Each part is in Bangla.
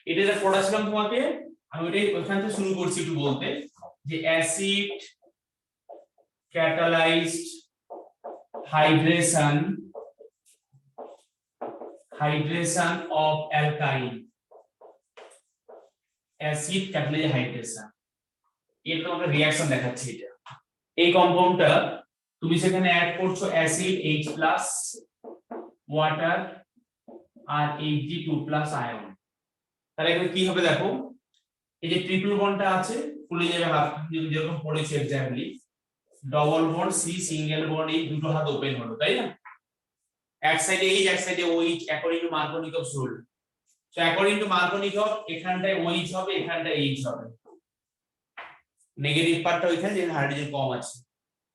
এটা যা পড়াছিলাম তোমাকে, আমি ওইটাই ওখান থেকে শুরু করছি একটু বলতে, যে acid catalysed hydration of alkyne, acid catalysed hydration, এর তো আমরা রিঅ্যাকশন দেখাচ্ছি। এটা এই কম্পাউন্ডটা তুমি সেখানে অ্যাড করছো অ্যাসিড H+ ওয়াটার আর Hg2+ আয়ন। তাহলে এখানে কি হবে দেখো, এই যে ট্রিপল বন্ডটা আছে খুলে যাবে হাফ, যেরকম পড়েছে exactly, double bond C, single bond, এই দুটো হাত ওপেন হলো, তাই না? এক সাইডে এইচ, এক সাইডে O H, according to Markovnikov rule. So according to Markovnikov এখানটায় ওইচ হবে, এখানটায় এইচ হবে, নেগেটিভ পার্টটা ওইখানে, যেখানে হাইড্রোজেন কম আছে।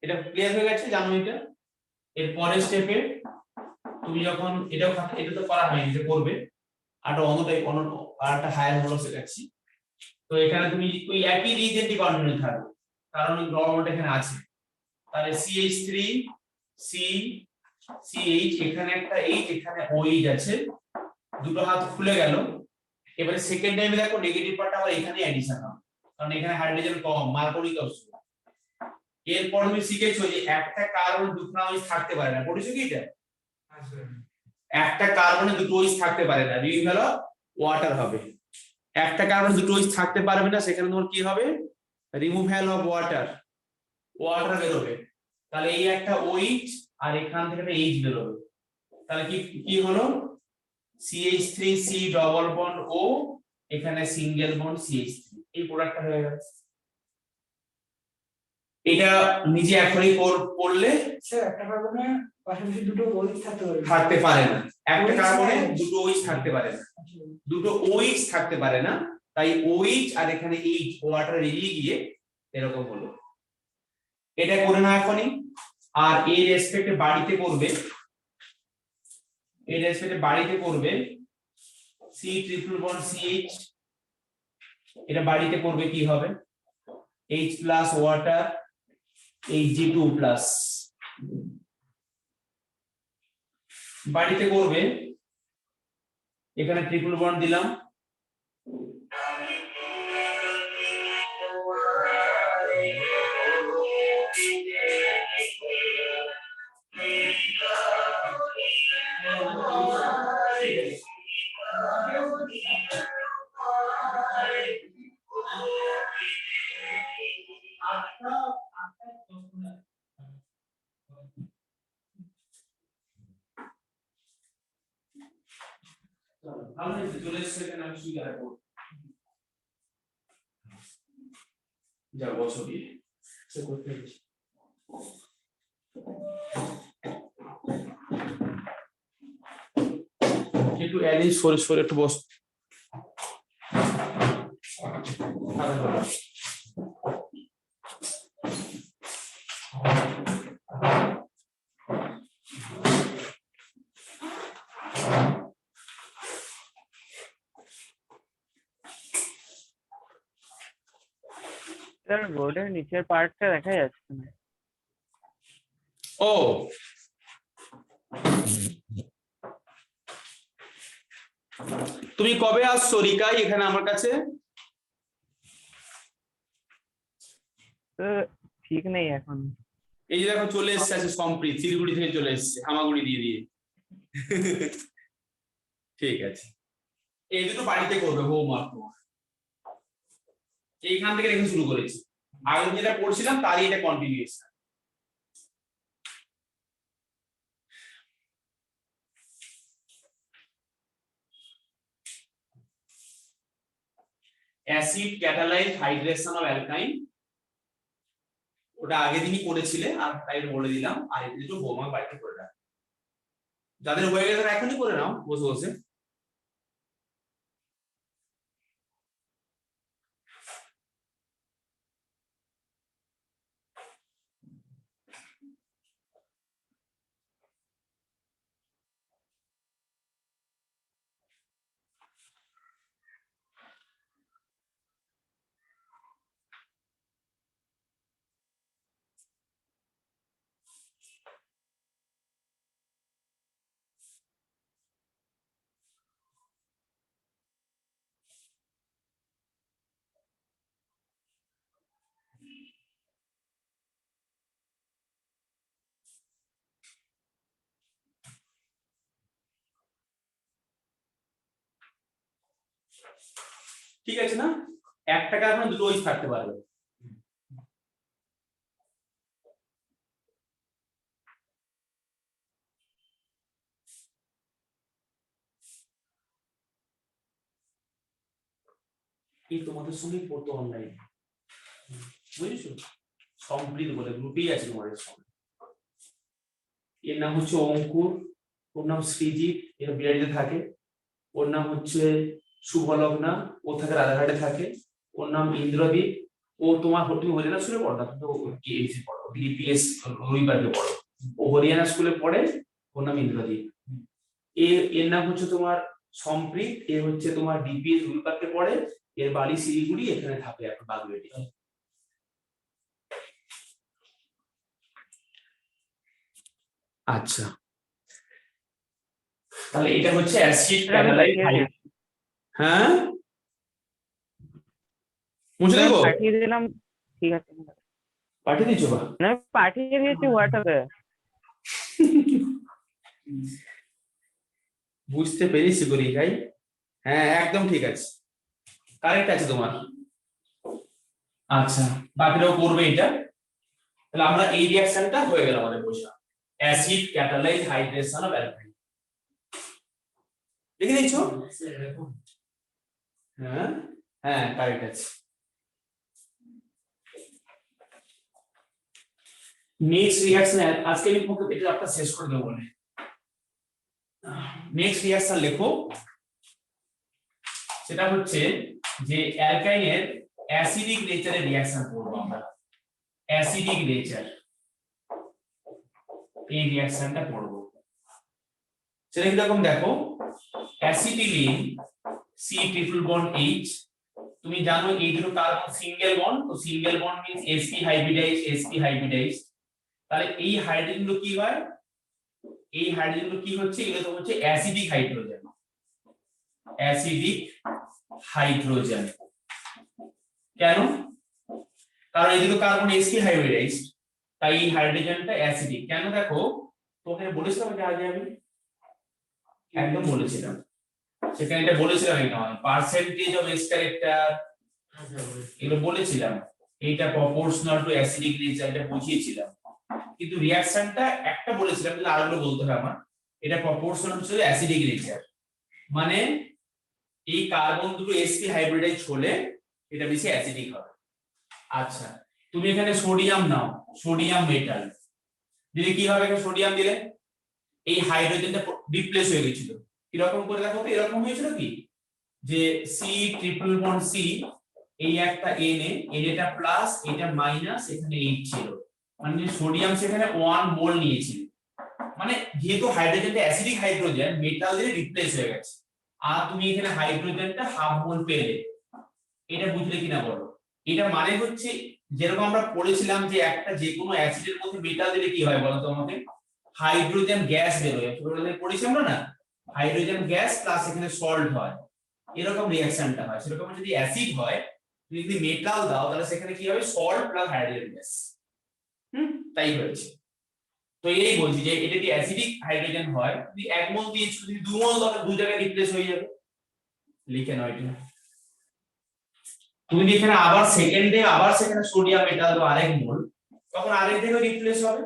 এটা ক্লিয়ার হয়ে গেছে, জানো এটা? এর পরের স্টেপে তুমি যখন এটা তো করা হয়নি, যে করবে আর একটা হায়ার হলো শেখাচ্ছি। তো এখানে তুমি ওই একই রিজেন্টই কন্টিনিউ থাকবে, কারণ ডবল এখানে আছে। তাহলে CH3 C CH, এখানে একটা H, এখানে OH আছে, দুটো হাত খুলে গেল। এবারে সেকেন্ড টাইমে দেখো নেগেটিভ পার্টটা আবার এখানে অ্যাডিশন হবে, কারণ এখানে হাইড্রোজেন কম, মার্কোনিকভ। এরপর তুমি শিখেছো যে একটা কার্বন দুটো OH থাকতে পারে না, পড়েছো কি এটা? একটা কার্বনে দুটো OH থাকতে পারে না, রিমুভাল অফ ওয়াটার হবে। একটা কার্বনে দুটো OH থাকতে পারবে না, সেখানে তোমার কি হবে? রিমুভাল অফ ওয়াটার, ওয়াটার বেরোবে। তাহলে এই একটা OH আর এখান থেকে একটা H বেরোবে। তাহলে কি কি হলো? CH3C ডবল বন্ড O, এখানে সিঙ্গেল বন্ড CH3, এই প্রোডাক্টটা হয়ে গেল। এটা নিজে এখনই পড়লে স্যার একটা কার্বনে পাশাপাশি দুটো OH থাকতে পারে না, একটা কার্বনে দুটো OH থাকতে পারে না, দুটো OH থাকতে পারে না, তাই OH আর এখানে H, ওয়াটার এড়িয়ে গিয়ে এরকম হলো। এটা করে না এখনই। আর এর রেসপেক্টে বাড়িতে করবে, এর রেসপেক্টে বাড়িতে করবে C ট্রিপল বন্ড CH, এটা বাড়িতে করবে কি হবে? H+ ওয়াটার Hg2+, বাড়িতে করবে, এখানে ট্রিপল বন্ড দিলাম, চলে এসেছে, এখানে আমি সুবিধা করব যা বছর দিয়ে সে করতে হচ্ছে। একটু অ্যারেঞ্জ সরে একটু বস। স্যার বোর্ডের নিচের পার্টটা দেখা যাচ্ছে না। ও তুমি কবে আসছো রিকাই এখানে আমার কাছে? ঠিক নেই এখন। এই যে দেখো চলে এসেছে, আছে সম্প্রীত, শিলিগুড়ি থেকে চলে এসেছে, হামাগুড়ি দিয়ে দিয়ে। ঠিক আছে, এই দুটো বাড়িতে করবে হোমওয়ার্ক। এইখান থেকে রেখে শুরু করেছি, আগে যেটা পড়ছিলাম তারই এটা continuation. Acid catalysed hydration of অ্যালকাইন, ওটা আগের দিনই করেছিলে, আর তাই বলে দিলাম। আর এই দুটো হোমওয়ার্ক বাড়িতে করে রাখ, যাদের হয়ে গেছে তারা এখনই করে নাও বসে বসে। ঠিক আছে না, একটা কার্বন দুটো OH থাকতে পারবে। এই তোমাদের সঙ্গে পড়তো অনলাইন, বুঝেছো? সম্প্রীত বলে গ্রুপেই আছে তোমাদের সঙ্গে। এর নাম হচ্ছে অঙ্কুর, ওর নাম সৃজিত, এর বিরাটিতে থাকে। ওর নাম হচ্ছে শুভলগ্না, ও থাকে রাধাঘাটে থাকে। ওর নাম ইন্দ্রদীপ, ও তোমার তুমি হরিয়ানা স্কুলে পড়ো না, তুমি তো কেএমসি পড়ো, ডিপিএস রবিবারকে পড়ো। ও হরিয়ানা স্কুলে পড়ে, ওর নাম ইন্দ্রদীপ। এর নাম হচ্ছে তোমার সম্প্রীত, এ হচ্ছে তোমার ডিপিএস রবিবারকে পড়ে, এর বাড়ি শিলিগুড়ি, এখানে থাকে এখন বাগুইআটি। আচ্ছা, তাহলে এটা হচ্ছে অ্যাসিড ক্যাটালাইট। হ্যাঁ, মুছে দেবো, পাঠিয়ে দিলাম। ঠিক আছে, পাঠিয়ে দিচ্ছ? বা না পাঠিয়ে দিয়েছি হোয়াটসঅ্যাপে। বুঝতে পেরেছি করি ভাই, হ্যাঁ একদম ঠিক আছে, কারেক্ট আছে তোমার। আচ্ছা, বাকিটাও করবে এটা। তাহলে আমরা এই রিঅ্যাকশনটা হয়ে গেল আমাদের বোঝা, অ্যাসিড ক্যাটালাইজ হাইড্রেশন অফ অ্যালকাইন। লিখে দিয়েছো? হ্যাঁ হ্যাঁ কারেক্ট আছে। নেক্সট রিঅ্যাকশন, আজকে আমি তোমাকে এটা একটা শেষ করে দেবো বলে। নেক্সট রিঅ্যাকশন লেখো, সেটা হচ্ছে যে অ্যালকাইনের অ্যাসিডিক নেচারের রিঅ্যাকশন করব আমরা। অ্যাসিডিক নেচার, এই রিঅ্যাকশনটা করব। সেটা কিরকম দেখো, acetylene C triple bond H, তুমি জানো এই দুটো কার্বন সিঙ্গেল বন্ড, তো single bond means sp hybridise, sp hybridise. তাহলে এই হাইড্রোজেনগুলো কি হয়, এই হাইড্রোজেনগুলো কি হচ্ছে, এগুলো তো হচ্ছে অ্যাসিডিক হাইড্রোজেন। অ্যাসিডিক হাইড্রোজেন কেন? কারণ এই দুটো কার্বন sp হাইব্রিডাইজড, তাই এই হাইড্রোজেনটা অ্যাসিডিক। কেন দেখো, তোকে বলেছিলাম যে আগে আমি একদম বলেছিলাম, সেখানে এটা বলেছিলাম, এটা পার্সেন্টেজ অফ এস ক্যারেক্টার, এগুলো বলেছিলাম, এইটা প্রপোর্শনাল টু অ্যাসিডিক নেচার, এটা বুঝিয়েছিলাম। কিন্তু রিঅ্যাকশনটা একটা বলেছিলাম, কিন্তু আরেকগুলো বলতে হবে আমার। এটা প্রপোর্শনাল টু অ্যাসিডিক নেচার, মানে এই কার্বন দুটো sp হাইব্রিডাইজ হলে এটা বেশি অ্যাসিডিক হবে। আচ্ছা, তুমি এখানে সোডিয়াম নাও, সোডিয়াম মেটাল দিলে কি হবে, এখানে সোডিয়াম দিলে এই হাইড্রোজেনটা রিপ্লেস হয়ে গেছিল। কিরকম করে দেখো তো, এরকম হয়েছিল কি, যে C ট্রিপল বন্ড C, এই একটা Na, এটা প্লাস, এটা মাইনাস, এখানে 8 ছিল, মানে সোডিয়াম সেখানে 1 মোল নিয়েছিল। মানে যেহেতু হাইড্রোজেনটা অ্যাসিডিক হাইড্রোজেন, মেটাল দিয়ে রিপ্লেস হয়ে গেছে, আর তুমি এখানে হাইড্রোজেনটা হাফ মোল পেলে। এটা বুঝলে কিনা বলো? এটা মানে হচ্ছে যেরকম আমরা পড়েছিলাম যে একটা যে কোনো অ্যাসিডের মধ্যে মেটাল দিলে কি হয় বলো তো আমাকে, হাইড্রোজেন গ্যাস বেরোয়, ছোটবেলায় পড়েছি আমরা না, হাইড্রোজেন গ্যাস প্লাস এখানে সল্ট হয়, এরকম রিঅ্যাকশনটা হয়। সেরকম যদি অ্যাসিড হয়, তুমি যদি মেটাল দাও, তাহলে সেখানে কি হবে, সল্ট প্লাস হাইড্রোজেন গ্যাস। তাই হয়েছে। তো এই বলছি যে এটা যদি অ্যাসিডিক হাইড্রোজেন হয়, যদি 1 মোল দিয়েছো, যদি 2 মোল দাও, দুই জায়গায় রিপ্লেস হয়ে যাবে। লিখে নাও এটা। তুমি এখানে আবার সেকেন্ডে আবার সেখানে সোডিয়াম মেটাল দাও আরেক মোল, তখন আরেক থেকে রিপ্লেস হবে,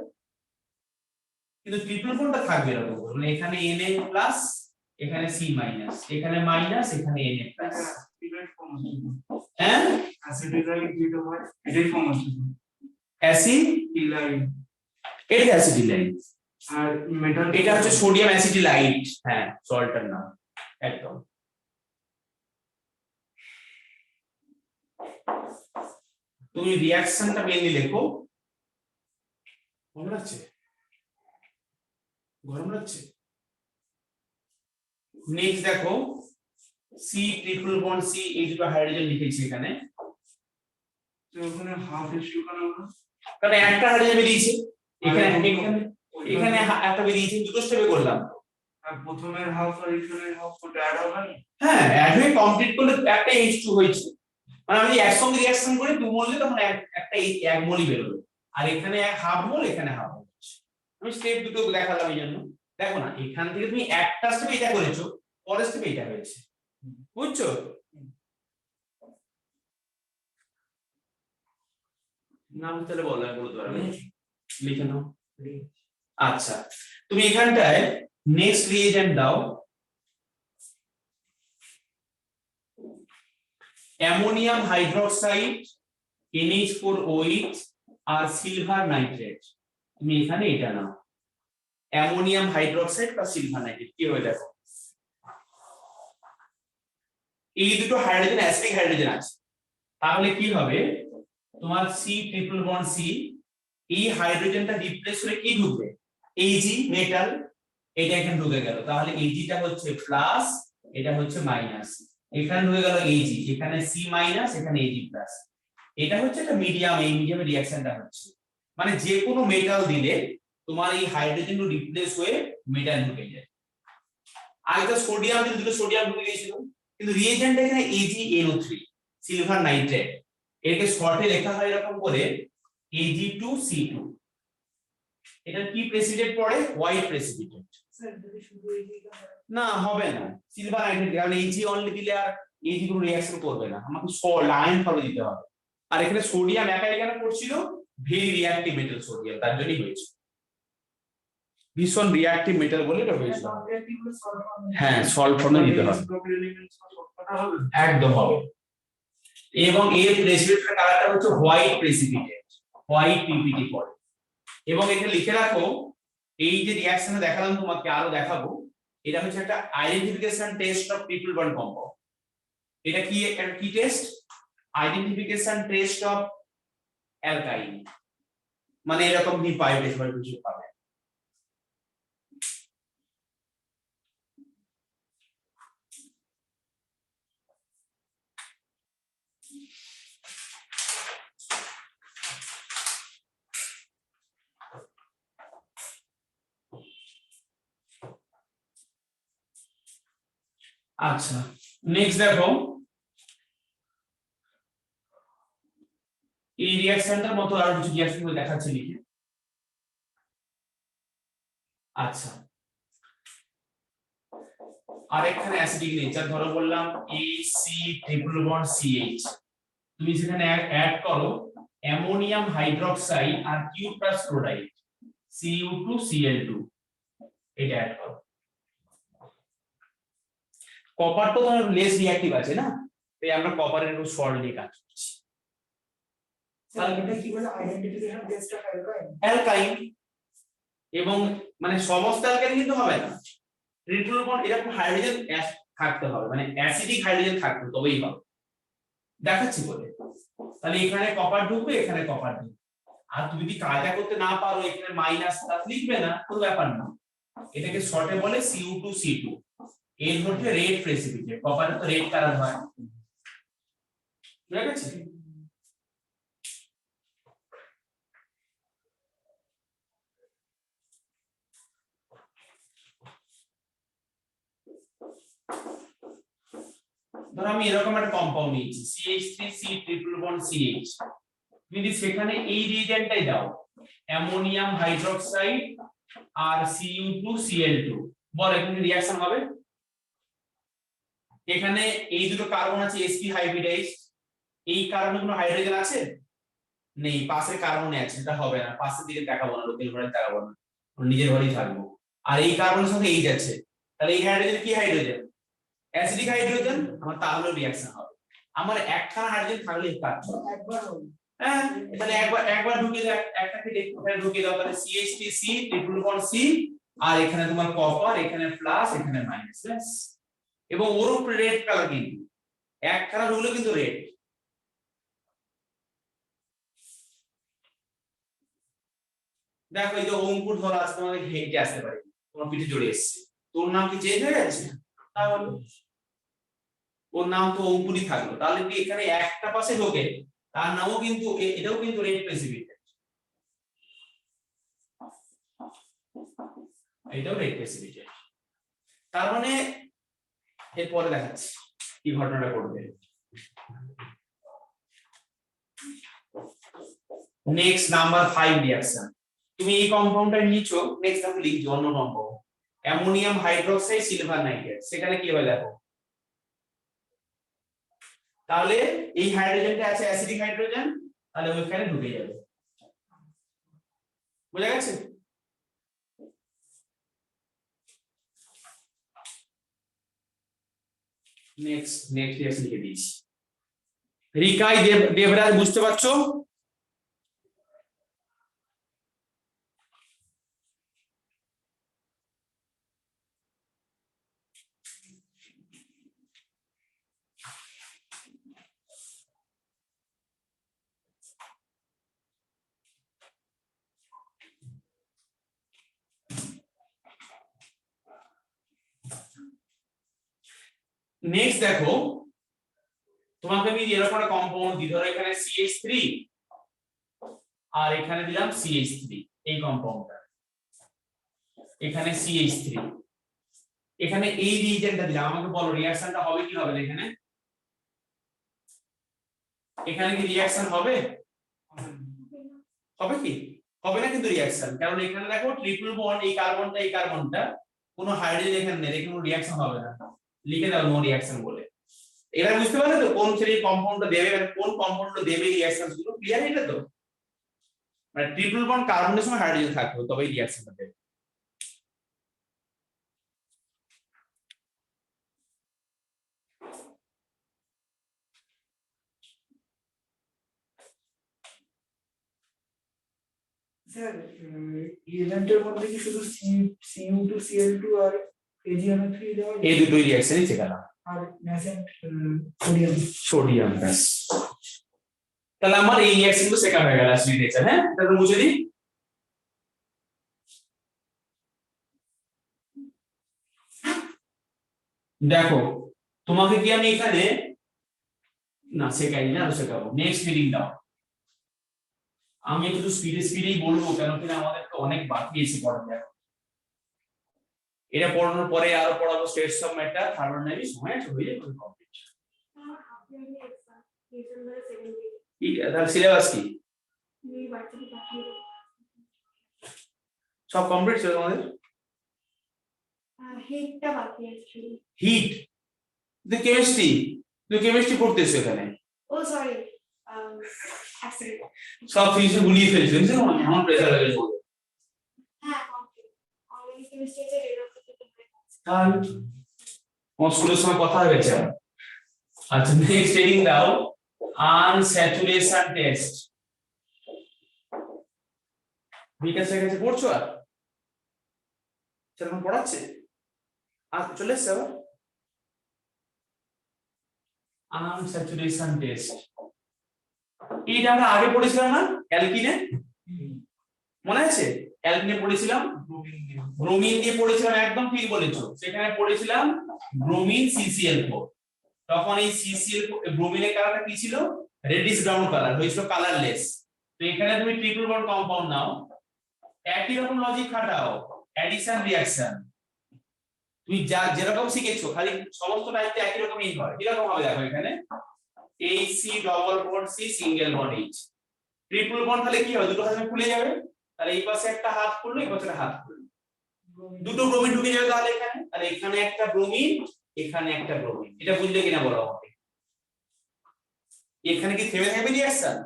কিন্তু ট্রিপল বন্ডটা থাকবে এরকম, মানে এখানে Na প্লাস, এখানে C মাইনাস, এখানে মাইনাস, এখানে Na প্লাস। হ্যাঁ অ্যাসিডিলাইন যেটা হয় এটাই ফর্ম আছে, অ্যাসিডিলাইন, এটা অ্যাসিডিলাইন, আর মেটাল এটা হচ্ছে সোডিয়াম অ্যাসিটিলাইট, হ্যাঁ সল্টের নাম একদম। তুমি রিঅ্যাকশনটা মেইনলি লেখো। গরম লাগছে, গরম লাগছে। নেক্সট দেখো, C ট্রিপল বন্ড C, এই দুটো হাইড্রোজেন লিখেছি এখানে, তো ওখানে হাফ ইস্টু কারণ কারণ একটা হাইড্রোজেন বেরিয়েছে, এখানে এখানে একটা বেরিয়েছে, দুটো স্টেপে করলাম। আর প্রথমের হাফ আর এখানের হাফ ওটা অ্যাড হবে না? হ্যাঁ অ্যাড হয়ে কমপ্লিট করলে একটা H2 হয়েছে, মানে আমি একসঙ্গে রিঅ্যাকশন করে 2 মোল তখন একটা 1 মোলই বেরোবে, আর এখানে হাফ মোল, এখানে হাফ মোল। আমি স্টেপ দুটো দেখালাম এই জন্য। দেখো না, এখান থেকে তুমি একটা স্টেপে এটা করেছো, পরের স্টেপে এটা হয়েছে, বুঝছো? নাম তাহলে বলো আমি বলতে পারবো লিখে নাও। আচ্ছা, তুমি এখানটায় নেক্সট রিএজেন্ট দাও, অ্যামোনিয়াম হাইড্রোক্সাইড, NH4OH আর সিলভার নাইট্রেট। তুমি এখানে এটা নাও, অ্যামোনিয়াম হাইড্রোক্সাইড বা সিলভার নাইট্রেট। কি হবে দেখো, এই দুটো হাইড্রোজেন অ্যাসিডিক হাইড্রোজেন আছে, তাহলে কি হবে তোমার সি ট্রিপল বন্ড সি, এই হাইড্রোজেনটা রিপ্লেস করে কি ঢুকবে, Ag মেটাল, এটা এখানে ঢুকে গেল, তাহলে Ag-টা হচ্ছে প্লাস, এটা হচ্ছে মাইনাস, এখানে ঢুকে গেল Ag, এখানে C মাইনাস, এখানে Ag প্লাস। এটা হচ্ছে একটা মিডিয়াম, এই মিডিয়ামের রিঅ্যাকশনটা হচ্ছে, মানে যে কোনো মেটাল দিলে তোমার এই হাইড্রোজেন রিপ্লেস হয়ে মেটাল ঢুকে যায়। আগে তো সোডিয়াম দিলে দুটো সোডিয়াম ঢুকে গিয়েছিল, কিন্তু রিএজেন্ট এখানে AgNO3 সিলভার নাইট্রেট, এটাকে শর্টে লেখা হয় এরকম করে Ag2C2। এটা কি প্রেসিপিটেট পড়ে, হোয়াইট প্রেসিপিটেট। না হবে না, সিলভার নাইট্রেট, কারণ Ag অনলি দিলে আর Ag কোনো রিঅ্যাকশন করবে না, আমাকে লাইন ফলো দিতে হবে। আর এখানে সোডিয়াম একা এখানে পড়ছিল, ভেরি রিঅ্যাক্টিভ মেটাল সোডিয়াম, তার জন্যই হয়েছে, ভীষণ রিঅ্যাক্টিভ মেটাল বলে এটা হয়েছে। হ্যাঁ, সল্ট ফর্মে দিতে হবে, একদম হবে। এবং এর প্রেসিপিটেটের কালারটা হচ্ছে হোয়াইট প্রেসিপিটেট, হোয়াইট পিপিটি পড়ে। এবং এখানে লিখে রাখো, এই যে রিঅ্যাকশনে দেখালাম তোমাকে, আরো দেখাবো, এটা হচ্ছে একটা identification test of triple bond compound. এটা কি, একটা কি টেস্ট, আইডেন্টিফিকেশন টেস্ট অফ অ্যালকাইন, মানে এরকম কি পাই টেস্ট বা কিছু পাবে। আচ্ছা, নেক্সট দেখো, এই রিঅ্যাকশনটার মতো আরো কিছু রিঅ্যাকশন দেখাচ্ছি লিখে। আচ্ছা, আর এখানে অ্যাসিডিক নেচার, ধরো বললাম AC ট্রিপল বন্ড CH, তুমি সেখানে অ্যাড করো অ্যামোনিয়াম হাইড্রোক্সাইড আর Q+ ক্লোরাইড Cu2Cl2, এটা অ্যাড করো। কপার তো ধরো লেস রিঅ্যাক্টিভ আছে না, তাই আমরা কপারের একটু সল্ট নিয়ে কাজ করছি। তাহলে এটা কি বলে, আইডেন্টিফিকেশন টেস্ট অফ অ্যালকাইন। এবং মানে সমস্ত অ্যালকাইন কিন্তু হবে না, ট্রিপল বন্ড এরকম হাইড্রোজেন থাকতে হবে, মানে অ্যাসিডিক হাইড্রোজেন থাকবে তবেই হবে, দেখাচ্ছি বলে। তাহলে এখানে কপার ঢুকবে, এখানে কপার ঢুকবে। আর তুমি যদি কাজটা করতে না পারো, এখানে মাইনাস প্লাস লিখবে না, কোনো ব্যাপার না। এটাকে শর্টে বলে Cu2C2, এর হচ্ছে রেড প্রেসিপিটেট, কপারে তো রেড কালার হয়, ঠিক আছে। ধরো আমি এরকম একটা কম্পাউন্ড নিয়েছি CH3C ট্রিপল বন্ড CH, যদি সেখানে এই রিএজেন্টটাই দাও, অ্যামোনিয়াম হাইড্রোক্সাইড আর Cu2Cl2, বল এখানে রিঅ্যাকশন হবে। এখানে এই দুটো কার্বন আছে sp হাইব্রিডাইজ, এই কার্বনে কোনো হাইড্রোজেন আছে নেই, পাশে কার্বনে আছে, এটা হবে না, পাশের দিকে দেখাবো না, লোকাল ঘরে দেখাবো না, নিজের ঘরেই থাকবো। আর এই কার্বনের সঙ্গে এই যাচ্ছে, তাহলে এই হাইড্রোজেন কি হাইড্রোজেন, অ্যাসিডিক হাইড্রোজেন, আমার তাহলে রিঅ্যাকশন হবে। আমার একখানা হাইড্রোজেন থাকলে কাজ হবে একবার হবে। হ্যাঁ, তাহলে একবার ঢুকিয়ে দাও, একটাকে এখানে ঢুকিয়ে দাও, তাহলে CH3C ট্রিপল বন্ড C, আর এখানে তোমার কপার, এখানে প্লাস, এখানে মাইনাস, ব্যাস। এবং ওর উপরে রেড কালার, কিন্তু একখানা ঢুকলে কিন্তু রেড। দেখো এই যে অঙ্কুর ধরা আছে, তোমাকে হেঁটে আসতে পারে, তোমার পিঠে জড়ে এসছে, তোর নাম কি চেঞ্জ হয়ে যাচ্ছে, তাহলে ওর নাম তো অঙ্কুরই থাকলো, তাহলে কি এখানে একটা পাশে ঢোকে, তার নামও কিন্তু, এটাও কিন্তু রেড প্রেসিপিটেট, এটাও রেড প্রেসিপিটেট। তার মানে এরপরে দেখাচ্ছি কি ঘটনাটা ঘটবে। নেক্সট নাম্বার 5 রিঅ্যাকশন, তুমি এই কম্পাউন্ডটা নিচো, নেক্সট আমি লিখছি অন্য compound, ammonium hydroxide silver nitrate, সেখানে কি হবে দেখো। তাহলে এই হাইড্রোজেনটা আছে অ্যাসিডিক হাইড্রোজেন, তাহলে ওইখানে ঢুকে যাবে, বুঝা গেছে? নেক্সট রিঅ্যাকশন লিখে দিয়েছি। রিকাই দেবরাজ বুঝতে পারছো? নেক্সট দেখো, তোমাকে আমি এরকম একটা কম্পাউন্ড দিই, ধরো এখানে CH3 আর এখানে দিলাম CH3, এই কম্পাউন্ডটা এখানে CH3, এখানে এই রিএজেন্টটা দিলাম, আমাকে বলো রিঅ্যাকশনটা হবে কি হবে না এখানে? এখানে কি রিঅ্যাকশন হবে? হবে কি? হবে না কিন্তু রিঅ্যাকশন, কারণ এখানে দেখো ট্রিপল বন্ড, এই কার্বনটা কোনো হাইড্রোজেন এখানে নেই, এখানে কোনো রিঅ্যাকশন হবে না, লিখে দাও নো রিঅ্যাকশন বলে। এবার বুঝতে পারলে তো কোন শ্রেণীর কম্পাউন্ডটা দেবে, মানে কোন কম্পাউন্ডটা দেবে রিঅ্যাকশনস গুলো, ক্লিয়ার এটা তো? মানে ট্রিপল বন্ড কার্বনের সময় হাইড্রোজেন থাকবে তবেই রিঅ্যাকশনটা দেবে। স্যার ইভেন্টের মধ্যে কি শুধু Cu2Cl2 আর AgNO3 দেওয়া এই দুটোই রিঅ্যাকশনই শেখালাম, আর ন্যাসেন্ট সোডিয়াম ব্যাস। তাহলে আমার এই রিঅ্যাকশন গুলো শেখা হয়ে গেল অ্যাসিড নেচার। হ্যাঁ, তাহলে মুছে দিই। দেখো তোমাকে কি আমি এখানে না শেখাই না, আরো শেখাবো। নেক্সট রিডিং দাও। আমি একটু স্পিডেই বলবো, কেন কিনা আমাদের তো অনেক বাকি আছে পড়া যায়। এটা পড়ানোর পরে আরো পড়াবো স্টেটস অফ ম্যাটার, থার্মোডাইনামিক্স, সময় আছে হয়ে যাবে কমপ্লিট। তাহলে সিলেবাস কি সব কমপ্লিট ছিল তোমাদের? হিটটা বাকি আছে। হিট, তুই কেমিস্ট্রি পড়তেছো এখানে? ও সরি, অ্যাক্সিডেন্ট। সব ফিজিক্স গুলিয়ে ফেলছো, বুঝছো? এমন প্রেসার লাগে বলে। হ্যাঁ কমপ্লিট। অলরেডি কেমিস্ট্রিতে রেজাল্ট করতে পেরেছি। তাহলে স্কুলের সময় কথা হয়ে গেছে। আচ্ছা নেক্সট রিডিং দাও, আনস্যাচুরেশন টেস্ট। বিকাশ হয়ে গেছে, পড়ছো আর সেরকম পড়াচ্ছে? আচ্ছা চলে এসছে আবার আনস্যাচুরেশন টেস্ট। এইটা আমরা আগে পড়েছিলাম না অ্যালকিনে, মনে আছে? অ্যালকিনে পড়েছিলাম, ব্রোমিন দিয়ে পড়েছিলাম, একদম ঠিক বলেছো। সেখানে পড়েছিলাম ব্রোমিন CCl4। তখন এই CCl ব্রোমিনের কালারটা কি ছিল? রেডিশ ব্রাউন কালার, হয়েছিল কালারলেস। তো এখানে তুমি ট্রিপল বন্ড কম্পাউন্ড নাও, একই রকম লজিক খাটাও, অ্যাডিশন রিঅ্যাকশন তুমি যা যেরকম শিখেছো, খালি সমস্ত টাইপে একই রকমই হয়। এরকম হবে দেখো, এখানে HC double bond C single bond H। Triple bond তাহলে কি হবে? দুটো হাত খুলে যাবে, তাহলে এই পাশে একটা হাত খুললো, এই পাশে একটা হাত খুললো, দুটো ব্রোমিন ঢুকে যাবে তাহলে এখানে। তাহলে এখানে একটা ব্রোমিন, এখানে একটা ব্রোমিন। এটা বুঝলে কিনা বলো আমাকে? এখানে কি থেমে থাকবে রিঅ্যাকশন?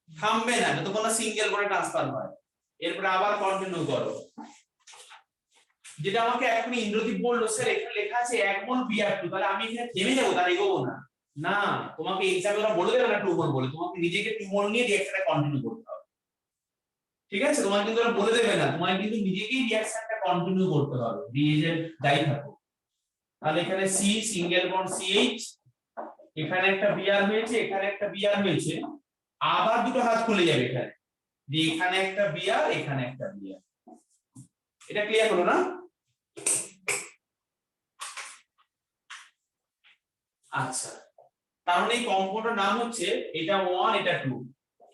থামবে না যতক্ষণ না সিঙ্গেল বন্ডে ট্রান্সফার হয়। এরপরে আবার কন্টিনিউ করো। যেটা আমাকে এখন ইন্দ্রদীপ বললো, স্যার এখানে লেখা আছে 1 মোল Br2, তাহলে আমি এখানে থেমে যাবো, তার এগোবো না? না, তোমাকে এক্সামে ওরা বলে দেবে না 2 মোল বলে, তোমাকে নিজেকে 2 মোল নিয়ে রিঅ্যাকশনটা কন্টিনিউ করতে হবে। ঠিক আছে, তোমাকে কিন্তু ওরা বলে দেবে না, তোমাকে কিন্তু নিজেকেই রিঅ্যাকশনটা কন্টিনিউ করতে হবে, রিএজেন্ট যাই থাকো। তাহলে এখানে C সিঙ্গেল বন্ড CH, এখানে একটা Br হয়েছে, এখানে একটা Br হয়েছে, আবার দুটো হাত খুলে যাবে এখানে, যে এখানে একটা Br, এখানে একটা Br। এটা ক্লিয়ার হলো না? আচ্ছা, তার মানে এই কম্পাউন্ডের নাম হচ্ছে, এটা 1 এটা 2,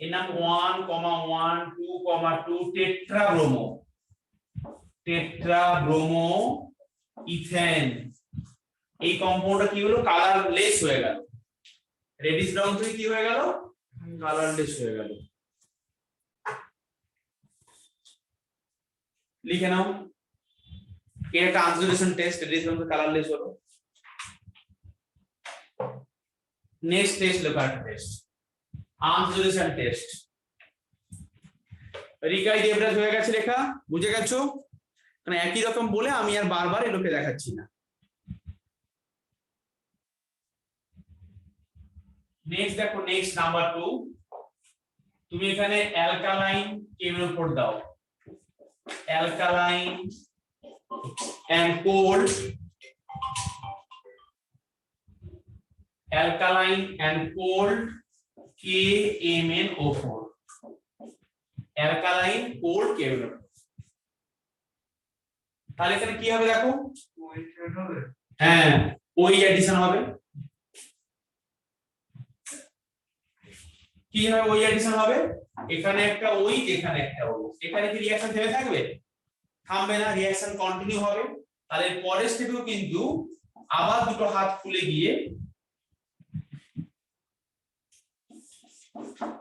এর নাম 1, 1, 2, 2 টেট্রাব্রোমো, টেট্রাব্রোমো ইথেন। এই কম্পাউন্ডটা কি হলো? কালারলেস হয়ে গেল, রেডিশ ব্রাউন থেকে কি হয়ে গেল? কালারলেস হয়ে গেল। লিখে নাও, এটা একটা আনস্যাচুরেশন টেস্ট, রেডিশ ব্রাউন থেকে কালারলেস হলো। নেক্সট টেস্ট লেখা টেস্ট, আনস্যাচুরেশন টেস্ট। রিকাই দেবরাজ হয়ে গেছে লেখা, বুঝে গেছো? মানে একই রকম বলে আমি আর বারবার এলোকে দেখাচ্ছি না। নেক্সট দেখো, নেক্সট নাম্বার 2, তুমি এখানে অ্যালকালাইন কেমির উপর দাও, alkaline and cold, alkaline and cold KMnO4, alkaline cold কেমির। তাহলে এখানে কি হবে দেখো, ওয়েট হবে। হ্যাঁ ওই এডিশন হবে। কি হবে, ওই এডিশন হবে, এখানে একটা ওই, এখানে একটা ওই, এখানে কি রিঅ্যাকশন থেমে থাকবে? থামবে না, রিঅ্যাকশন কন্টিনিউ হবে। তাহলে পরের স্টেপেও কিন্তু আবার দুটো হাত খুলে গিয়ে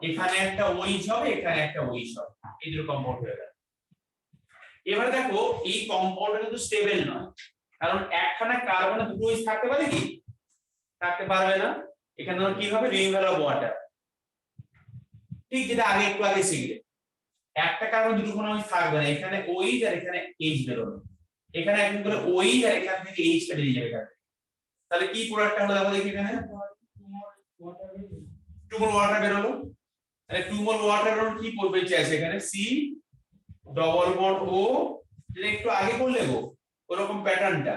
এখানে একটা ওইচ হবে, এখানে একটা ওইচ হবে, এই দুটো কম্পাউন্ড হয়ে গেল। এবারে দেখো এই কম্পাউন্ডটা কিন্তু স্টেবল নয়, কারণ একখানা কার্বনে দুটো ওইচ থাকতে পারে কি? থাকতে পারবে না। এখানে ধরো কি হবে, রিমুভাল অফ ওয়াটার, ঠিক যেটা আগে একটু আগে শিখলে। একটা কার্বন দুটো কোনো ওইচ থাকবে না, এখানে ওইচ আর এখানে এইচ বেরোবে, এখানে একদম করে ওইচ আর এখান থেকে এইচ টা বেরিয়ে যাবে এখানে। তাহলে কি প্রোডাক্টটা হলো দেখো দেখি, এখানে 2 মোল ওয়াটার বেরোলো। তাহলে 2 মোল ওয়াটার কি করবে চাইছে, এখানে সি ডবল বন্ড ও, যেটা একটু আগে করলে গো ওরকম প্যাটার্নটা,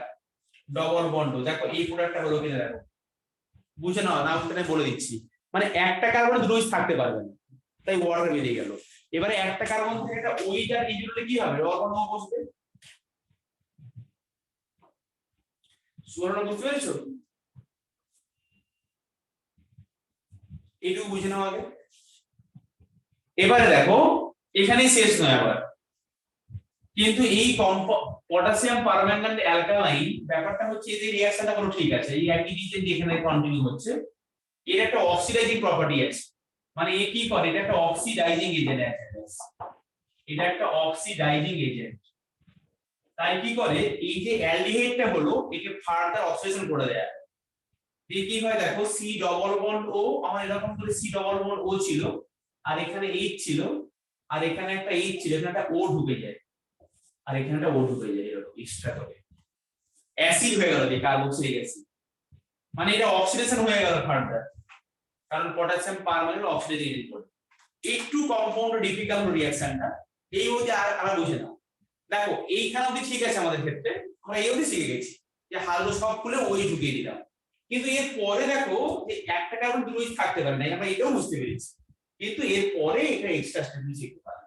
ডবল বন্ড ও। দেখো এই প্রোডাক্টটা হলো কিনা দেখো, বুঝে নাও, না আমি বলে দিচ্ছি। মানে একটা কার্বনে দুটো ওইচ থাকতে পারবে না, তাই ওয়াটার বেরিয়ে গেল। এবারে একটা কার্বন থেকে একটা ওইচ আর এই জুড়লে কি হবে, ডবল বন্ড ও বসবে। সুবর্ণ বুঝতে পেরেছো? এইটুকু বুঝে নাও আগে। এবারে দেখো এখানেই শেষ নয় আবার, কিন্তু এই পটাশিয়াম পারম্যাঙ্গানেট অ্যালকালাইন ব্যাপারটা হচ্ছে, এই যে রিঅ্যাকশনটা কোনো ঠিক আছে, এই একই রিজেন এখানে কন্টিনিউ হচ্ছে, এর একটা অক্সিডাইজিং প্রপার্টি আছে। মানে এ কি করে, এটা একটা অক্সিডাইজিং এজেন্ট আছে, এটা একটা অক্সিডাইজিং এজেন্ট। তাই কি করে, এই যে অ্যালডিহাইডটা হলো একে ফার্দার অক্সিডেশন করে দেয়। দিয়ে কি হয় দেখো, সি ডবল বন্ড ও, আমার এরকম করে সি ডবল বন্ড ও ছিল, আর এখানে এইচ ছিল, আর এখানে একটা এইচ ছিল, এখানে একটা ও ঢুকে যায়, আর এখানে একটা ও ঢুকে যায়, এরকম এক্সট্রা করে অ্যাসিড হয়ে গেল, যে কার্বক্সিলিক অ্যাসিড। মানে এটা অক্সিডেশন হয়ে গেল ফার্দার, কারণ পটাশিয়াম পারম্যাঙ্গানেট অক্সিডেটিভ এজেন্ট করে। একটু কম্পাউন্ড ডিফিকাল্ট রিঅ্যাকশনটা, এই ওই যে আর বুঝে নাও। দেখো এইখানে অবধি ঠিক আছে, আমাদের ক্ষেত্রে আমরা এই অবধি শিখে গেছি যে হালকা সব খুলে ওই ঢুকিয়ে দিলাম। কিন্তু এর পরে দেখো যে একটা কার্বন দুটো ওইচ থাকতে পারে না, আমরা এটাও বুঝতে পেরেছি। কিন্তু এর পরে এটা এক্সট্রা স্টেপ শিখতে পারে,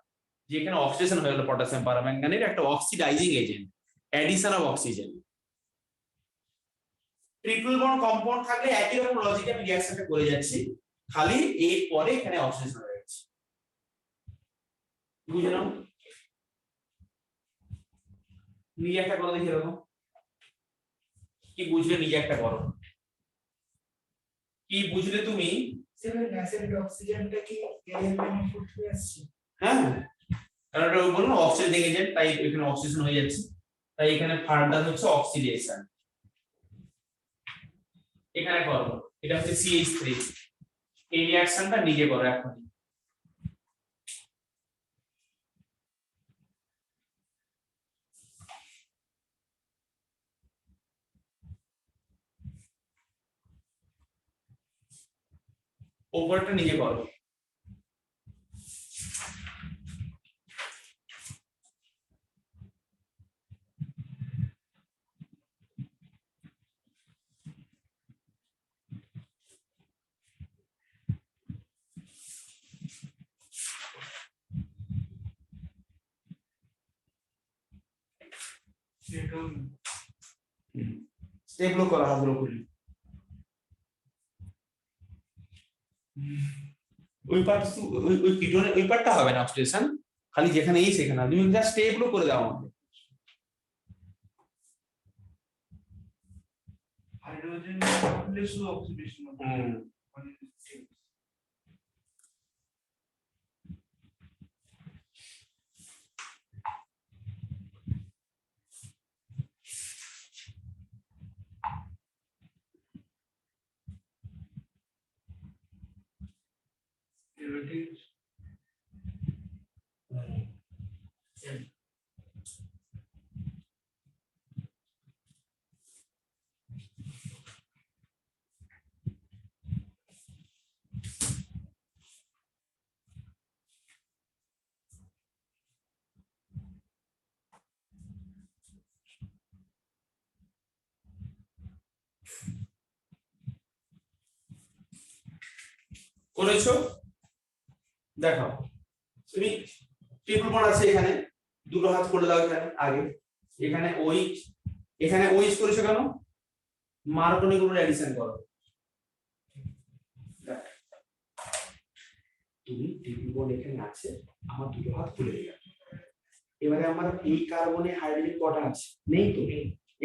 যে এখানে অক্সিডেশন হয়ে গেল পটাশিয়াম পারম্যাঙ্গানেট, একটা oxidising agent, addition of oxygen. Triple bond compound থাকলে একই রকম লজিকে আমি রিঅ্যাকশনটা করে যাচ্ছি, খালি এর পরে এখানে অক্সিডেশন হয়ে গেছে। বুঝে নাও, নিজে একটা করো দেখি এরকম, কি বুঝলে নিজে একটা করো, কি বুঝলে তুমি? সেভেন অ্যাসিড অক্সিজেনটা কি KMnO4 থেকে আসছে? হ্যাঁ, কারণ এটা বললাম অক্সিডেটিং এজেন্ট, তাই এখানে অক্সিডেশন হয়ে যাচ্ছে, তাই এখানে ফার্দার হচ্ছে অক্সিডেশন। এখানে করো, এটা হচ্ছে CH3, এই রিঅ্যাকশনটা নিজে করো এখন। ওপরটা নিজে করো। সেটা স্টেপগুলো করো, হাতগুলো খুলি। ওই পার্ট, ওই কিটোনের ওই পার্টটা হবে না অক্সিডেশন, খালি যেখানে এই সেখানে তুমি জাস্ট স্টেপগুলো করে দাও আমাকে। হাইড্রোজেন প্লাস অক্সিডেশন হবে। হুম। করেছো? দেখো তুমি ট্রিপল বন্ড আছে এখানে, দুটো হাত করে দাও এখানে আগে, এখানে OH করেছো কেন? মার্কনি গ্রুপ এডিশন করো। তুমি ট্রিপল বন্ড এখানে আছে, আমার দুটো হাত খুলে গেল। এবারে আমার এই কার্বনে হাইড্রোজেন কটা আছে? নেই তো।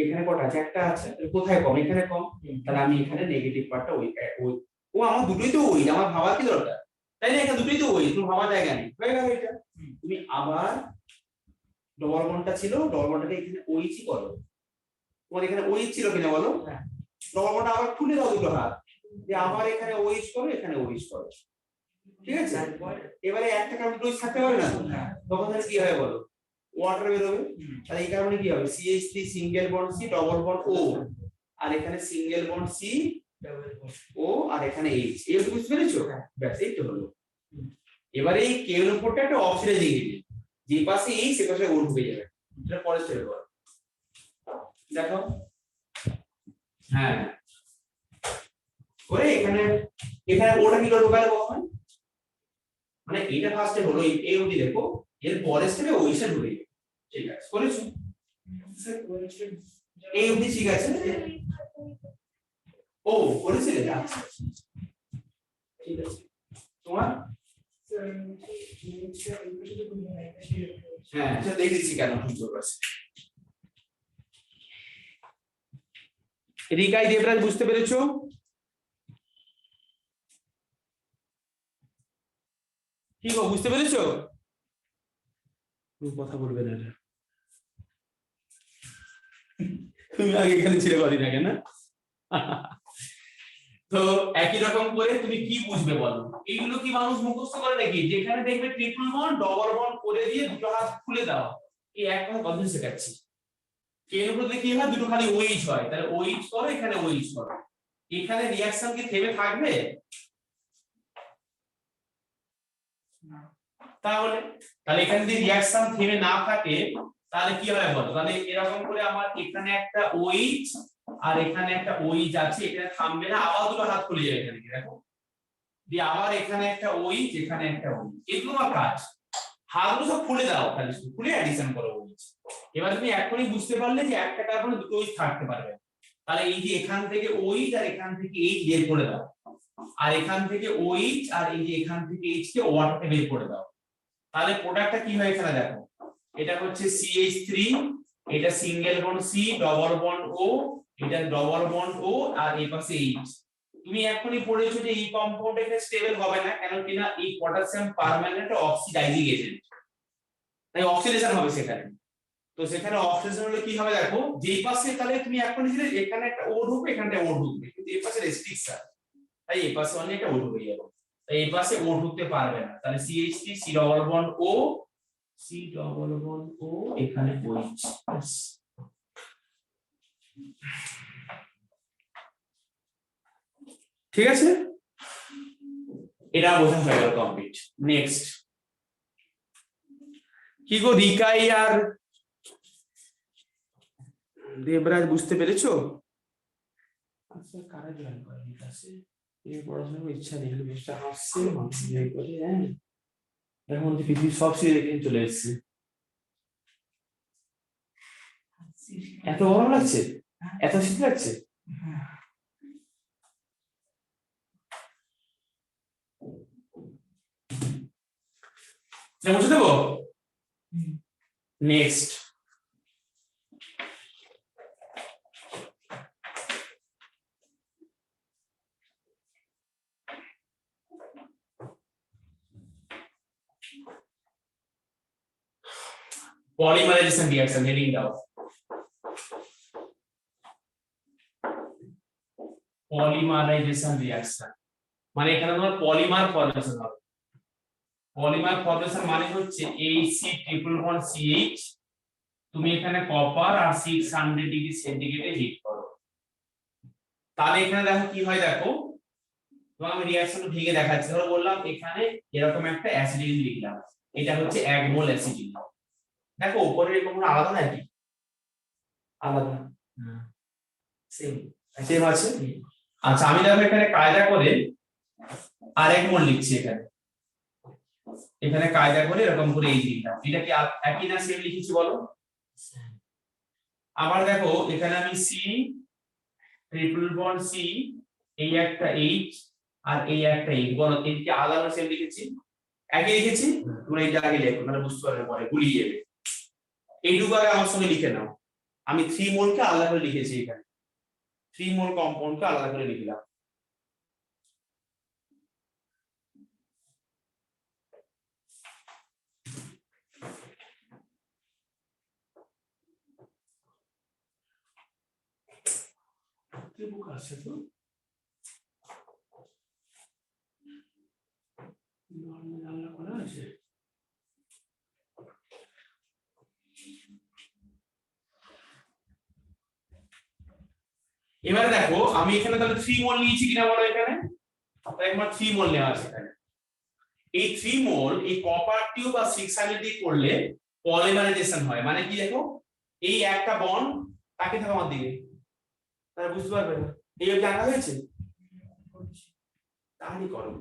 এখানে কটা আছে? একটা আছে। কোথায় কম? এখানে কম। তাহলে আমি এখানে নেগেটিভ পার্টটা ওই ও আমার দুটোই তো ওই, আমার ভাবার কি দরকার? তাই না? এখানে দুটোই তো ওই, তুমি ভাবার জায়গা নেই। হয়ে গেল এটা। তুমি আবার ডবল বন্ডটা ছিল, ডবল বন্ডটাকে এখানে OH করো। তোমার এখানে OH ছিল কিনা বলো? ডবল বন্ডটা আবার খুলে দাও দুটো হাত, যে আবার এখানে OH করো, এখানে OH করো। ঠিক আছে? এবারে একটা কার্বন দুটো থাকতে পারে না, তখন তাহলে কি হবে বলো? ওয়াটার বেরোবে। তাহলে এই কারণে কি হবে? CH3 single bond C double bond O, আর এখানে সিঙ্গেল বন্ড C O, আর এখানে H। এই বুঝতে পেরেছো? ব্যাস এই তো হলো। এবারে এই K এর উপরটা একটা অক্সিডাইজ এনগেজমেন্ট, যে পাশে H সে পাশে O ঢুকে যাবে। এটা পরে স্টেপে করো। দেখো, হ্যাঁ করে এখানে ওটা কি করবো গেল কখন? মানে এটা ফার্স্টে হলো এই অবধি দেখো, এর পরের স্টেপে ওই সে ঢুকে যাবে। ঠিক আছে, করেছো? এই অবধি ঠিক আছে। ও করেছিলে? আচ্ছা ঠিক আছে। তোমার হ্যাঁ সেটা দেখেছি কেন সুন্দর আছে। রিকাই দেবরাজ বুঝতে পেরেছো? কি গো বুঝতে পেরেছো? কথা বলবে না, তুমি আগে এখানে ছিল কদিন আগে না? তো একই রকম করে তুমি কি বুঝবে বলো? এইগুলো কি মানুষ মুখস্থ করে নাকি? যেখানে দেখবে ট্রিপল বন্ড ডবল বন্ড করে দিয়ে দুটো হাত খুলে দাও, এই এক কথা কতদিন শেখাচ্ছি। কেন উপরে কি হয়? দুটো খালি OH হয়, তাহলে OH করো, এখানে OH করো। এখানে রিঅ্যাকশন কি থেমে থাকবে? তাহলে এখানে যদি রিঅ্যাকশন থেমে না থাকে তাহলে কি হয় বলো? তাহলে এরকম করে আমার এখানে একটা OH আর এখানে একটা OH আছে, এখানে থামবে না, আবার দুটো হাত খুলে যাবে এখানে, দেখো দিয়ে আবার এখানে একটা OH, এখানে একটা OH। এগুলো আমার কাজ। হাতগুলো সব খুলে দাও, খালি খুলে অ্যাডিশন করো OH। এবার তুমি এখনই বুঝতে পারলে যে একটা কার্বনে দুটো OH থাকতে পারবে। তাহলে এই যে এখান থেকে OH আর এখান থেকে H বের করে দাও, আর এখান থেকে OH আর এই যে এখান থেকে H কে ওয়াটারে বের করে দাও। তাহলে প্রোডাক্টটা কি হয় এখানে দেখো, এটা হচ্ছে CH3, এটা single bond C double bond O, এটা ডবল বন্ড O, আর এই পাশে H। তুমি এখনই পড়েছো যে এই কম্পাউন্ড এখানে স্টেবল হবে না, কেন কিনা এই পটাশিয়াম পার্মানেন্ট অক্সিডাইজিং এজেন্ট, তাই অক্সিডেশন হবে সেখানে। তো সেখানে অক্সিডেশন হলে কি হবে দেখো, যেই পাশে তাহলে তুমি এখনই দিলে এখানে একটা O ঢুকবে, এখানে একটা O ঢুকবে, কিন্তু এই পাশে রেস্ট্রিকশন, তাই এই পাশে অনেক একটা O ঢুকে যাবে, তাই এই পাশে O ঢুকতে পারবে না। তাহলে CH3 C double bond O, C double bond O, এখানে OH। ঠিক আছে, এটা বোঝা হয়ে গেল কমপ্লিট। নেক্সট কি গো রিকাই আর দেবরাজ বুঝতে পেরেছো? আচ্ছা কারা জয়েন করে ক্লাসে? এই পড়াশোনার ইচ্ছা নেই, বেশটা হাসছে মানুষ জয় করে। হ্যাঁ এখন যে পৃথিবীর সব সিরিজ এখানে চলে এসেছে। এত গরম লাগছে, এত শীত লাগছে। বুঝে দেবো। Next polymerization reaction, heading down. Polymerization reaction মানে এখানে তোমার পলিমার ফর্মেশন হবে। পলিমার ফর্মেশন মানে হচ্ছে AC ট্রিপল বন্ড CH, তুমি এখানে কপার আর 600 ডিগ্রি সেন্টিগ্রেডে হিট করো, তাহলে এখানে দেখো কি হয় দেখো, তো আমি রিঅ্যাকশন ভেঙে দেখাচ্ছি। ধরো বললাম এখানে এরকম একটা অ্যাসিডিন লিখলাম, এটা হচ্ছে 1 মোল অ্যাসিডিন। দেখো উপরে এরকম আলাদা নাকি? আলাদা, সেম সেম আছে। আচ্ছা আমি দেখো এখানে কায়দা করে আরেক মোল লিখছি এখানে, এখানে কায়দা করে এরকম করে এই লিখলাম। এটা কি একই না সেম লিখেছি বলো? আবার দেখো এখানে আমি সি ট্রিপল বন্ড সি, এই একটা এইচ আর এই একটা এইচ, বলো এই কি আলাদা সেম লিখেছি? একই লিখেছি? তোমরা এইটা আগে লেখো, মানে বুঝতে পারবে পরে গুলিয়ে যাবে। এইটুকু আগে আমার সঙ্গে লিখে নাও। আমি 3 মোলকে আলাদা করে লিখেছি এখানে, 3 মোল কম্পাউন্ডকে আলাদা করে লিখলাম। কি বুক আছে তো নরমাল জানলা খোলা আছে। এবারে দেখো আমি এখানে তাহলে 3 মোল নিয়েছি কিনা বলো এখানে, তাই আমার 3 মোল নেওয়া আছে এখানে। এই 3 মোল এই কপার টিউব আর 600 দিয়ে করলে পলিমারাইজেশন হয়, মানে কি দেখো এই একটা বন্ড তাকে থাকো আমার দিকে, তাহলে বুঝতে পারবে না এই অবধি আঁকা হয়েছে, তাহলে করো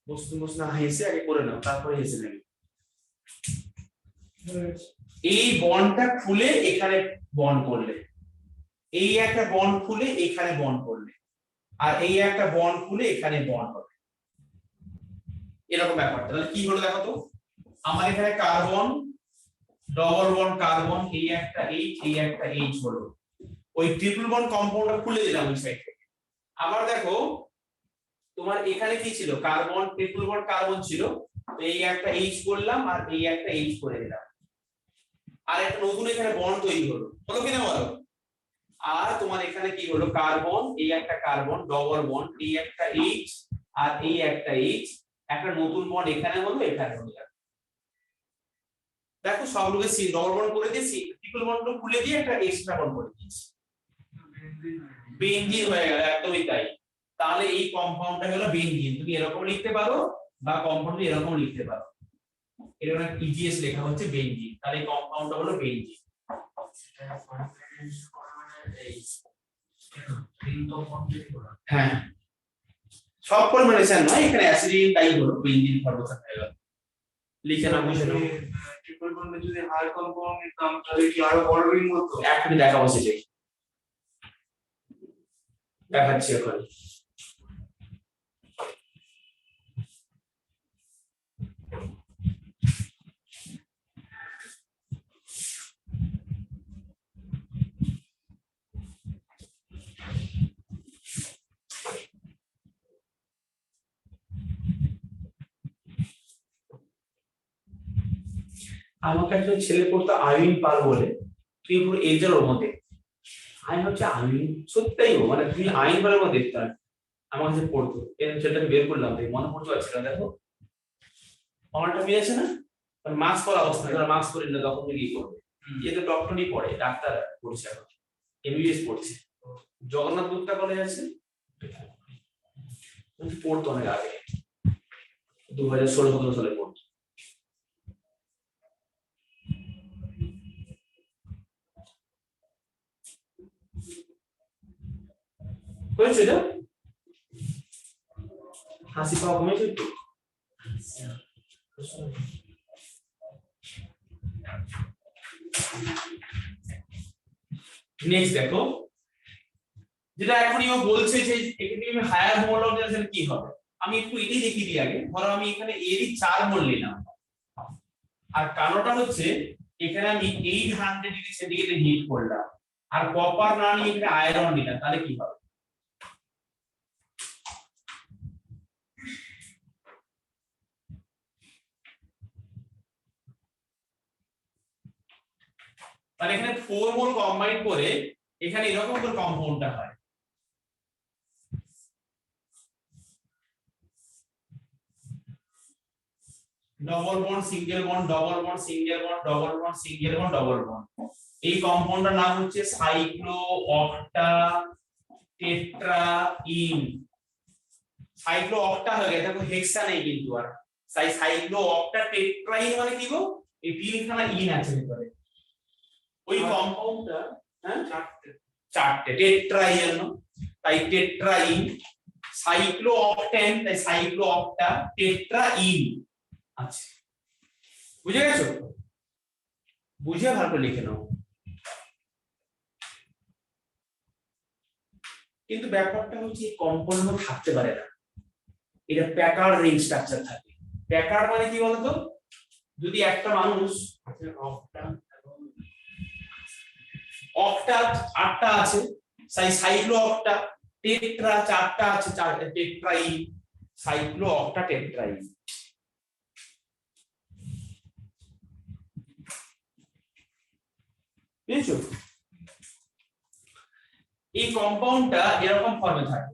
বস্তু না হেসে আগে করে নাও তারপরে হেসে নেবে। এই বন্ডটা খুলে এখানে বন্ড করলে, এই একটা বন্ড খুলে এখানে বন্ড করলে, আর এই একটা বন্ড খুলে এখানে বন্ড হবে, এরকম ব্যাপারটা। তাহলে কি হলো দেখো তো, আমার এখানে কার্বন ডবল বন্ড কার্বন, এই একটা এইচ এই একটা এইচ হলো, ওই ট্রিপল বন্ড কম্পাউন্ডটা খুলে দিলাম ওই সাইড থেকে। আবার দেখো তোমার এখানে কি ছিল, কার্বন ট্রিপল বন্ড কার্বন ছিল, তো এই একটা এইচ করলাম আর এই একটা এইচ করে দিলাম, আর একটা নতুন এখানে বন্ড তৈরি হলো, হলো কিনা বলো? আর তোমার এখানে কি হলো, কার্বন এই একটা কার্বন ডবল বন্ড, এই একটা এইচ আর এই একটা এইচ, একটা নতুন বন্ড এখানে হলো এখানে হলো। দেখো সবগুলোকে সি ডবল বন্ড করে দিয়েছি, ট্রিপল বন্ড খুলে দিয়ে একটা এক্সট্রা বন্ড করে দিয়েছি, বেনজিন হয়ে গেল, একদমই তাই। তাহলে এই কম্পাউন্ডটা হলো বেনজিন, তুমি এরকম লিখতে পারো বা কম্পাউন্ড এরকম লিখতে পারো, এরকম একটা ইজিএস লেখা হচ্ছে বেনজিন, তাহলে এই কম্পাউন্ডটা হলো বেনজিন। হ্যাঁ সব পলিমারাইজেশন নয়, এখানে অ্যাসিডিন তাই হলো বেনজিন ফরমেশন হয়ে গেল, লিখে না বুঝে নাও। ট্রিপল বন্ডে যদি হাই কম্পাউন্ড নিতাম তাহলে কি আরো বড় রিং হতো? এখনই দেখাবো সেটাই, দেখাচ্ছি এখন। আমাকে একটা ছেলে পড়তো আইন পাল বলে, তুই পুরো এজের ওর মধ্যে আইন হচ্ছে আইন, সত্যিই ও মানে তুমি আইন পালের মধ্যে দেখতে হয়। আমার কাছে পড়তো, এই ছেলেটাকে বের করলাম, তাই মনে পড়তে পারছিল না। দেখো আমারটা মিলেছে না, মাস্ক পরা অবস্থা, যারা মাস্ক পরে না তখন কি করবে, যে তো ডক্টরই পড়ে, ডাক্তার পড়ছে এখন, এমবিবিএস পড়ছে, জগন্নাথ গুপ্তা কলেজ আছে, পড়তো অনেক আগে, 2016-17 সালে পড়তো। হয়েছে এটা, হাসি পাওয়া কমেছে একটু। নেক্সট দেখো, যেটা এখনই ও বলছে যে এখানে হায়ার মোল অর্গানাইজেশন কি হবে, আমি একটু এটাই দেখিয়ে দিই আগে। ধরো আমি এখানে এরই 4 মোল নিলাম, আর কারণটা হচ্ছে এখানে আমি 800 ডিগ্রি সেন্টিগ্রেডে হিট করলাম, আর কপার না নিয়ে এখানে আয়রন নিলাম, তাহলে কি হবে? তাহলে এখানে 4 মোল কম্বাইন করে এখানে এরকম করে কম্পাউন্ডটা হয়। Double bond single bond double bond single bond double bond single bond double bond, এই কম্পাউন্ডটার নাম হচ্ছে সাইক্লো অক্টা টেট্রাইন। সাইক্লো অক্টা হয়ে গেছে, দেখো হেক্সা নেই কিন্তু, আর সাইক্লো অক্টা টেট্রাইন মানে কি গো, এই তিনখানা ইন আছে ভিতরে, ওই কম্পাউন্ডটা হ্যাঁ চারটে টেট্রাইন, তাই টেট্রাইন সাইক্লোঅক্টেন তাই সাইক্লোঅক্টা টেট্রাইন। আচ্ছা বুঝে গেছো? বুঝে ভালো করে লিখে নাও। কিন্তু ব্যাপারটা হচ্ছে এই কম্পাউন্ড থাকতে পারে না, এটা প্যাকার্ড রিং স্ট্রাকচার থাকে। প্যাকার্ড মানে কি বলতো, যদি একটা মানুষ অক্টা 8টা আছে, সাইক্লো অক্টা, টেট্রা 4টা আছে, টেট্রাইন, সাইক্লো অক্টা টেট্রাইন। বুঝছো? এই কম্পাউন্ডটা এরকম ফর্মে থাকে।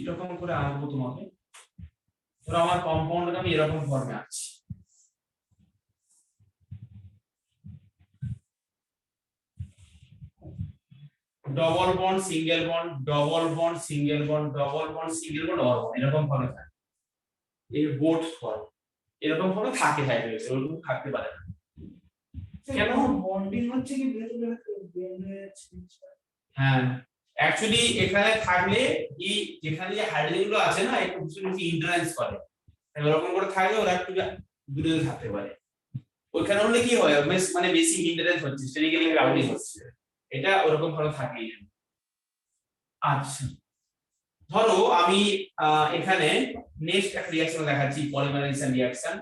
এরকম করে আঁকবো তোমাকে, ধরো আমার কম্পাউন্ডটা আমি এরকম ফর্মে আঁকছি। Double bond single bond, double bond single bond, double bond single bond, double bond, এরকম ফর্মে থাকে। এই বোট ফর্ম এরকম ফর্মে থাকে, হাইড্রোজেন ওরকম থাকতে পারে না। কেন বন্ডিং হচ্ছে কি ভেতরে বেন্ড হয়ে যাচ্ছে? হ্যাঁ অ্যাকচুয়ালি এখানে থাকলে এই যেখানে যে হাইড্রোজেন গুলো আছে না, একটু বেশি ইন্টারেন্স করে, এরকম করে থাকলে ওরা একটু দূরে থাকতে পারে। ওইখানে হলে কি হয়, মানে বেশি ইন্টারেন্স হচ্ছে, স্টেরিক্যালি রাউন্ডিং হচ্ছে, এটা ওরকম ভাবে থাকে। আচ্ছা ধরো আমি এখানে নেক্সট একটা রিঅ্যাকশন দেখাচ্ছি, polymerisation reaction.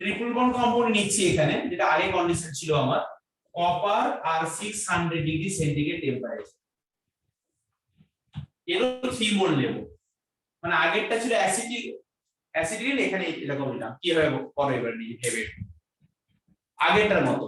Triple bond compound নিচ্ছি এখানে, যেটা আগে কন্ডিশন ছিল আমার, কপার আর 600 ডিগ্রি সেন্টিগ্রেড টেম্পারেচার, এর 3 মোল নেব। মানে আগেরটা ছিল অ্যাসিডিক, এখানে এরকম নিলাম। কি হবে পরে এবার নিয়ে ভেবে আগেরটার মতো।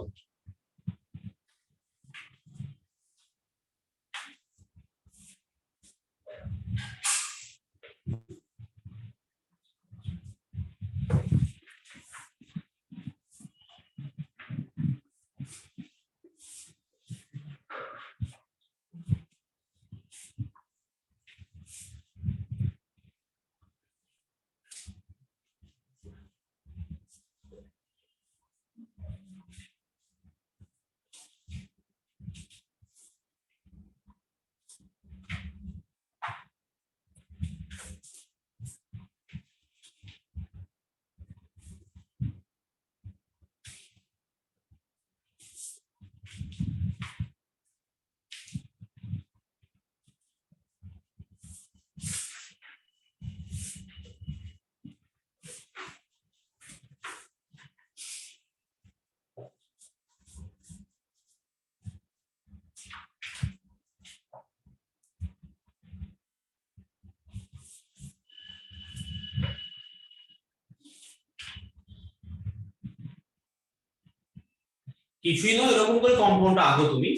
কিছুই না, এরকম করে কম্পাউন্ডটা আঁকো তুমি,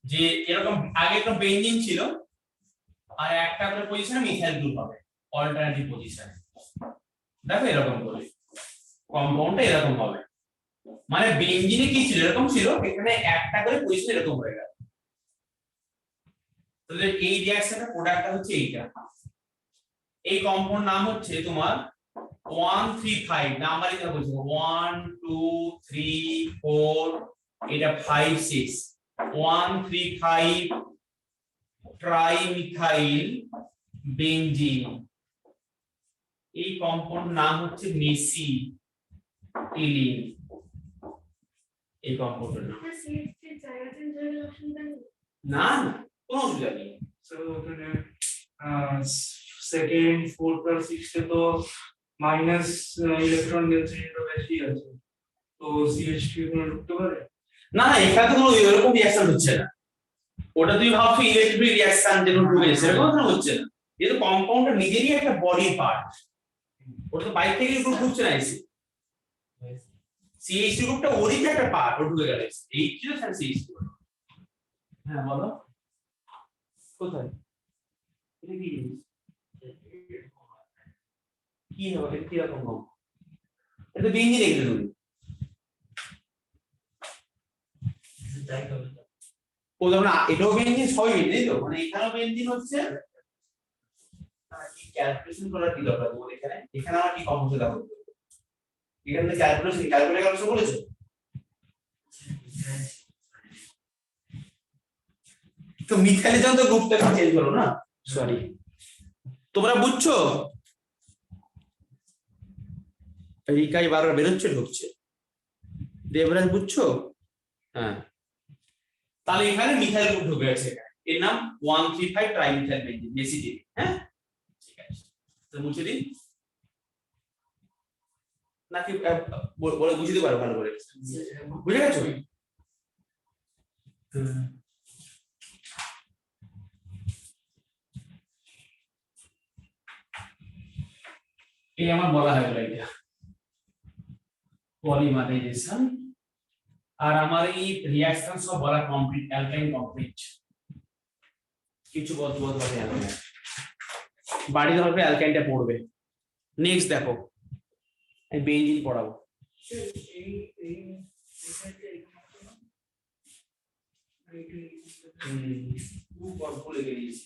যে এরকম আগে একটা বেঞ্জিন ছিল আর একটা করে পজিশনে মিথাইল গ্রুপ হবে অল্টারনেটিভ পজিশনে। দেখো এরকম করে কম্পাউন্ডটা এরকম হবে, মানে বেঞ্জিনে কি ছিল, এরকম ছিল, এখানে একটা করে পজিশন এরকম হয়ে গেল। তাহলে এই রিঅ্যাকশনের প্রোডাক্টটা হচ্ছে এইটা। এই কম্পাউন্ড নাম হচ্ছে তোমার 135, নাম্বারিং এ বলছি 1 2 3 4, এটা 5 6, 135 ট্রাইমিথাইল বেনজিন। এই কম্পাউন্ড নাম হচ্ছে মেসিটিলিন। এই কম্পাউন্ডের নাম না না কোনো অসুবিধা নেই। So ওখানে সেকেন্ড ফোর্থ আর সিক্সথে তো মাইনাস ইলেকট্রন ডেনসিটি তো বেশি আছে, তো CH2 এখানে ঢুকতে পারে না না, এখানে তো কোনো এরকম রিঅ্যাকশন হচ্ছে না। ওটা তুই ভাবছো ইলেকট্রিক রিঅ্যাকশন যেন ঢুকে, সেরকম তো হচ্ছে না। এটা তো কম্পাউন্ডের নিজেরই একটা বডি পার্ট, ওটা তো বাইরে থেকে গ্রুপ ঢুকছে না। এসে CH2 গ্রুপটা ওরই একটা পার্ট, ও ঢুকে গেল। এই ছিল স্যার CH2। হ্যাঁ বলো কোথায়, এটা কি জিনিস, কি হবে, এটা কি রকম হবে? এটা বেঞ্জিন এখানে ধরি, ও যখন এটাও বেঞ্জিন, সবই বেঞ্জিন, তো মানে এখানেও বেঞ্জিন হচ্ছে। কি ক্যালকুলেশন করার কি দরকার তোমার এখানে? এখানে আমার কি কম্পোজিট দেখো, এখানে ক্যালকুলেশন করেছো? তো মিথাইলের জন্য তো গ্রুপটা চেঞ্জ করো না, সরি। তোমরা বুঝছো? রিকাই বারবার বেরোচ্ছে ঢুকছে। দেবরাজ বুঝছো? হ্যাঁ, তাহলে এখানে মিথাইল গ্রুপ ঢুকে গেছে, এর নাম 135 ট্রাইমিথাইল বেঞ্জিন বেসিটি। হ্যাঁ, ঠিক আছে, তো মুছে দিন নাকি বলে বুঝিয়ে পারো ভালো করে? বুঝে গেছো? এই আমার বলা হয়ে গেল এটা পলিমারাইজেশন। আর আমার এই রিঅ্যাকশন সব বলা কমপ্লিট, অ্যালকাইন কমপ্লিট। কিছু বলতে হবে অ্যালকাইন, বাড়িতে হবে অ্যালকাইনটা পড়বে। নেক্সট দেখো, আমি বেঞ্জিন পড়াবো। ভুলে গেছি,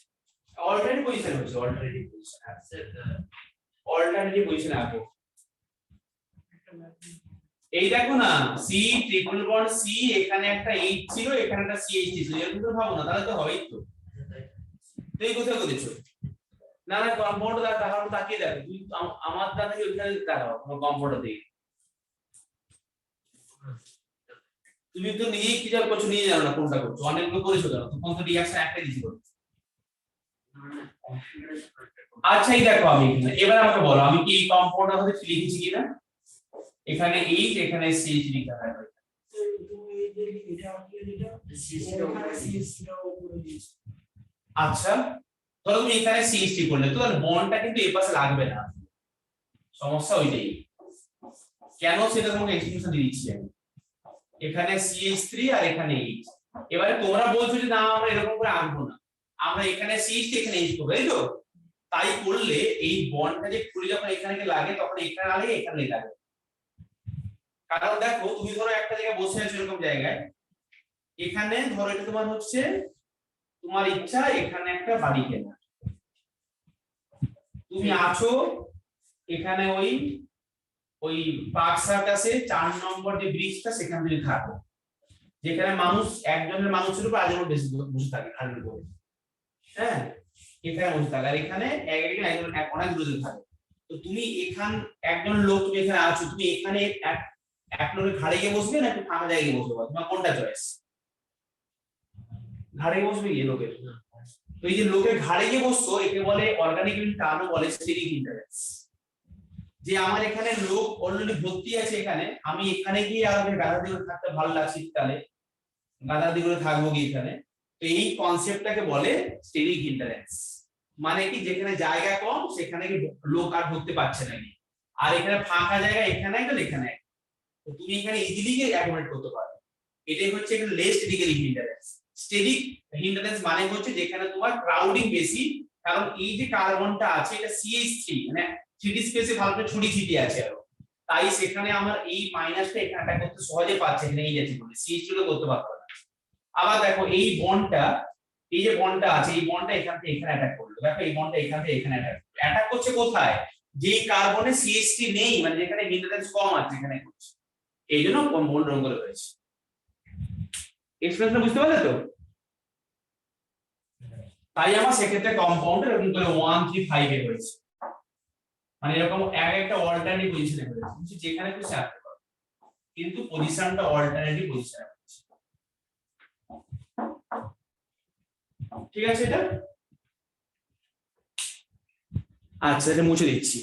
অল্টারনেটিভ পজিশন হচ্ছে, অল্টারনেটিভ পজিশন। অল্টারনেটিভ পজিশন আঁকো। এই দেখো না, সি ট্রিপল বন্ড সি, এখানে একটা এইচ ছিল, এখানে একটা সিএইচ ছিল, এরকম তো ভাবো না, তাহলে তো হবেই তো। তুই কোথায় করেছো? না না, কম্পাউন্ড তাকাও, তাকিয়ে দেখো, তুই আমার দাদা ওইখানে তাকাও, আমার কম্পাউন্ড দিকে। তুমি তো নিজেই কি যা করছো নিজে জানো না কোনটা করছো, অনেকগুলো করেছো কেন? তখন তো রিঅ্যাকশন একটাই দিছি করছো। আচ্ছা, এই দেখো আমি এখানে, এবার আমাকে বলো আমি কি কম্পাউন্ডের মধ্যে লিখেছি কিনা? এখানে এইচ, এখানে সিএইচ লিখা হয়। আচ্ছা, ধরো তুমি এখানে সিএইচটি করলে তো বন্ডটা কিন্তু এই পাশে লাগবে না, সমস্যা ওইটাই। কেন সেটা তোমাকে এক্সপ্লেনেশন দিয়ে দিচ্ছি আমি। এখানে CH3 আর এখানে H। এবারে তোমরা বলছো যে না আমরা এরকম করে আঁকবো না, আমরা এখানে CH এখানে H করবো, তাই তো? তাই করলে এই বন্ডটা যে খুলে যখন এখানে লাগে তখন এখানে লাগে, এখানে লাগে। কারণ দেখো, তুমি ধরো একটা জায়গায় বসে আছো এরকম জায়গায়, এখানে ধরো এটা তোমার হচ্ছে তোমার ইচ্ছা এখানে একটা বাড়ি কেনা, তুমি আছো এখানে ওই পার্ক সার্কাসে 4 নম্বর যে ব্রিজটা সেখানে তুমি থাকো, যেখানে মানুষ একজনের মানুষের উপর আরেকজন বেশি বসে থাকে খালি করে। হ্যাঁ, এখানে বসে থাকে, আর এখানে একজন অনেক দূরে থাকে। তো তুমি এখান একজন লোক, তুমি এখানে আছো, তুমি এখানে এক লোকের ঘাড়ে গিয়ে বসবে না একটু ফাঁকা জায়গায় বসবে, তোমার কোনটা চয়েস? ঘাড়ে বসবে গিয়ে লোকের। তো এই যে লোকের ঘাড়ে গিয়ে বসছো, একে বলে অর্গানিক টার্মও বলে স্টেরিক ইন্টারেন্স। যে আমার এখানে লোক অলরেডি ভর্তি আছে এখানে, আমি এখানে গিয়ে আমাকে গাদা দিয়ে থাকতে ভালো লাগছে শীতকালে, গাদা দিয়ে থাকবো গিয়ে এখানে। তো এই কনসেপ্টটাকে বলে স্টেরিক ইন্টারেন্স। মানে কি, যেখানে জায়গা কম সেখানে কি লোক আর ঢুকতে পারছে না, আর এখানে ফাঁকা জায়গা এখানে একটা এখানে একটা, তো তুমি এখানে ইজিলি অ্যাকোমোডেট করতে পারবে। এটাই হচ্ছে এখানে লেস স্টেরিক হিন্ডারেন্স। স্টেরিক হিন্ডারেন্স মানে হচ্ছে যেখানে তোমার ক্রাউডিং বেশি, কারণ এই যে কার্বনটা আছে এটা CH3 মানে 3D স্পেসে ভালো করে ছড়িয়ে ছিটিয়ে আছে, আর তাই সেখানে আমার এই মাইনাসটা এখানে অ্যাটাক করতে সহজে পাচ্ছে, এখানে এই যাচ্ছে বলে CH3 ও করতে পারতো না। আবার দেখো এই বন্ডটা, এই যে বন্ডটা আছে, এই বন্ডটা এখান থেকে এখানে অ্যাটাক করলো, দেখো এই বন্ডটা এখান থেকে এখানে অ্যাটাক করছে কোথায়? যেই কার্বনে CH3 নেই, মানে যেখানে হিন্ডারেন্স কম আছে এখানে করছে, এই জন্য বন্ড রং করে হয়েছে। এক্সপ্রেশন বুঝতে পারলে তো? তাই আমার সেক্ষেত্রে কম্পাউন্ড এরকম করে 1 3 5 এ হয়েছে, মানে এরকম একটা অল্টারনেটিভ পজিশনে হয়েছে, যেখানে খুশি আনতে পারো, কিন্তু পজিশনটা অল্টারনেটিভ পজিশনে হয়েছে। ঠিক আছে এটা? আচ্ছা, এটা মুছে দিচ্ছি।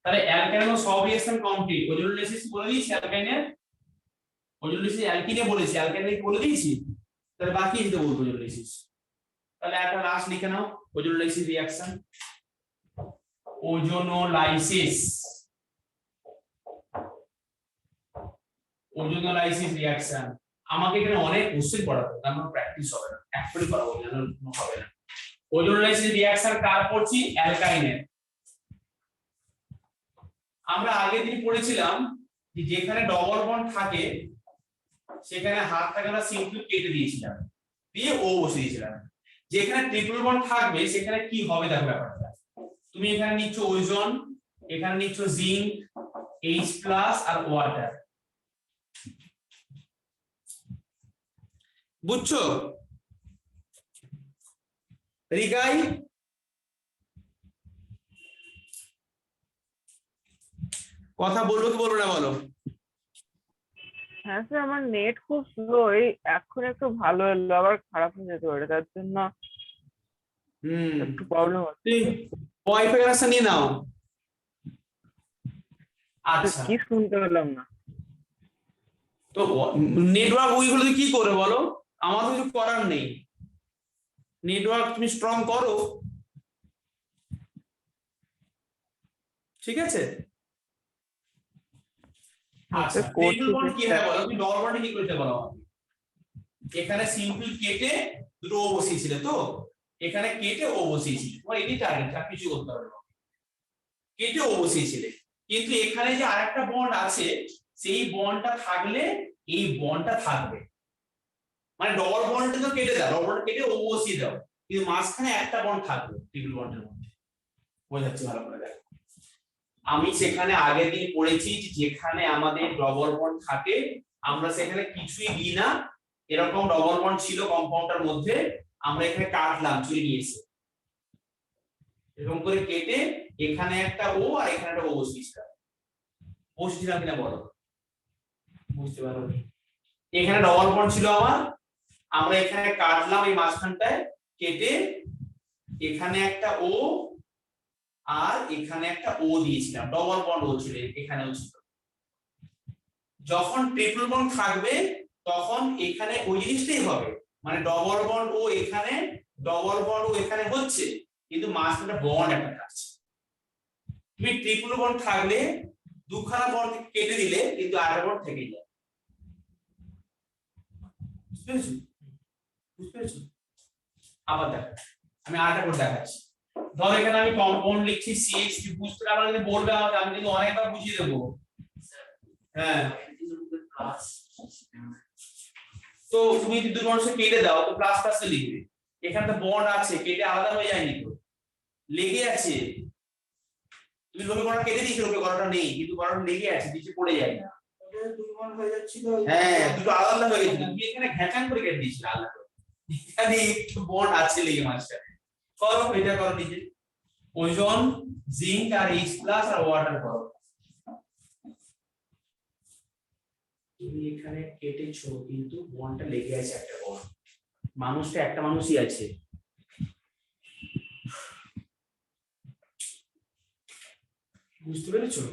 তাহলে অ্যালকাইনের সব রিঅ্যাকশন কমপ্লিট। ওজোনোলাইসিস বলে দিয়েছি অ্যালকাইনের, ওজোনোলাইসিস অ্যালকিনে বলেছি, অ্যালকাইনে বলে দিয়েছি, তাহলে বাকি এসে বলবো ওজোনোলাইসিস। তাহলে একটা লাস্ট লিখে নাও, ozonolysis reaction. Ozonolysis, ozonolysis reaction. আমাকে এখানে অনেক কোশ্চেন পড়াতে হবে, আমার প্র্যাকটিস হবে না, অ্যাকচুয়ালি পড়াবো না, হবে না। ওজোনোলাইসিস রিঅ্যাকশন কার পড়ছি? অ্যালকাইনের। আমরা আগের দিন পড়েছিলাম যে যেখানে ডবল বন্ড থাকে সেখানে হাতটাকে আমরা সিম্পলি কেটে দিয়েছিলাম, দিয়ে ও বসে দিয়েছিলাম। যেখানে ট্রিপল বন্ড থাকবে সেখানে কি হবে দেখো ব্যাপারটা। তুমি এখানে নিচ্ছ ওজন, এখানে নিচ্ছ জিঙ্ক, H+ আর ওয়াটার, বুঝছো? রিকাই কথা বলবো কি বলবো না বলো? হ্যাঁ স্যার, আমার নেট খুব স্লো, এই এখন একটু ভালো এলো, আবার খারাপ হয়ে যেতে পারে, তার জন্য একটু প্রবলেম হচ্ছে। তুমি ওয়াইফাই কানেকশন নিয়ে নাও। স্যার, আচ্ছা, কি শুনতে পেলাম না। তো নেটওয়ার্ক ওইগুলো কি করে বলো? আমার তো কিছু করার নেই। নেটওয়ার্ক তুমি স্ট্রং করো, ঠিক আছে? আচ্ছা, ট্রিপল বন্ড কি হয় বলো? তুমি ডবল বন্ড কি করতে বলো আমাকে? এখানে সিম্পল কেটে দুটো ও বসিয়েছিল, তো এখানে কেটে ও বসিয়েছিল, তোমার এটি টার্গেট, আর কিছু করতে হবে না, কেটে ও বসিয়েছিলে। কিন্তু এখানে যে আরেকটা বন্ড আছে, সেই বন্ডটা থাকলে এই বন্ডটা থাকবে, মানে ডবল বন্ডটা তো কেটে দাও, ডবল বন্ড কেটে ও বসিয়ে দাও, কিন্তু মাঝখানে একটা বন্ড থাকবে ট্রিপল বন্ডের মধ্যে। বোঝাচ্ছি ভালো করে দেখো, আমি সেখানে আগের দিন পড়েছি যে যেখানে আমাদের ডবল বন্ড থাকে আমরা সেখানে কিছুই দিই না। এরকম ডবল বন্ড ছিল কম্পাউন্ডের মধ্যে, আমরা এখানে কাটলাম চুরি নিয়ে এসে, এরকম করে কেটে এখানে একটা ও আর এখানে একটা ও বসিয়েছিলাম। বসিয়েছিলাম কিনা বলো? বুঝতে পারো? এখানে ডবল বন্ড ছিল আমার, আমরা এখানে কাটলাম এই মাঝখানটায়, কেটে এখানে একটা ও আর এখানে একটা ও দিয়েছিলাম, ডবল বন্ড ও ছিল, এখানেও ছিল। যখন ট্রিপল বন্ড থাকবে তখন এখানে ওই জিনিসটাই হবে, মানে ডবল বন্ড ও এখানে, ডবল বন্ড ও এখানে হচ্ছে, কিন্তু মাঝখানে বন্ড একটা থাকছে। তুমি ট্রিপল বন্ড থাকলে দুখানা বন্ড কেটে দিলে কিন্তু আরেকটা বন্ড থেকে যায়। বুঝতে পেরেছো? বুঝতে পেরেছো? আবার দেখো, আমি আরেকটা করে দেখাচ্ছি। ধর এখানে আমি কম্পাউন্ড লিখছি CH3, বুঝতে পারলে যদি বলবে আমাকে, আমি কিন্তু অনেকবার বুঝিয়ে দেবো। হ্যাঁ, তো তুমি যদি দুটো অংশ কেটে দাও তো প্লাস প্লাস লিখবে, এখানে তো বন্ড আছে, কেটে আলাদা হয়ে যায়নি তো, লেগে আছে। তুমি লোকে গড়া কেটে দিয়েছো, লোকে গড়াটা নেই, কিন্তু গড়াটা লেগে আছে, নিচে পড়ে যায় না। দুই বন্ড হয়ে যাচ্ছিল। হ্যাঁ, দুটো আলাদা আলাদা হয়ে গেছিল, তুমি এখানে ঘ্যাচাং করে কেটে দিয়েছিলে আলাদা করে, এখানে একটু বন্ড আছে লেগে মাঝখানে। করো এটা, করো নিজে, ওজন, জিঙ্ক আর H+ আর ওয়াটার করো। তুমি এখানে কেটেছো কিন্তু বন্ডটা লেগে আছে, একটা বন্ড, মানুষটা একটা মানুষই আছে। বুঝতে পেরেছো?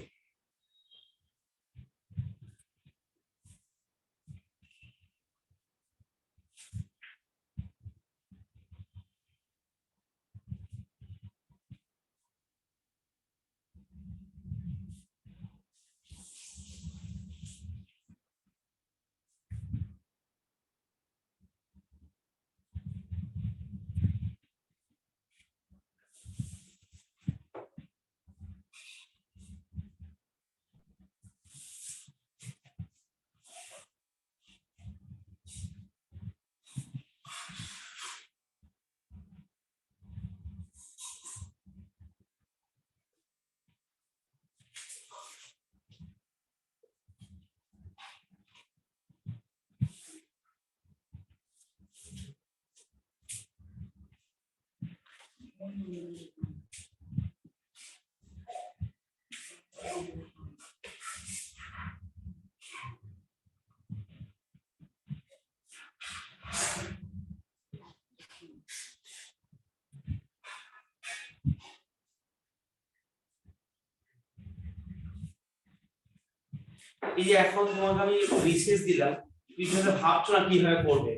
এই যে এখন তোমাকে আমি রিসেস দিলাম, তুমি সেটা ভাবছো না কিভাবে করবে।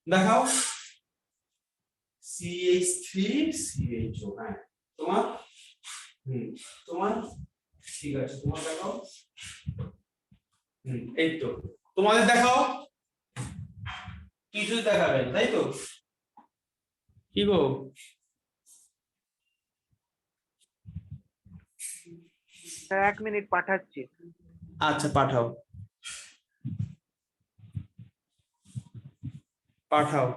দেখাও CH3 CHO, হ্যাঁ তোমার, তোমার ঠিক আছে, তোমার দেখাও, এই তো তোমাদের দেখাও, কিছু দেখাবে তাই তো? কি গো? স্যার 1 মিনিট পাঠাচ্ছি। আচ্ছা পাঠাও, পাঠাও।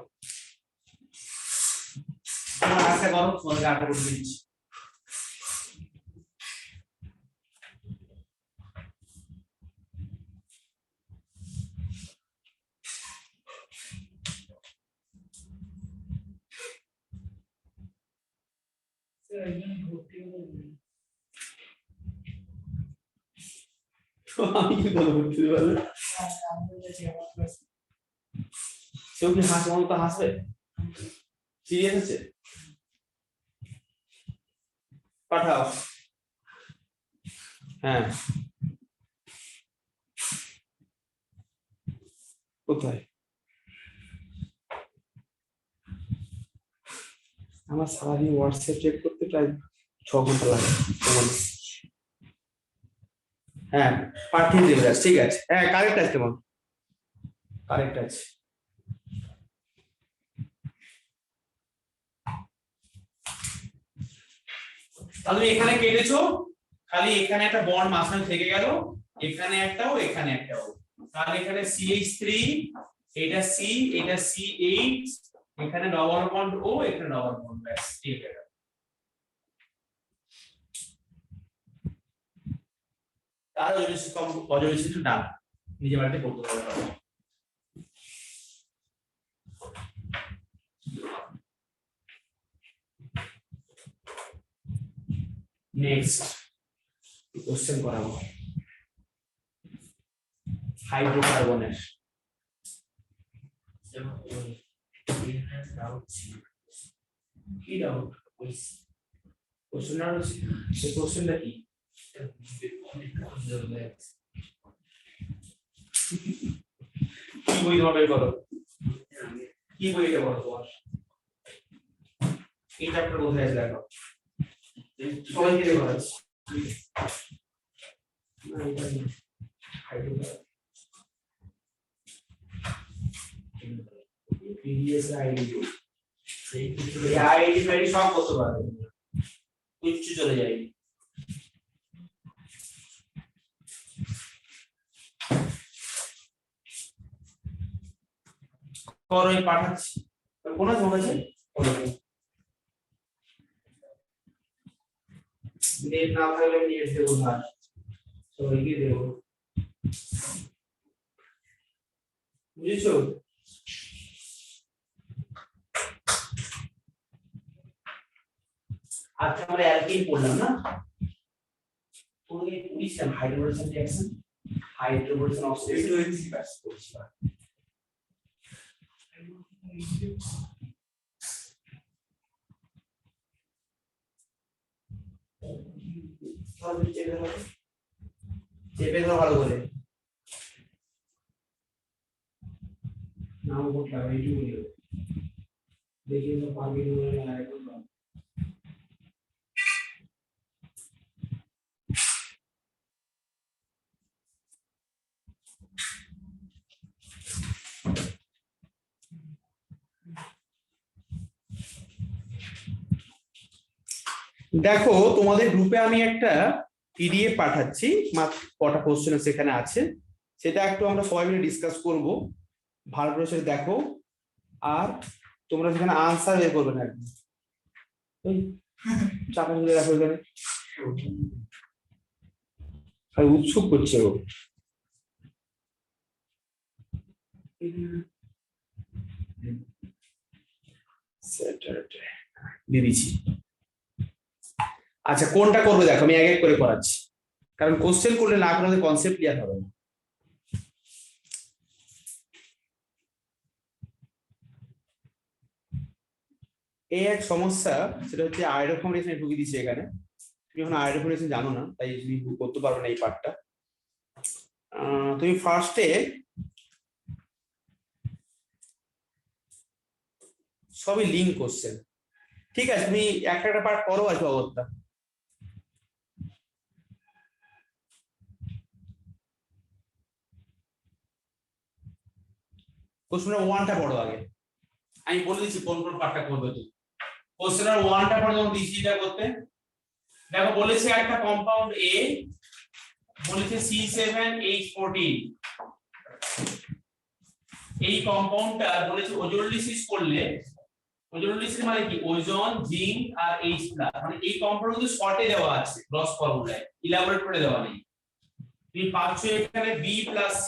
তোমার আশা করো, তোমাকে আটা করে দিচ্ছি। আমি কি বলবো বুঝতে পারলে কেউ কি হাসি মতো হাসবে সিরিয়াস আছে পাঠাও হ্যাঁ কোথায় আমার সারাদিন হোয়াটসঅ্যাপ চেক করতে প্রায় 6 ঘন্টা লাগে তোমার হ্যাঁ পাঠিয়ে দেবে ঠিক আছে হ্যাঁ কারেক্ট আছে তোমার কারেক্ট আছে তাহলে এখানে কেটেছো খালি এখানে একটা বন্ড মাঝখানে থেকে গেল এখানে একটাও এখানে একটাও তাহলে এখানে CH3 এটা C এটা C8 এখানে ডবল বন্ড O এখানে ডবল বন্ড ব্যাস ঠিক আছে তার অজনিশিষ্ট কম অজনিশিষ্ট নাম নিজে বাড়িতে করতে পারবে নেক্সট কোশ্চেন করাবো হাইড্রোকার্বনের কি ডাউট কোশ্চেন আর সেই কোশ্চেনটা কি কি বই তোমার বের করো কি বই এটা বলো তোমার এই চ্যাপ্টার কোথায় আছে দেখো সবাই কি দেখো আছে পিডিএস আইডি সেই কিছু আইডি ফাইডি সব করতে পারবে কিচ্ছু চলে যায় করই পাঠাচ্ছি কোন আছে নেট না থাকলে নেট দেবো না সবাইকে দেবো বুঝেছো আজকে আমরা অ্যালকিন পড়লাম না তোমাকে পড়িয়েছিলাম হাইড্রোজেন রিঅ্যাকশন হাইড্রোজেন অক্সিডেশন ব্যাস পড়ছিলাম চেপে ধরো ভালো করে নাম বললাম এইটুকু দেখি তো পাবি না একদম দেখো তোমাদের গ্রুপে আমি একটা পিডিএফ পাঠাচ্ছি মাত্র কটা কোশ্চেন সেখানে আছে সেটা একটু আমরা সবাই মিলে ডিসকাস করব ভালো করে সেটা দেখো আর তোমরা সেখানে আনসার বের করবে না একদম ওই চাপা দিয়ে রাখো এখানে আর উৎসুক করছে ও স্যাটারডে দিয়ে দিচ্ছি আচ্ছা কোনটা করবে দেখো আমি এক এক করে করাচ্ছি কারণ কোশ্চেন করলে না করলে কনসেপ্ট ক্লিয়ার হবে না এই এক সমস্যা সেটা হচ্ছে আয়োডো ফাউন্ডেশন ঢুকিয়ে দিচ্ছে এখানে তুমি এখন আয়োডো ফাউন্ডেশন জানো না তাই তুমি করতে পারবে না এই পার্টটা তুমি ফার্স্টে সবই লিঙ্ক কোশ্চেন ঠিক আছে তুমি একটা একটা পার্ট করো আর কি অবস্থা কোশ্চেন নাম্বার 1টা পড়ো আগে আমি বলে দিচ্ছি কোন কোন পার্টটা করবে তুমি কোশ্চেন নাম্বার 1টা পড়ো যখন ডিসিটা করতে দেখো বলেছে একটা কম্পাউন্ড A বলেছে C7H14 এই কম্পাউন্ডটা বলেছে ওজোনলিসিস করলে ওজোনলিসিস মানে কি ওজন জিঙ্ক আর H+ মানে এই কম্পাউন্ড কিন্তু শর্টে দেওয়া আছে গ্রস ফর্মুলায় ইলাবোরেট করে দেওয়া নেই তুমি পাচ্ছ এখানে B+C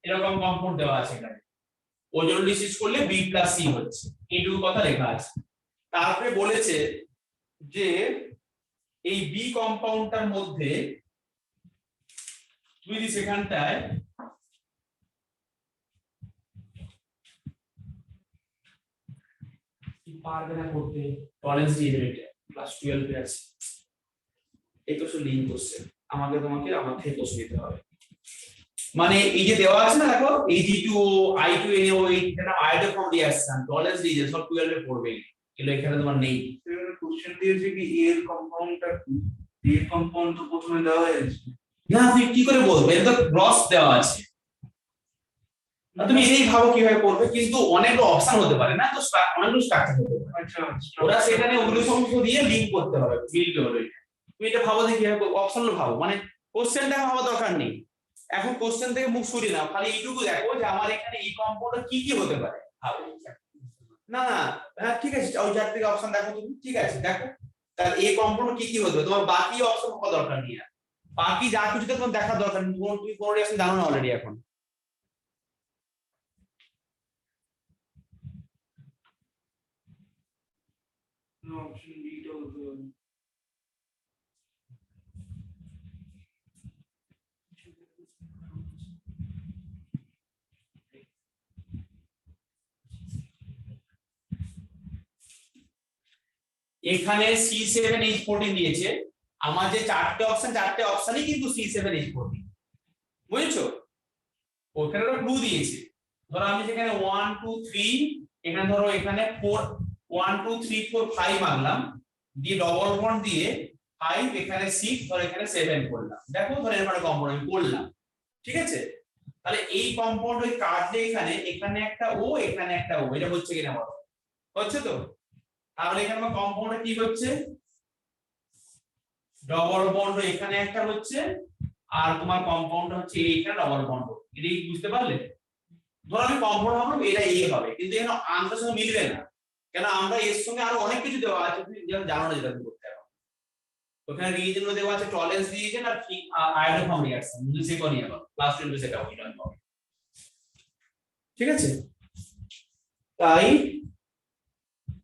এরকম কম্পাউন্ড দেওয়া আছে এখানে ওজোনলিসিস করলে B+C হচ্ছে এইটুকু কথা লেখা আছে তারপরে বলেছে যে এই বি কম্পাউন্ডটার মধ্যে তুমি যদি সেখানটায় পারবে না করতে, টলারেন্স দিয়ে দেবে, ক্লাস 12 এ আছে, এই কোশ্চেন লিঙ্ক কোশ্চেন আমাকে তোমাকে আমার থেকে কোশ্চেন দিতে হবে। মানে এই যে দেওয়া আছে না, দেখো Ag2O I2NO এটা আয়োডোফর্ম রিঅ্যাকশন, টলারেন্স রিজেন সব 12 এ পড়বে, কিন্তু এখানে তোমার নেই। কোশ্চেন দিয়েছে কি এর কম্পাউন্ডটা কি, এর কম্পাউন্ড তো প্রথমে দেওয়া হয়েছে না, তুমি কি করে বলবে, এটা তো গ্রস দেওয়া আছে, আর তুমি এই ভাবো কিভাবে করবে, কিন্তু অনেকগুলো অপশন হতে পারে না, তো অনেকগুলো স্ট্রাকচার হতে পারে, আচ্ছা ওরা সেখানে ওগুলো সমস্ত দিয়ে লিংক করতে হবে, মিলতে হবে। তুমি এটা ভাবো যে কিভাবে অপশনগুলো ভাবো, মানে কোশ্চেনটা ভাবা দরকার নেই, এখন কোশ্চেন থেকে মুখ সরিয়ে নাও, খালি এইটুকু দেখো যে আমার এখানে এই কম্পাউন্ডটা কি কি হতে পারে। ভাবো না না, হ্যাঁ ঠিক আছে, ওই চার থেকে অপশন দেখো তুমি, ঠিক আছে দেখো, তাহলে এই কম্পাউন্ড কি কি হতে পারে, তোমার বাকি অপশন ভাবা দরকার নেই, আর বাকি যা কিছু তোমার দেখার দরকার নেই, তুমি কোনো রিঅ্যাকশন জানো না অলরেডি এখন। অপশন বি টা হতে হবে। এখানে C7H14 দিয়েছে, আমার যে চারটে অপশনই কিন্তু C7H14, বুঝেছো, ওখানে তো ক্লু দিয়েছে, ধরো আমি যেখানে 1 2 3, এখানে ধরো এখানে 4 1 2 3 4 5 মারলাম, দিয়ে ডবল বন্ড দিয়ে 5, এখানে 6, ধরো এখানে 7 করলাম, দেখো ধরো এর মানে কম্পাউন্ড আমি করলাম, ঠিক আছে, তাহলে এই কম্পাউন্ড ওই কাটলে এখানে এখানে একটা ও এখানে একটা ও, এটা হচ্ছে কিনা বলো, হচ্ছে তো, তাহলে এখানে আমার কম্পাউন্ডে কি হচ্ছে, ডবল বন্ড এখানে একটা হচ্ছে, আর তোমার কম্পাউন্ড হচ্ছে এইখানে ডবল বন্ড, এটা কি বুঝতে পারলে, ধরো আমি কম্পাউন্ড ভাবলাম এটা এ হবে, কিন্তু এখানে আনসার সঙ্গে মিলবে না, কেন আমরা এর সঙ্গে আরো অনেক কিছু দেওয়া আছে, তুমি জানো না যেটা তুমি করতে পারো, ওখানে রিজিয়ন দেওয়া আছে, টলারেন্স দিয়েছেন আর আয়োডোফর্ম রিঅ্যাকশন, বুঝলি সে কোনি আবার ক্লাস 12 সেটা হইল, ঠিক আছে, তাই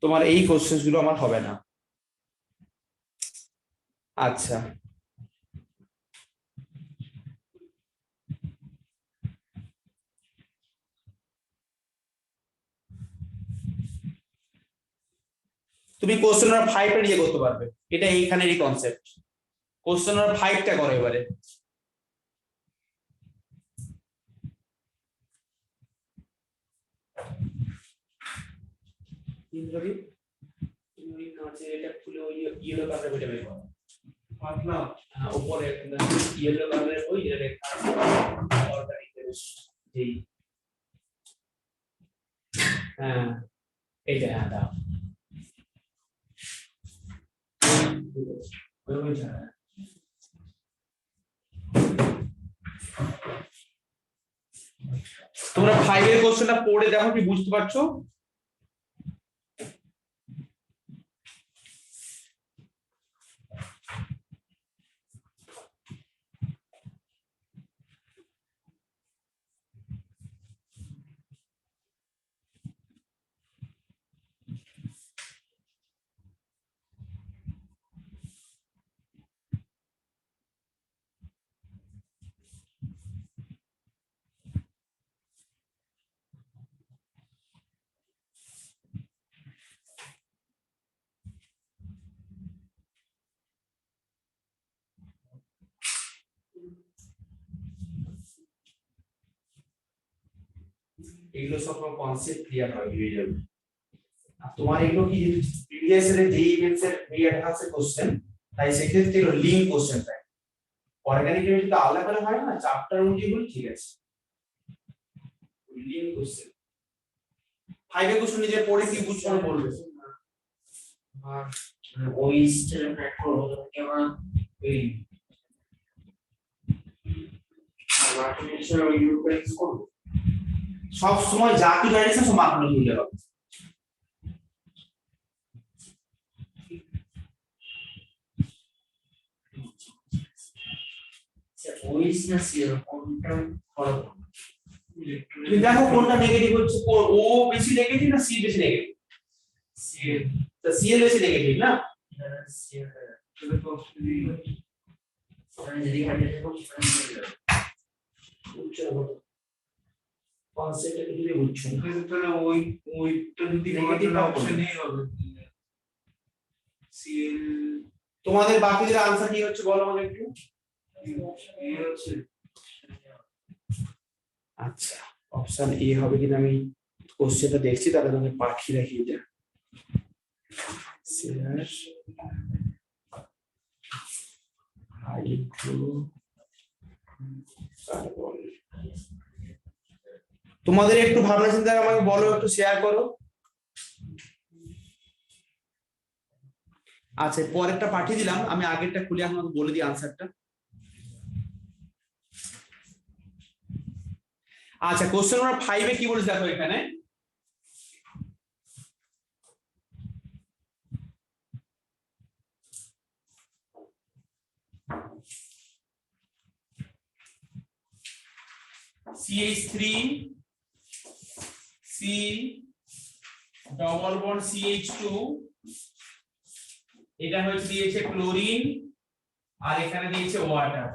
তোমার এই কোশ্চেন গুলো আমার হবে না। আচ্ছা তুমি কোশ্চেন নাম্বার 5 টা নিয়ে করতে পারবে, এটা এইখানেরই কনসেপ্ট, কোশ্চেন নাম্বার 5 টা করো এবারে। ইন্দ্রদীপ তুমি কাছে এটা খুলে ওই ইয়েলো কালারের বইটা বের করো, পাতলা উপরে ইয়েলো কালারের বই, যেটা অর্গানিক যেই, হ্যাঁ এইটা, হ্যাঁ দাও ওই বইটা, তোমরা 5 এর কোশ্চেনটা পড়ে দেখো কি বুঝতে পারছো, এগুলো সব কনসেপ্ট ক্লিয়ার হয়ে যাবে, আর তোমার এগুলো কি প্রিভিয়াস এর যেই ইভেন্টস এর রিঅ্যাডভান্সের কোশ্চেন, তাই সেক্ষেত্রে এগুলো লিংক কোশ্চেন তাই, অর্গানিক কেমিস্ট্রি তো আলাদা করে হয় না, চ্যাপ্টার অনুযায়ী বলি, ঠিক আছে, লিংক কোশ্চেন 5 এর কোশ্চেন নিজে পড়ে কি বুঝছো না বলবে, আর ওই স্টেপ ট্র্যাক করব কেমন এই আর্টিফিশিয়াল ইউজ করব, সব সময় যা কি ডাইরেকশন সব মাথায় নিয়ে হবে, ওইস না সির কোনটা ফলো তুমি দেখো কোনটা নেগেটিভ হচ্ছে, ও বেশি নেগেটিভ না সি বেশি নেগেটিভ, সি তো সি এর বেশি নেগেটিভ না, তাহলে তো অপশন ডি কনসেপ্টটা কি বুঝছো না? তাহলে ওইটা যদি Negative অপশন এ হবে সিএল তোমাদের বাকিদের আনসার কি হচ্ছে বলো আমাকে একটু। এ হচ্ছে আচ্ছা অপশন এ হবে কিনা আমি কোশ্চেনটা দেখছি, তাহলে তোমাকে পাঠিয়ে রাখি এটা। Share hydrocarbon. তোমাদের একটু ভাবনা চিন্তা আমাকে বলো, একটু শেয়ার করো। আচ্ছা পরেরটা পাঠিয়ে দিলাম, আমি আগেরটা খুলে আমাকে বলে দিই আনসারটা। আচ্ছা কোশ্চেন নাম্বার 5 এ কি বলেছে দেখো এখানে, CH3 C double bond CH2, এটা হচ্ছে দিয়েছে ক্লোরিন আর এখানে দিয়েছে ওয়াটার,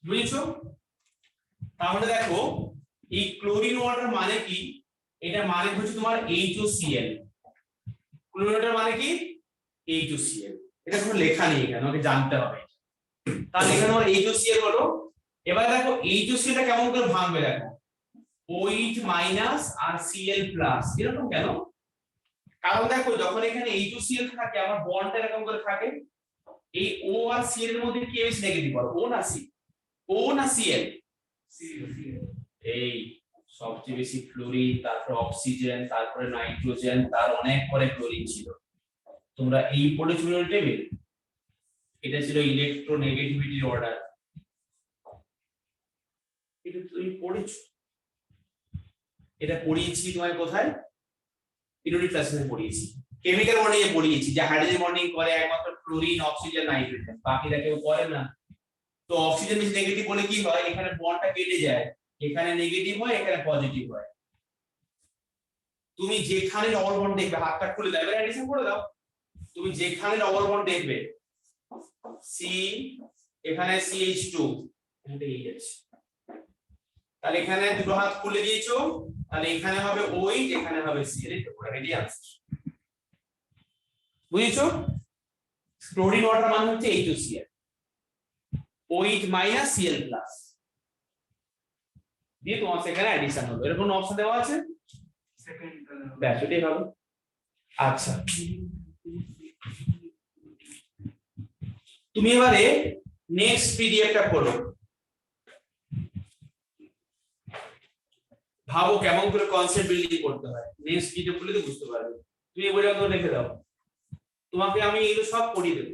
বুঝেছো? তাহলে দেখো এই ক্লোরিন ওয়াটার মানে কি, এটা মানে হচ্ছে তোমার HOCl। ক্লোরিন ওয়াটার মানে কি HOCl, এটা কোনো লেখা নেই এখানে, আমাকে জানতে হবে। তাহলে এখানে তোমার HOCl হলো। এবার দেখো HOCl টা কেমন করে ভাঙবে, দেখো OH মাইনাস আর Cl প্লাস, এরকম কেন? কারণ দেখো যখন এখানে HOCl থাকে আমার বন্ডটা এরকম করে থাকে, এই O আর Cl এর মধ্যে কি বেশি নেগেটিভ বল, O না C? O না Cl? এই সবচেয়ে বেশি ফ্লোরিন, তারপরে অক্সিজেন, তারপরে নাইট্রোজেন, তার অনেক পরে ক্লোরিন ছিল। তোমরা এই পড়েছো টেবিল, এটা ছিল ইলেকট্রোনেগেটিভিটি অর্ডার, এটা তুমি পড়েছো, এটা পড়িয়েছি তোমায় কোথায়, পিরিয়ডিক ক্লাসে পড়িয়েছি, কেমিক্যাল বন্ডিং এ পড়িয়েছি যে হাইড্রোজেন বন্ডিং করে একমাত্র ক্লোরিন, অক্সিজেন, নাইট্রোজেন, বাকিরা কেউ করে না। তো অক্সিজেন বেশি নেগেটিভ বলে কি হয়, এখানে বন্ডটা কেটে যায়, এখানে নেগেটিভ হয় এখানে পজিটিভ হয়। তুমি যেখানে ডবল বন্ড দেখবে, হাতটা খুলে দাও এবার অ্যাডিশন করে দাও, তুমি যেখানে ডবল বন্ড দেখবে C এখানে CH2 এটা এই আছে, তাহলে এখানে দুটো হাত খুলে দিয়েছো, তাহলে এখানে হবে OH এখানে হবে Cl, এটা পুরো রেডি আনসার। বুঝেছো? ক্লোরিন ওয়াটার মানে হচ্ছে HOCl, OH minus Cl plus দিয়ে তোমার সেখানে অ্যাডিশন হবে, এরকম অপশন দেওয়া আছে, সেকেন্ড ব্যাস এটাই হবে। আচ্ছা তুমি এবারে নেক্সট পিডিএফটা খোলো, ভাবো কেমন করে কনসেপ্ট বিল্ডিং করতে হয়, নেক্সট পিডিএফ খুলে তো বুঝতে পারবে। তুমি এই বইটা তো লিখে দাও, তোমাকে আমি এগুলো সব পড়িয়ে দেবো,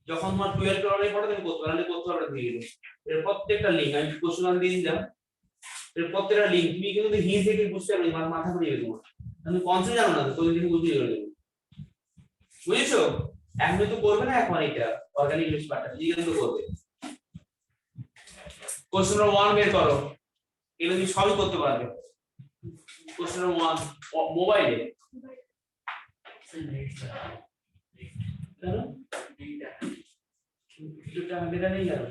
যখন তোমার 12 ক্লাসে পড়া তুমি করতে পারলে করতে পারবে দিয়ে দেবো। এর প্রত্যেকটা লিংক আমি কোশ্চেন দিয়ে দিলাম, এর প্রত্যেকটা লিংক তুমি কিন্তু হিন্ট থেকে বুঝতে পারবে, মাথা ঘুরিয়ে দেবো, তুমি কনসেপ্ট জানো না তো তুমি বুঝিয়ে দেবে, বুঝেছো? এখন তো করবে না, এখন এটা অর্গানিক লিস্ট পার্টটা লিখে তো করবে। কোশ্চেন নম্বর 1 বের করো, এগুলো তুমি সবই করতে পারবে। কোশ্চেন নম্বর 1 মোবাইলে কিছুটা বেটা নেই গেল,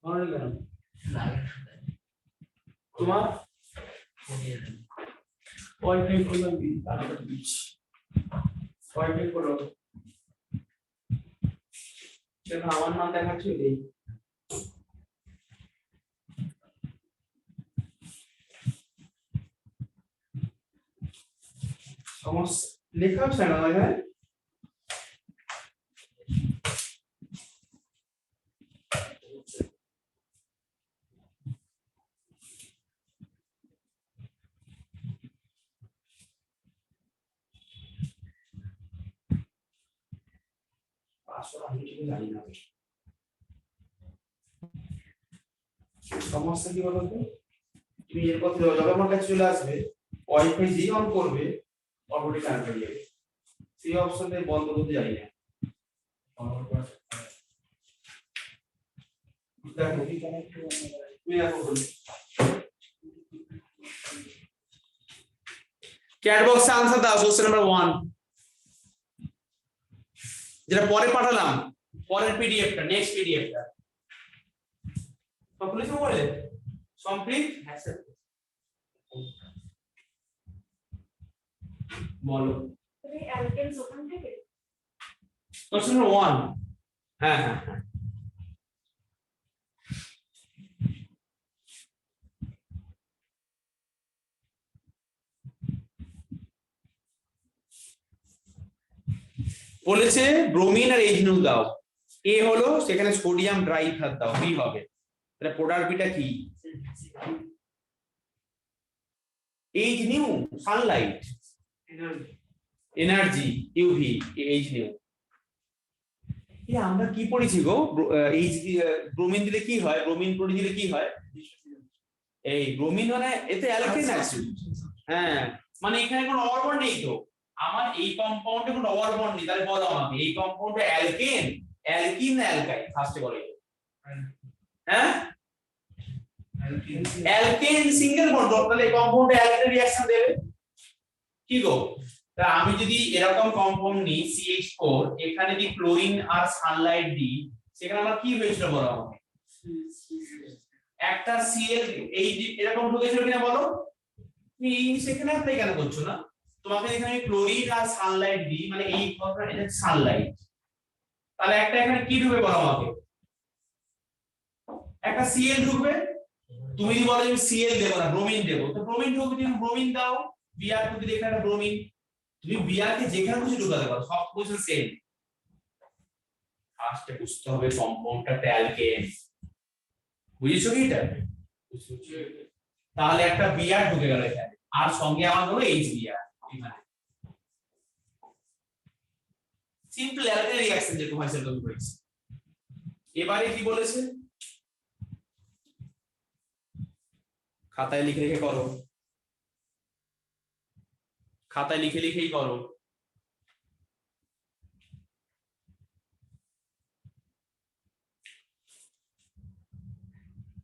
মনে গেল তোমার ওয়াইফাই করলাম কি তারপর দিচ্ছি, ওয়াইফাই করো দেখো আমার নাম দেখাচ্ছে এই সমস্যা লেখা আছে না এখানে, আসলে আমি ঠিক জানি না সমস্যা কি বলতো, তুমি এর কথা যখন আমার কাছে চলে আসবে ওয়াইফাই যেই অন করবে অটোমেটিক কানেক্ট হয়ে যাবে, সেই অপশনে বন্ধ করতে জানি না। দেখো কি কানেক্ট তুমি দেখো বলি চ্যাট বক্সে आंसर দাও কোশ্চেন নাম্বার 1 যেটা পরে পাঠালাম, পরের পিডিএফটা, নেক্সট পিডিএফটা কমপ্লিট বলে কমপ্লিট বলো তুমি অ্যালকেনস ওখান থেকে কোশ্চেন নম্বর 1 হ্যাঁ হ্যাঁ হ্যাঁ বলেছে ব্রোমিন আর এইচ দাও, এ হলো সেখানে সোডিয়াম ড্রাইথার দাও, বি হবে। তাহলে প্রোডাক্ট বিটা কি? H new Sunlight energy UV H new. আমরা কি পড়েছি গো? এইচ ব্রোমিন দিলে কি হয়, ব্রোমিন প্রোটিন দিলে কি হয়? এই ব্রোমিন মানে এতে অ্যালকেন আছে। হ্যাঁ মানে এখানে কোনো অর বন্ড নেই তো, আমার এই কম্পাউন্ডে কোনো অর বন্ড নেই। তাহলে বলো আমাকে এই কম্পাউন্ডে অ্যালকেন, অ্যালকিন না অ্যালকাইন? ফার্স্টে বলো। হ্যাঁ অ্যালকেন সিঙ্গেল বন্ড, তাহলে এই কম্পাউন্ডে অ্যালকেন রিঅ্যাকশন দেবে কি গো? তা আমি যদি এরকম কম্পাউন্ড নিই CH4, এখানে যদি ক্লোরিন আর সানলাইট দিই, সেখানে আমার কি হয়েছিল বলো আমাকে? একটা Cl এই এরকম ঢুকেছিল কিনা বলো? তুমি সেখানে অ্যাপ্লাই কেন করছো না? তোমাকে এখানে ক্লোরিন আর সানলাইট দিই, মানে এই কথাটা এটা সানলাইট, তাহলে একটা এখানে কি ঢুকবে বলো আমাকে? একটা Cl ঢুকবে। তুমি যদি বলো আমি Cl দেব না, ব্রোমিন দেব, তো ব্রোমিন ঢুকবে, তুমি ব্রোমিন দাও। Br যদি এখানে ব্রোমিন, তুমি Br কে যেখানে খুশি ঢুকাতে পারো, সব পজিশন সেম। ফার্স্টে বুঝতে হবে কম্পাউন্ডটা অ্যালকেন, বুঝেছো কি এটা? তাহলে একটা Br ঢুকে গেল এখানে, আর সঙ্গে আমার হলো HBr। এখানে সিম্পল অ্যালকেন রিঅ্যাকশন যেরকম হয় সেরকম হয়েছে। এবারে কি বলেছে খাতায় লিখে লিখে করো, খাতায় লিখে লিখেই করো।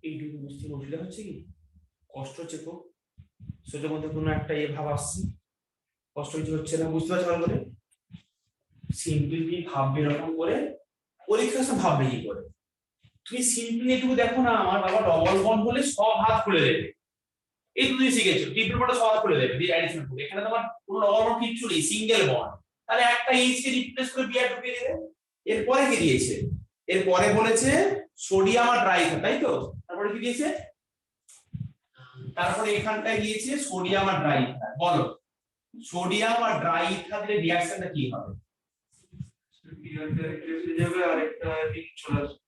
এইটুকু বুঝতে অসুবিধা হচ্ছে কি? কষ্ট হচ্ছে তো? সেটার মধ্যে কোনো একটা ভাব আসছে, কষ্ট কিছু হচ্ছে না? বুঝতে পারছো ভালো করে? সিম্পলি ভাববে এরকম করে, পরীক্ষার সময় ভাববে কি করে? তুমি সিম্পলি একটু দেখো না, আমার বাবা ডবল বন্ড হলে সব হাত খুলে দেবে, এই তুমি শিখেছো। ট্রিপল বন্ড সব খুলে দেবে দিয়ে অ্যাডিশন করবে। এখানে তোমার কোনো ডবল বন্ড কিচ্ছু নেই, সিঙ্গেল বন্ড। তাহলে একটা এইচ কে রিপ্লেস করে বিআর ঢুকিয়ে দেবে। এরপরে কি দিয়েছে? এরপরে বলেছে সোডিয়াম আর ড্রাইথার, তাই তো? তারপরে কি দিয়েছে? তারপরে এখানটায় দিয়েছে সোডিয়াম আর ড্রাইথার। বলো সোডিয়াম আর ড্রাইথার দিলে রিঅ্যাকশনটা কি হবে? যাবে আর একটা দিক চলে আসবে।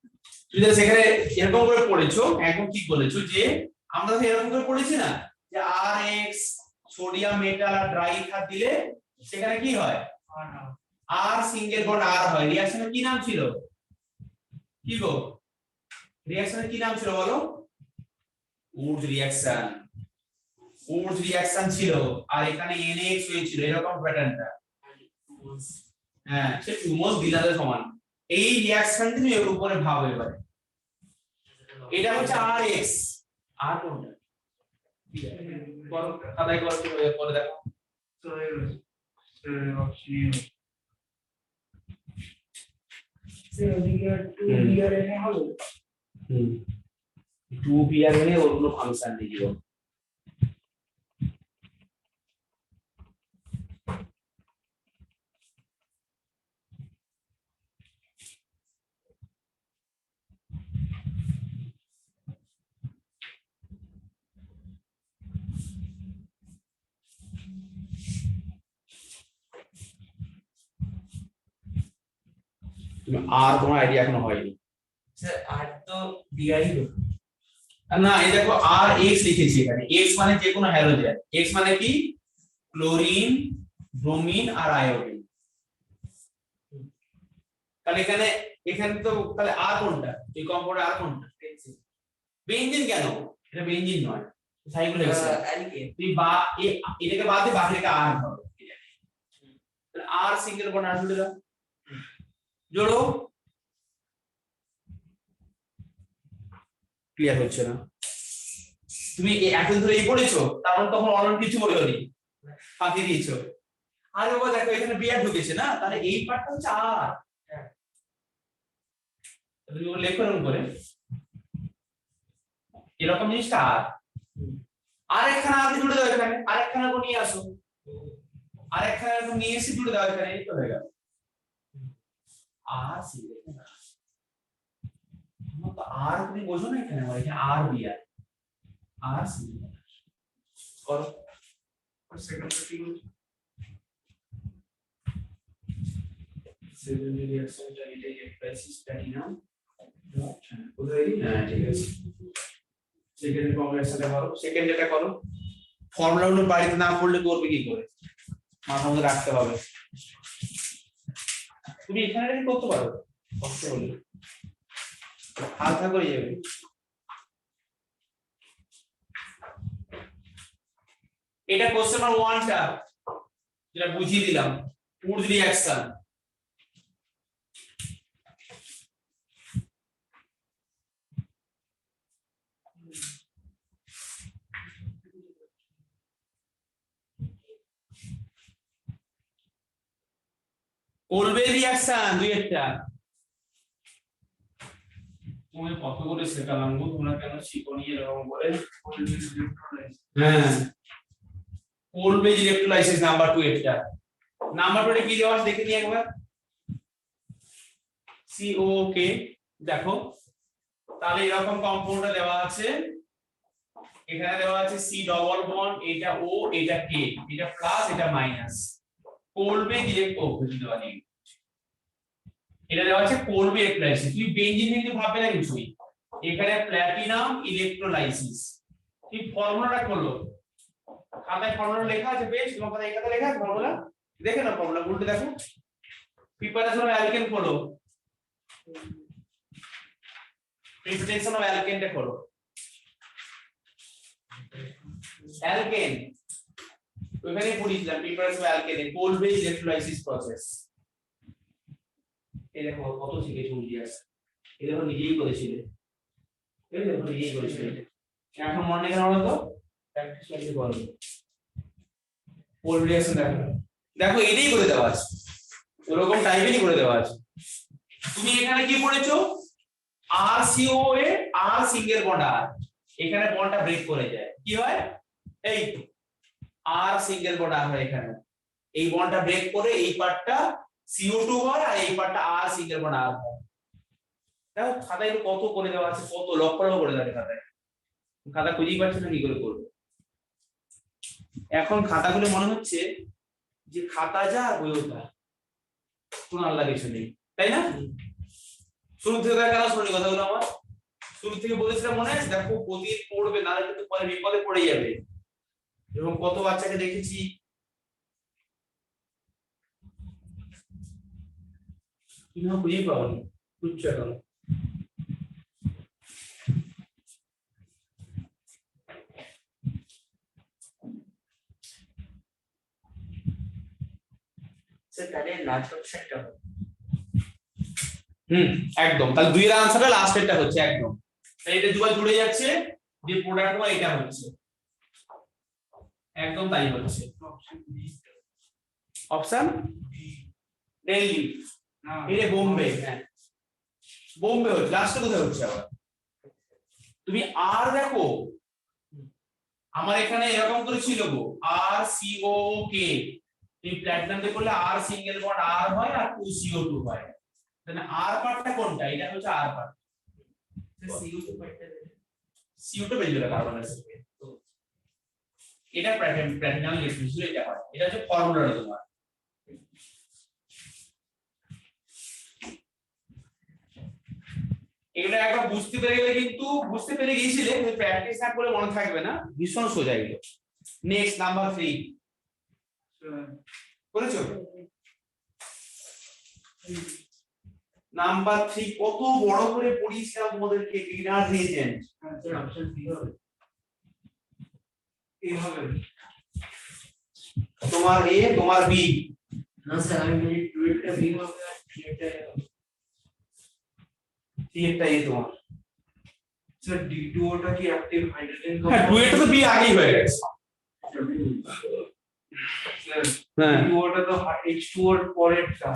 তুমি সেখানে এরকম করে পড়েছো, একদম ঠিক বলেছো যে আমরা তো এরকম করে পড়েছি না যে RX সোডিয়াম মেটাল আর ড্রাইথার দিলে সেখানে কি হয়? আর সিঙ্গেল বন্ড আর হয়। রিঅ্যাকশনের কি নাম ছিল? কি গো রিঅ্যাকশনের কি নাম ছিল বলো? Woods reaction. উডস রিঅ্যাকশন ছিল, আর এখানে NX হয়েছিল এরকম প্যাটার্নটা। হ্যাঁ সে টুমস দিলাতে সমান। এই রিঅ্যাকশনটা তুমি এর উপরে ভাবো এবারে। এটা হচ্ছে RX, আর কোনটা? করো খাতায় করো, করে দেখো। তো অক্সিজেন ওদিকে 2 এনে হবে। 2Br এনে ওর কোনো ফাংশন নেই জীবন। আর তোমার আইডিয়া এখনো হয়নি স্যার? আর তো ডিআই না, এই দেখো আর এক্স লিখেছি এখানে। এক্স মানে যে কোনো হ্যালোজেন, এক্স মানে কি? ক্লোরিন, ব্রোমিন আর আয়োডিন। তাহলে এখানে তো তাহলে আর কোনটা? এই কম্পাউন্ডে আর কোনটা? বেনজিন। কেন এটা বেনজিন নয়, সাইক্লোহেক্সেন। তুই বা এটাকে বাদ দিয়ে বাকিটা আর হবে। তাহলে আর সিঙ্গেল বন্ড আর জুড়ে দাও, জোড়ো। ক্লিয়ার হচ্ছে না? তুমি এখন ধরে এই পড়েছো, তারপর তখন অন্য কিছু বলোনি, ফাঁকি দিয়েছো। আর বাবা দেখো এখানে বিআর ঢুকেছে না, তাহলে এই পার্টটা হচ্ছে আর। তুমি লেখো এরকম করে এরকম জিনিসটা আর একখানা আগে জুড়ে দাও এখানে আর একখানা করে নিয়ে আসো আর একখানা এরকম নিয়ে এসে জুড়ে দাও এখানে এই তো হয়ে গেল আর সি দেখো না আমার তো আর তুমি বোঝো না এখানে আমার এখানে আর বি আর সি করো সেকেন্ডটা কি হচ্ছে সেকেন্ডারি রিঅ্যাকশনটা এটা এক্সপ্রেসিস প্ল্যাটিনাম কোথায় হ্যাঁ ঠিক আছে সেকেন্ড কম্বিনেশনটা করো সেকেন্ড এটা করো ফর্মুলাগুলো বাড়িতে না পড়লে করবে কি করে মাথার মধ্যে রাখতে হবে তুমি এখানে রেখে করতে পারো কষ্ট হলে হালকা করে যাবে এটা কোশ্চেন নাম্বার 1 টা যেটা বুঝিয়ে দিলাম উড রিঅ্যাকশন কোলবে রিঅ্যাকশন দুই একটা তুমি কত করে শেখালাম গো তোমরা কেন শিখোনি এরকম করে হ্যাঁ কোলবে ইলেক্ট্রোলাইসিস নাম্বার 2 এটা নাম্বার 2 এ কি দেওয়া আছে দেখে নিই একবার COK দেখো তাহলে এরকম কম্পাউন্ডটা দেওয়া আছে এখানে দেওয়া আছে C ডবল বন্ড এটা O এটা K এটা প্লাস এটা মাইনাস কোলবে ইলেক্ট্রোলাইসিস দেওয়া নেই এটা দেওয়া আছে কোলবে ইলেক্ট্রোলাইসিস তুমি বেনজিন কিন্তু ভাববে না কিছুই এখানে প্ল্যাটিনাম ইলেক্ট্রোলাইসিস কি ফর্মুলাটা করলো খাতায় ফর্মুলা লেখা আছে বেশ তোমার খাতায় এখানে লেখা আছে ফর্মুলা দেখে না ফর্মুলা উল্টে দেখো প্রিপারেশন অফ অ্যালকেন করো প্রিপারেশন অফ অ্যালকেনটা করো অ্যালকেন ওখানে পড়িয়েছিলাম প্রিপারেশন অফ অ্যালকেন কোলবে ইলেক্ট্রোলাইসিস প্রসেস এই দেখো কত শিখেছি উল্টিয়াস এই দেখো নিজেই করেছিলে এই দেখো নিজেই করেছিলে এখন মনে নেই কেন বলো তো প্র্যাকটিস করতে বলো পোল রিঅ্যাকশন দেখো দেখো এটাই করে দেওয়া আছে ওরকম টাইপেরই করে দেওয়া আছে তুমি এখানে কি পড়েছো RCOA R single bond R এখানে বন্ডটা ব্রেক করে যায় কি হয় এই R সিঙ্গেল বন্ড R হয় এখানে এই বন্ডটা ব্রেক করে এই পার্টটা CO2 হয় আর এই পার্টটা R সিঙ্গেল বন্ড R হয় দেখো খাতায় কত করে দেওয়া আছে কত লক্ষ লক্ষ করে দেওয়া আছে খাতায় খাতা খুঁজেই পাচ্ছ না কি করে করবে এখন খাতাগুলো মনে হচ্ছে যে খাতা যা বইও তা কোনো আল্লাহ কিছু নেই তাই না শুরু থেকে কেন শুনি কথাগুলো আমার শুরু থেকে বলেছিলাম মনে আছে দেখো প্রতিদিন পড়বে না কিন্তু পরে বিপদে পড়ে যাবে এবং কত বাচ্চাকে দেখেছি কিভাবে বুঝেই পাওনি বুঝছো এখন একদম তাহলে দুই এর আনসারটা লাস্টেরটা হচ্ছে একদম তাই এটা দুবার জুড়ে যাচ্ছে যে প্রোডাক্ট হয় এটা হচ্ছে একদম তাই হচ্ছে অপশন দিল্লি এটা বোম্বে হ্যাঁ বোম্বে হচ্ছে লাস্টে কোথায় হচ্ছে আবার তুমি আর দেখো আমার এখানে এরকম করে ছিল গো RCOK তুমি প্ল্যাটিনাম দিয়ে করলে R সিঙ্গেল বন্ড R হয় আর 2CO2 হয় তাহলে R পার্টটা কোনটা এটা হচ্ছে R পার্ট CO2 পার্টটা CO2 বেঞ্জোলা কার্বন আছে তো এটা প্ল্যাটিনাম ইলেকট্রোলাইসিস এটা হয় এটা হচ্ছে ফর্মুলাটা তোমার এটা একবার বুঝতে পেরে গেলে কিন্তু বুঝতে পেরে গিয়েছিলে প্র্যাকটিস না করে মনে থাকবে না ভীষণ সোজা এগুলো নেক্সট নাম্বার 3 করেছো নাম্বার 3 কত বড় করে পড়িয়েছিলাম তোমাদেরকে গ্রিনার রিএজেন্ট অপশন বি হবে এ হবে তোমার এ তোমার বি না স্যার আমি বলি 2 টা বি হবে আর 3 টা একটা এ তোমার স্যার D2 ওটা কি অ্যাক্টিভ হাইড্রোজেন হ্যাঁ 2 এটা তো বি আগেই হয়ে গেছে হ্যাঁ ওটা তো H2O এর পরেরটা,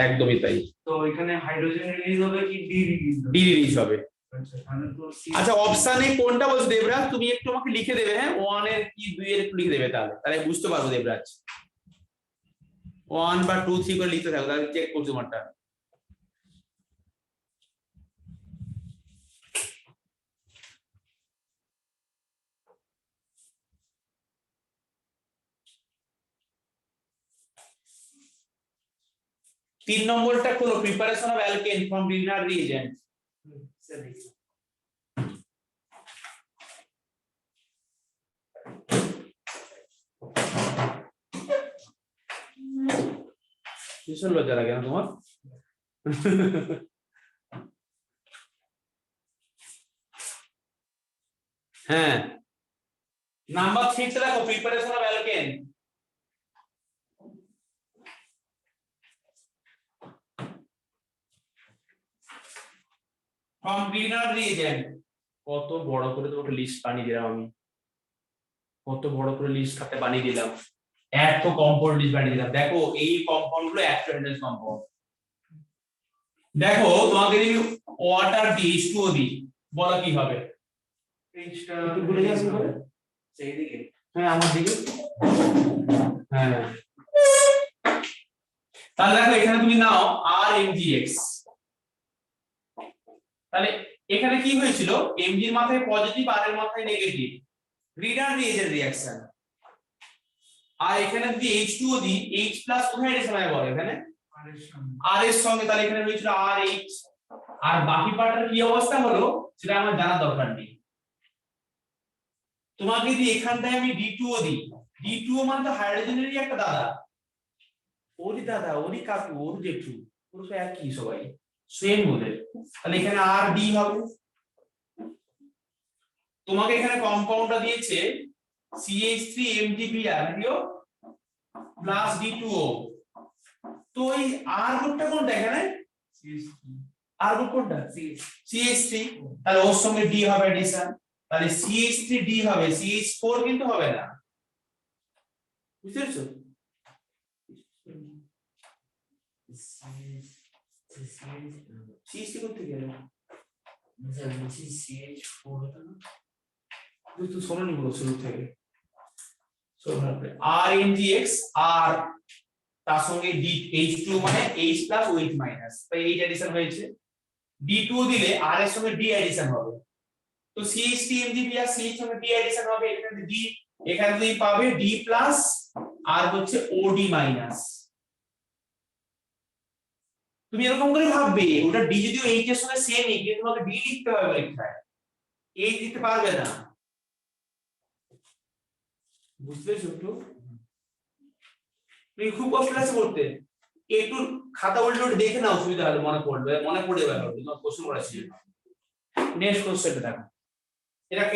একদমই তাই, তো এখানে হাইড্রোজেন রিলিজ হবে কি ডি রিলিজ হবে? ডি রিলিজ হবে। আচ্ছা তাহলে তো আচ্ছা অপশানে কোনটা বলছে দেবরাজ, তুমি একটু আমাকে লিখে দেবে, হ্যাঁ 1 এর কি 2 এর একটু লিখে দেবে, তাহলে তাহলে বুঝতে পারবো দেবরাজ। 1 বা 2 3 করে লিখতে থাকো, তাহলে চেক করছি তোমারটা। তিন নম্বরটা হলো preparation of alkane from greener reagent. ভীষণ লজ্জা লাগে না তোমার? হ্যাঁ নাম্বার 6 তে দেখো preparation of alkane. From greener reagent. কত বড় করে তোমাকে লিস্ট বানিয়ে দিলাম আমি, কত বড় করে লিস্ট খাতে বানিয়ে দিলাম, এত কম্পাউন্ড লিস্ট বানিয়ে দিলাম। দেখো এই কম্পাউন্ড গুলো অ্যাক্টিভ কম্পাউন্ড। দেখো তোমাকে যদি ওয়াটার দিই H2O দিই, বলো কি হবে? এইচটা একটু ঘুরে যাস করে সেই দিকে। হ্যাঁ আমার দিকে, হ্যাঁ তাহলে দেখো এখানে তুমি নাও RMgX, তাহলে এখানে কি হয়েছিল, Mg এর মাথায় পজিটিভ আর এর মাথায় নেগেটিভ, গ্রিনার রিএজেন্ট রিঅ্যাকশন। আর এখানে যদি H2O দিই, H+ কোথায় রেখেছে মানে বলো এখানে আর এর সঙ্গে, তাহলে এখানে হয়েছিল RH। আর বাকি পার্টের কি অবস্থা হলো সেটা আমার জানার দরকার নেই। তোমাকে যদি এখানটায় আমি D2O দিই, D2O মানে তো হাইড্রোজেনেরই একটা দাদা, ওরই দাদা ওরই কাকু ওর জেঠু, পুরো তো একই সবাই সেম ওদের, তাহলে এখানে আর ডি হবে। তোমাকে এখানে কম্পাউন্ডটা দিয়েছে CH3MgBr প্লাস D2O, তো এই আর গ্রুপটা কোনটা এখানে, আর গ্রুপ কোনটা CH3, তাহলে ওর সঙ্গে D হবে এডিশন, তাহলে CH3D হবে, CH4 কিন্তু হবে না, বুঝতে পেরেছো? CH3 কোথা থেকে এলো? তুই তো শোনোনি বলো শুরু থেকে, RMgX আর তার সঙ্গে H2 মানে H+ OH মাইনাস, তাই H এডিশন হয়েছে। D2 দিলে R এর সঙ্গে D এডিশন হবে, তো CH3MgBr C এর সঙ্গে D এডিশন হবে, এখানে D, এখানে তুমি পাবে D+ আর হচ্ছে OD মাইনাস। তুমি এরকম করে ভাববে, ওটা D যদিও H এর সঙ্গে সেম, কিন্তু তোমাকে D লিখতে হবে পরীক্ষায়, H দিতে পারবে না, বুঝতে পেরেছো? একটু তুমি খুব কষ্ট লাগছে করতে, একটু খাতা উল্টে উল্টে দেখে নাও, অসুবিধা হলে মনে পড়বে, মনে পড়ে যাবে, তোমার কোশ্চেন করা ছিল। নেক্সট কোশ্চেনটা দেখো,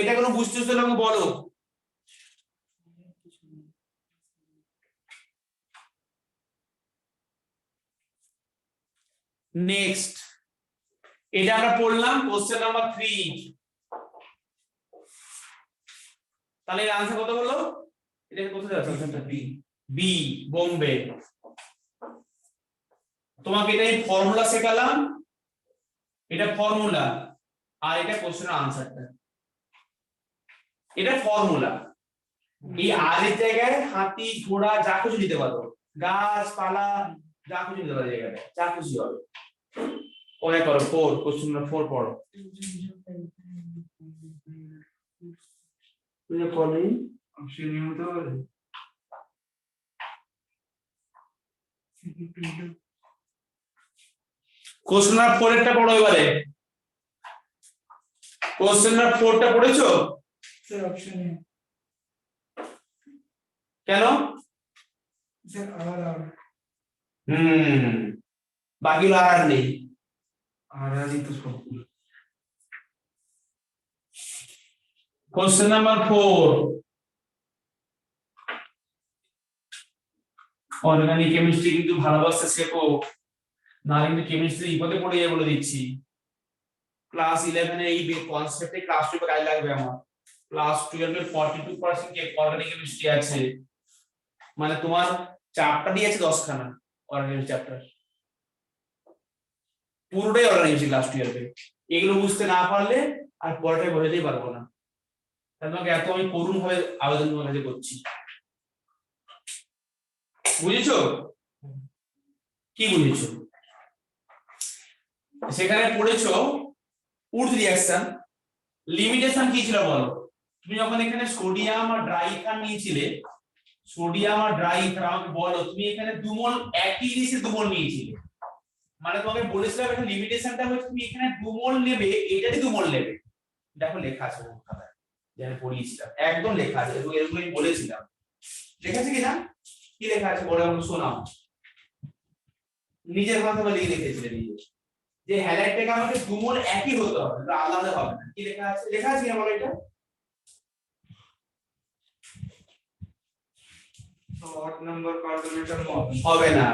এটা কোনো বুঝতে হলে আমাকে বলো। নেক্সট এটা আমরা পড়লাম কোশ্চেন নাম্বার 3, তাহলে এর आंसर কত হলো? এটা কোথায় যাচ্ছে অপশনটা বি বোম্বে। তোমাকে এটা এই ফর্মুলা শেখালাম, এটা ফর্মুলা, আর এটা কোশ্চেনের আনসারটা, এটা ফর্মুলা। এই আর এর জায়গায় হাতি ঘোড়া যা কিছু দিতে পারো, গাছপালা যা কিছু দিতে পারো, জায়গায় যা খুশি হবে। পরে করো 4, কোশ্চেন নাম্বার 4 পড়ো। তুমি পড়নি অপশন নিয়মিত হবে। কোশ্চেন নাম্বার 4 এরটা পড়ো এবারে। কোশ্চেন নাম্বার 4টা পড়েছো? স্যার অপশন এ কেন? স্যার আর বাকিগুলো আর নেই, আরই তো সবগুলো। কোশ্চেন নাম্বার 4, অর্গানিক কেমিস্ট্রি কিন্তু ভালোবাসতে শেখো, না কিন্তু কেমিস্ট্রি বিপদে পড়ে যাবে বলে দিচ্ছি। ক্লাস 11 এ এই কনসেপ্টে ক্লাস 12 কাজে লাগবে আমার। ক্লাস 12 এর 42% কে অর্গানিক কেমিস্ট্রি আছে, মানে তোমার চাপটা দিয়েছে 10 খানা অর্গানিক চ্যাপ্টার, পুরোটাই অর্গানিক লাস্ট ইয়ারে। এগুলো বুঝতে না পারলে আর পড়াটাই বোঝাতেই পারবো না। তোমাকে এত আমি করুণ ভাবে আবেদন তোমার কাছে করছি, বুঝেছো? কি বুঝেছো? সেখানে পড়েছো উড রিঅ্যাকশন, লিমিটেশন কি ছিল বলো? তুমি যখন এখানে সোডিয়াম আর ড্রাই ইথার নিয়েছিলে, সোডিয়াম আর ড্রাই ইথার, আমাকে বলো তুমি এখানে 2 মোল একই জিনিসের 2 মোল নিয়েছিলে, মানে তোমাকে বলেছিলাম এখানে লিমিটেশনটা হচ্ছে তুমি এখানে 2 মোল নেবে, এটারই 2 মোল নেবে। দেখো লেখা আছে ওর খাতায়, যেটা পড়িয়েছিলাম একদম লেখা আছে, এরকম আমি বলেছিলাম। লেখা আছে কিনা? কি লেখা আছে বলে আমাকে শোনাও। নিজের কথা বলে লিখেছিলে নিজে, যে হ্যালাইড থেকে আমাকে 2 মোল একই হতে হবে, আলাদা হবে না। কি লেখা আছে? লেখা আছে কিনা বলো এটা? odd number কার্বনেটের হবে না।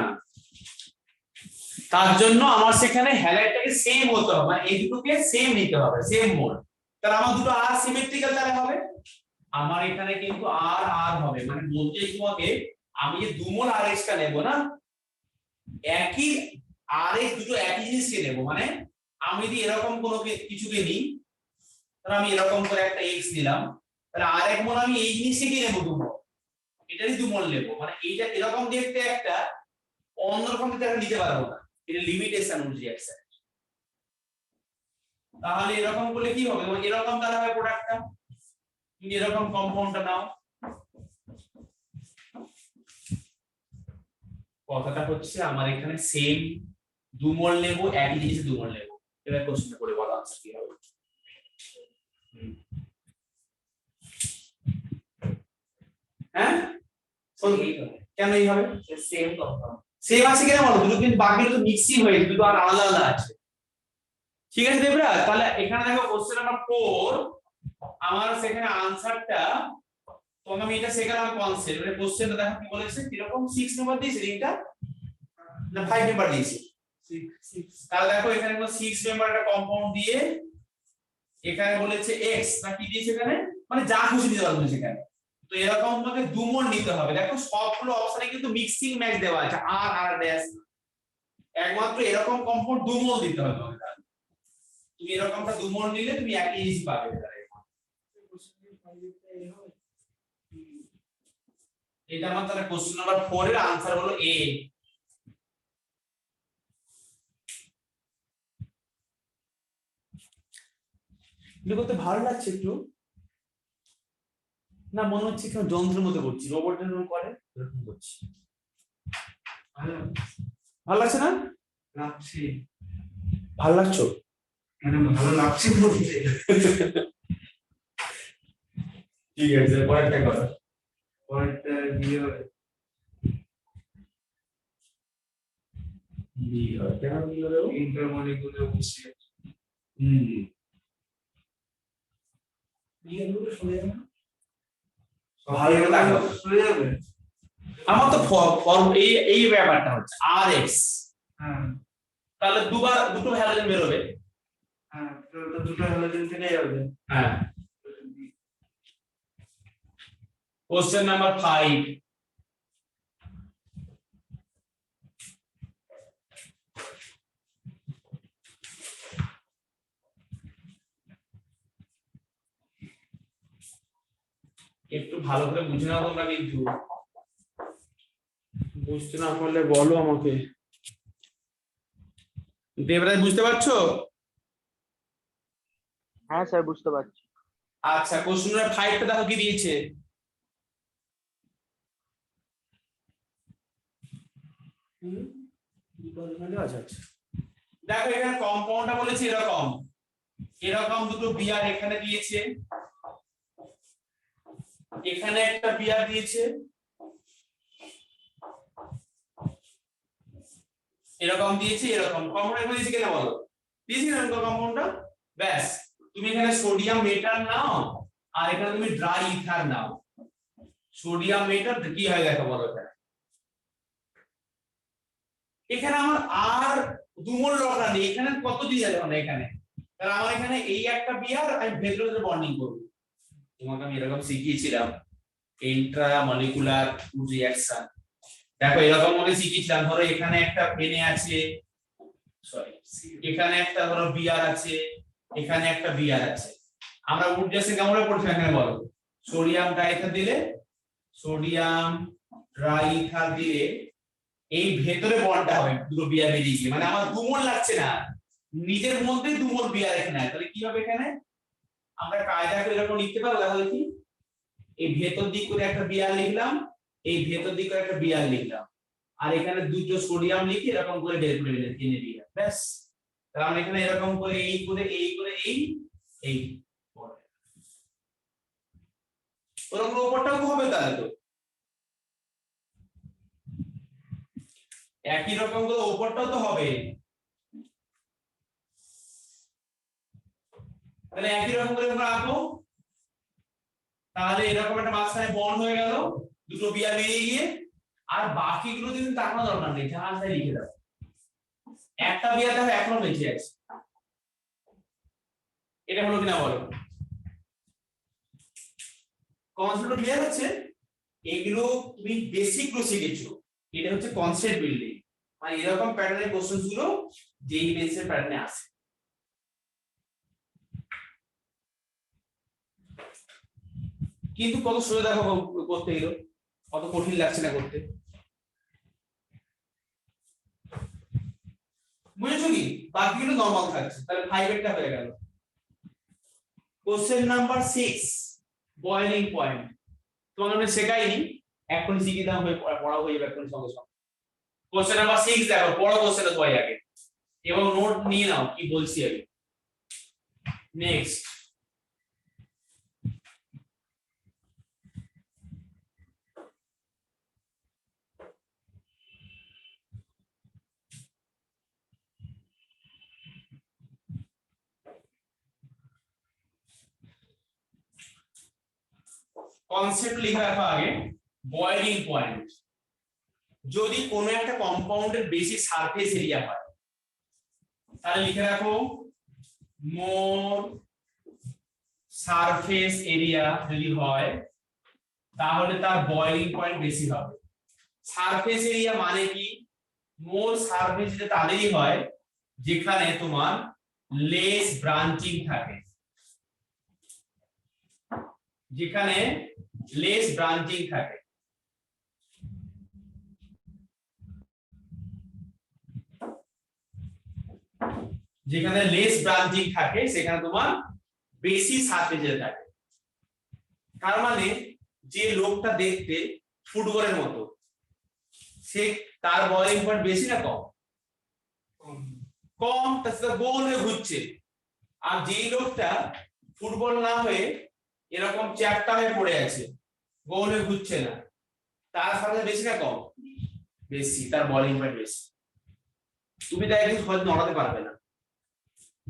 তার জন্য আমার সেখানে হ্যালাইডটাকে সেম হতে হবে, মানে এই দুটোকে সেম নিতে হবে, সেম মোল। তাহলে আমার দুটো আর সিমেট্রিক্যাল তাহলে হবে। আমার এখানে কিন্তু আর আর হবে, মানে বলতে তোমাকে আমি যে 2 মোল আরএক্স টা নেব না, একই আরএক্স দুটো একই জিনিসকে নেব। মানে আমি যদি এরকম কোনো কিছুকে নিই, তাহলে আমি এরকম করে একটা এক্স নিলাম, তাহলে আর এক মোল আমি এই জিনিসটাকে নেব 2 মোল, এটারই 2 মোল নেব। মানে এইটা এরকম দেখতে একটা, অন্যরকম দেখতে নিতে পারবো না, এটা লিমিটেশন রিঅ্যাকশন। তাহলে এরকম করলে কি হবে? এরকম তাহলে হবে প্রোডাক্টটা, তুমি এরকম কম্পাউন্ডটা নাও। কথাটা হচ্ছে আমার এখানে সেম 2 মোল নেব, একই জিনিসে 2 মোল নেব। এবার কোশ্চেন করে বলো আনসার কি হবে। হ্যাঁ কেন এই হবে? Same compound. সেম আছে কিনা বলো, দুটো কিন্তু বাকি তো মিক্সিং হয়েছে, দুটো আর আলাদা আলাদা আছে। ঠিক আছে দেবরা, তাহলে এখানে দেখো কোশ্চেন নাম্বার 4, আমার সেখানে আনসারটা তোমাকে আমি এটা শেখালাম কনসেপ্ট, মানে কোশ্চেনটা দেখো কি বলেছে, কিরকম 6 নাম্বার দিয়েছে রিংটা না 5 নাম্বার দিয়েছে? 6। তাহলে দেখো এখানে কোনো 6 নাম্বার একটা কম্পাউন্ড দিয়ে এখানে বলেছে x না কি দিয়েছে এখানে, মানে যা খুশি দিতে পারবে সেখানে। তো এরকম তোমাকে 2 মোল নিতে হবে। দেখো সবগুলো অপশনে কিন্তু মিক্সিং ম্যাচ দেওয়া আছে, আর আর ড্যাশ, একমাত্র এরকম কম্পাউন্ড 2 মোল দিতে হবে তোমাকে। তুমি এরকমটা 2 মোল নিলে তুমি একই জিনিস পাবে। এটা আমার তাহলে কোশ্চেন নাম্বার 4 এর आंसर হলো এ। এটা করতে ভালো লাগছে একটু না, মনে হচ্ছে কেন যন্ত্রের মতো করছি, রোবটের মতো করে এরকম করছি। ভালো লাগছে না? লাগছে। ভালো লাগছো? মানে ভালো লাগছে বলতে। ঠিক আছে, পরেরটা করো। পরেরটা বিয়ে কেন বিয়ে দেবো? ইন্টারমলিকুলার বসে। বিয়েগুলো শুনে যাবে না? ভালো লাগলো শুয়ে যাবে। আমার তো ফর্ম এই ব্যাপারটা হচ্ছে rx, হ্যাঁ তাহলে দুটো হ্যালোজেন বের হবে। হ্যাঁ, তো দুটো হ্যালোজেন থেকে যাবে। হ্যাঁ। কোশ্চেন নাম্বার 5, একটু ভালো করে বুঝে নাও তোমরা, কিন্তু বুঝতে না পারলে বলো আমাকে। দেবরাজ বুঝতে পারছো? হ্যাঁ স্যার বুঝতে পারছি। আচ্ছা, কোশ্চেন নাম্বার 5 টা দেখো কি দিয়েছে। দেখো এখানে কম্পাউন্ডটা বলেছে এরকম, এরকম দুটো বিয়ার এখানে দিয়েছে, এখানে একটা বিয়ার দিয়েছে, এরকম দিয়েছে, এরকম কম্পাউন্ড দিয়েছে কিনা বলো? দিয়েছে না কম্পাউন্ডটা? ব্যাস, তুমি এখানে সোডিয়াম মেটাল নাও আর এখানে তুমি ড্রাই ইথার নাও। সোডিয়াম মেটাল কি হয় দেখো বলো এখানে। এখানে আমার আর 2 মোল দরকার নেই, এখানে কত দিয়ে যাবে না এখানে, তাহলে আমার এখানে এই একটা বিয়ার আমি ভেতরে বন্ডিং করব। তোমাকে আমি এরকম শিখিয়েছিলাম, ইন্ট্রামলিকুলার রিঅ্যাকশন। দেখো এরকম ভাবে শিখেছিলাম, ধরো এখানে একটা Na আছে, সরি এখানে একটা ধরো Br আছে, এখানে একটা Br আছে। আমরা উডজাসে কেমন পড়ছি এখানে বলো, সোডিয়াম ডাইথার দিলে, সোডিয়াম ডাইথার দিলে এই ভেতরে বন্ডটা হবে দুটো বিয়ার বেরিয়ে গিয়ে, মানে আমার দুমোল লাগছে না, নিজের মধ্যে দুমোল বিয়ার এখানে আছে। তাহলে কি হবে এখানে আমরা কায়দা করে এরকম লিখতে পারবো, তাহলে কি এই ভেতর দিক করে একটা বিয়ার লিখলাম, এই ভেতর দিক করে একটা বিয়ার লিখলাম, আর এখানে দুটো সোডিয়াম লিখে এরকম করে বের করে নিলাম তিনে বিয়ার, ব্যাস। তাহলে আমরা এখানে এরকম করে এই করে এই করে এই ওরকম উপরটাও তো হবে, তাহলে তো একই রকম করে উপরটাও তো হবে, তাহলে একই রকম করে আমরা আঁকবো। তাহলে এরকম একটা মাঝখানে বন্ড হয়ে গেল দুটো বিয়ার বেরিয়ে গিয়ে, আর বাকিগুলো কিন্তু তাকানো দরকার নেই, যা আছে লিখে দাও। একটা বিয়ার দেখো এখনো বেঁচে আছে, এটা হলো কিনা বলো, কনসেপ্ট ক্লিয়ার হচ্ছে? এগুলো তুমি বেসিক গুলো শিখেছো, এটা হচ্ছে কনসেপ্ট বিল্ডিং, মানে এরকম প্যাটার্নের কোশ্চেন গুলো যেই বেসের প্যাটার্নে আসে। কিন্তু কত সোজা দেখো করতে গেল, কত কঠিন লাগছে না করতে, বুঝেছো কি? বাকিগুলো নরমাল থাকছে। তাহলে 5 এরটা হয়ে গেল। কোশ্চেন নাম্বার 6 বয়লিং পয়েন্ট, তোমাকে আমি শেখাইনি, এখন শিখিয়ে দাও, হয়ে পড়া হয়ে যাবে এখন সঙ্গে সঙ্গে। কোশ্চেন নাম্বার 6 দেখো, পড়ো কোশ্চেনটা সবাই আগে এবং নোট নিয়ে নাও কি বলছি আমি। নেক্সট কনসেপ্ট লিখে রাখো আগে। বয়লিং পয়েন্ট, যদি কোনো একটা কম্পাউন্ডের বেশি সারফেস এরিয়া হয় তাহলে লিখে রাখো মোর সারফেস এরিয়া যদি হয় তাহলে তার বয়লিং পয়েন্ট বেশি হবে। সারফেস এরিয়া মানে কি? মোর সারফেস এরিয়া তাদেরই হয় যেখানে তোমার লেস ব্রাঞ্চিং থাকে, যেখানে লেস ব্রাঞ্চিং থাকে। যেখানে লেস ব্রাঞ্চিং থাকে সেখানে তোমার বেশি সারফেস এরিয়া থাকে। তার মানে যে লোকটা দেখতে ফুটবলের মতো, সে তার বয়লিং পয়েন্ট বেশি না কম? কম, তাছাড়া গোল হয়ে ঘুরছে। আর যেই লোকটা ফুটবল না হয়ে এরকম চ্যাপ্টা হয়ে পড়ে আছে, গোল হয়ে ঘুরছে না, তার সাথে বেশি না কম? বেশি, তার বয়লিং পয়েন্ট বেশি। তুমি তাই একদিন সহজে নড়াতে পারবে না।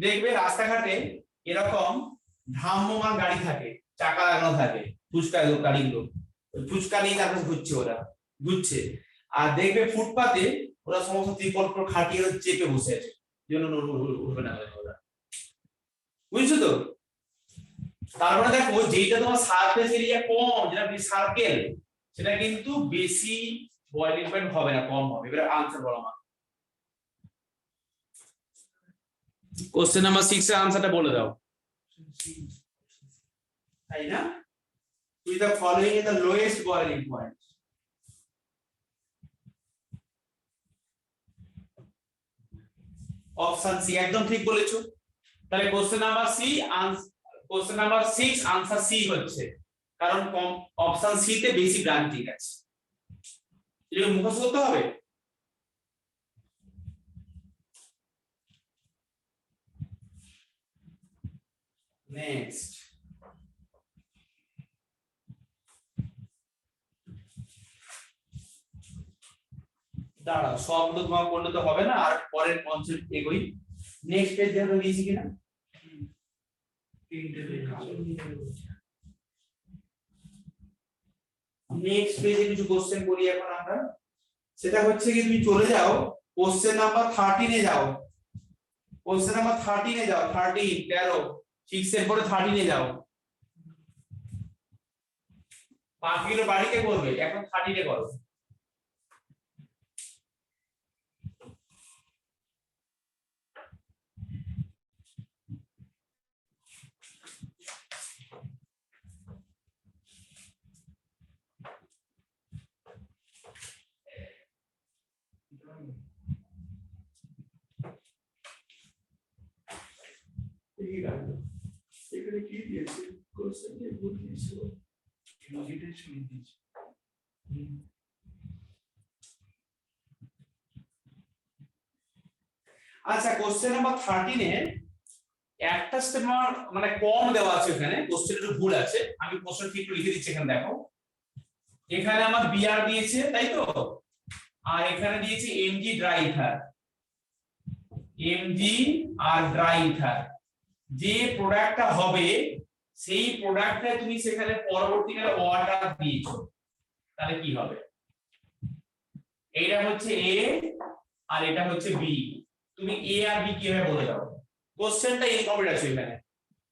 দেখবে রাস্তাঘাটে এরকম ভ্রাম্যমান গাড়ি থাকে, চাকা লাগানো থাকে, ফুচকা গাড়িগুলো, ফুচকা নিয়ে তারপর ঘুরছে, ওরা ঘুরছে। আর দেখবে ফুটপাতে ওরা সমস্ত ত্রিপল খাটিয়ে চেপে বসে আছে, যেন উঠবে না ওরা, বুঝছো তো? তারপরে দেখো যেটা তোমার সারফেস এরিয়া কম, যেটা সার্কেল, সেটা কিন্তু বেশি বয়লিং পয়েন্ট হবে না, কম হবে। এবার আনসার বলো আমার। কোশ্চেন নাম্বার 6 এর আনসারটা বলে দাও, তাই না? Which the following is the lowest boiling point? Option C, একদম ঠিক বলেছো। তাহলে question number C, question number 6 answer C হচ্ছে, কারণ অপশন সি তে বেশি ব্রাঞ্চিং আছে। এটা মুখস্থ করতে হবে। নেক্সট দাঁড়াও, সবগুলো তোমার করলে তো হবে না, আর পরের কনসেপ্ট এগোই। নেক্সট পেজ দেখো দিয়েছি কিনা। নেক্সট পেজে কিছু কোশ্চেন করি এখন আমরা। সেটা হচ্ছে কি, তুমি চলে যাও কোশ্চেন নাম্বার 13 এ যাও। কোশ্চেন নাম্বার 13 এ যাও, 13 6 এর পরে 13 এ যাও। বাকিগুলো বাড়িতে করবে, এখন 30 তে করো। এখানে কি দিয়েছে কোশ্চেন যে ভুল দিয়েছিল লজিকের শুনে দিয়েছে আচ্ছা কোশ্চেন নাম্বার 13 এ একটা স্টেপ মানে কম দেওয়া আছে, এখানে কোশ্চেন একটু ভুল আছে, আমি কোশ্চেন ঠিক লিখে দিচ্ছি। এখানে দেখো, এখানে আমার বিআর দিয়েছে তাই তো, আর এখানে দিয়েছে এমজি ড্রাই ইথার, এমজি আর ড্রাই ইথার। যে প্রোডাক্টটা হবে সেই প্রোডাক্টটা তুমি সেখানে পরবর্তীকালে ওয়াটার দিয়েছো, তাহলে কি হবে? এইটা হচ্ছে এ আর এটা হচ্ছে বি, তুমি এ আর বি কিভাবে বলে দাও? কোশ্চেনটা ইনকমপ্লিট আছে এখানে,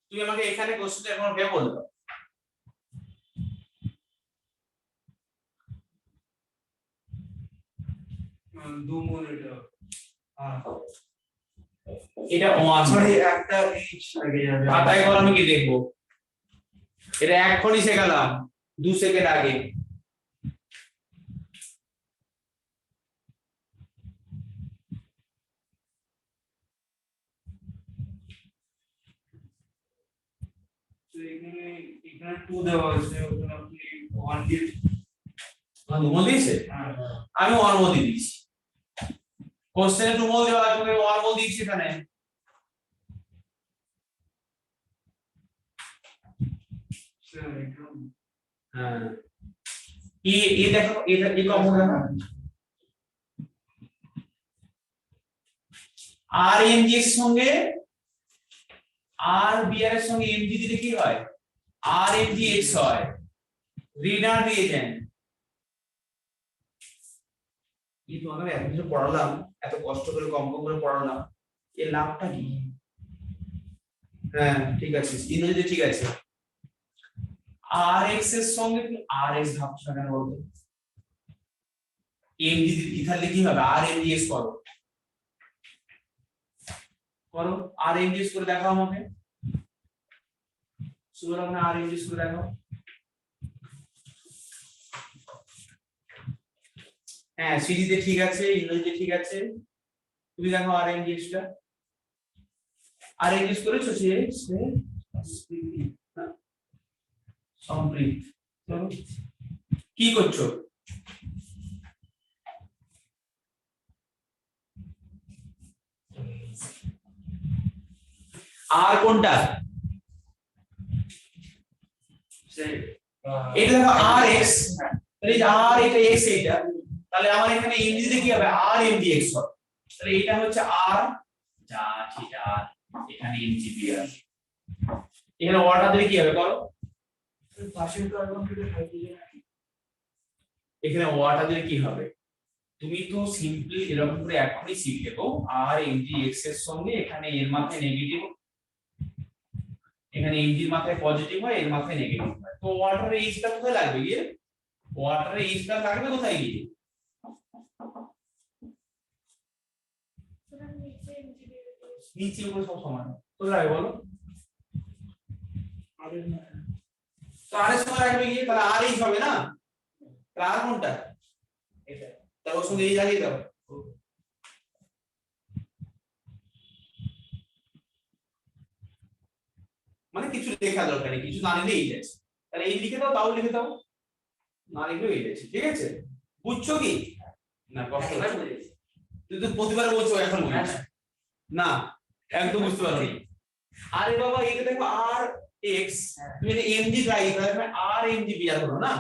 তুমি আমাকে এখানে কোশ্চেনটা এখন কিভাবে বলে দাও? দু মোল এটা এটা 1 সরি একটা এইচ আগে যাবে খাতায় কলমে কি দেখবো? এটা এখনই শেখালাম 2 সেকেন্ড আগে। তো এখানে এখানে 2 দেওয়া আছে, ওখানে আপনি 1 দিয়ে অনুমোদন দিয়েছে, আমি অনুমোদন দিয়েছি। কোশ্চেনে অনুমোদন দেওয়া আছে, আমি অনুমোদন দিয়েছি এখানে। হ্যাঁ এই দেখো, এটা কি কম হবে না? আর এমজি এর সঙ্গে আর বিআর এর সঙ্গে এমজি দিলে কি হয়? আর এমজি এক্স হয়, রিডার রিএজেন্ট। এই তোমাকে এত কিছু পড়ালাম, এত কষ্ট করে কম কম করে পড়ালাম, এর লাভটা কি? হ্যাঁ ঠিক আছে, ইংরেজিতে ঠিক আছে। আর এক্স এর সঙ্গে কি আর এক্স ভাবছো কেন বলতো? এমজি ইথারলে কি হবে? আর এমজি এক্স করো, করো আর এমজি এক্স করে দেখাও আমাকে। সুতরাং আমরা আর এমজি এক্স করে দেখাও। হ্যাঁ সিরিজে ঠিক আছে, ইংরেজিতে ঠিক আছে, তুমি দেখো আর এমজি এক্স টা। আর এমজি এক্স করেছো? সে সম্প্রীত কি করছো? আর কোনটা? এটা দেখো আর এক্স, তাহলে এই যে আর এটা এক্স এইটা, তাহলে আমার এখানে এমজি তে কি হবে? আর এমজি এক্স হবে। তাহলে এটা হচ্ছে আর যা ঠিক আর এখানে এমজি বি আর, এখানে ওয়াটার দিলে কি হবে করো? পাশের কার্বন থেকে হাইড্রোজেন এখানে ওয়াটার দিলে কি হবে? তুমি তো সিম্পলি এরকম করে এখনই শিখে তো, আর এমজি এক্স এর সঙ্গে এখানে এর মাথায় নেগেটিভ, এখানে এমজির মাথায় পজিটিভ হয়, এর মাথায় নেগেটিভ হয়, তো ওয়াটারের এইচটা কোথায় লাগবে গিয়ে? ওয়াটারের এইচটা লাগবে কোথায় গিয়ে? নিচে উপরে সব সমান, কোথায় লাগবে বলো? তো আর এর সঙ্গে লাগবে গিয়ে, তাহলে আর এইচ হবে না? তাহলে আর কোনটা? এটা, তার ওর সঙ্গে এই লাগিয়ে দাও। মানে কিছু লেখা দরকার নেই, কিছু না লিখলে এই যাচ্ছে, তাহলে এই লিখে দাও, তাও লিখে দাও, না লিখলেও এই যাচ্ছে। ঠিক আছে, বুঝছো কি না? কষ্ট হচ্ছে, তুই তো প্রতিবার বলছো এখন বুঝিস না, একদম বুঝতে পারোনি। আরে বাবা এটা দেখো আর এক্স, তুমি যদি এমজি ট্রাই করবে আর এমজি বিআর হলো না,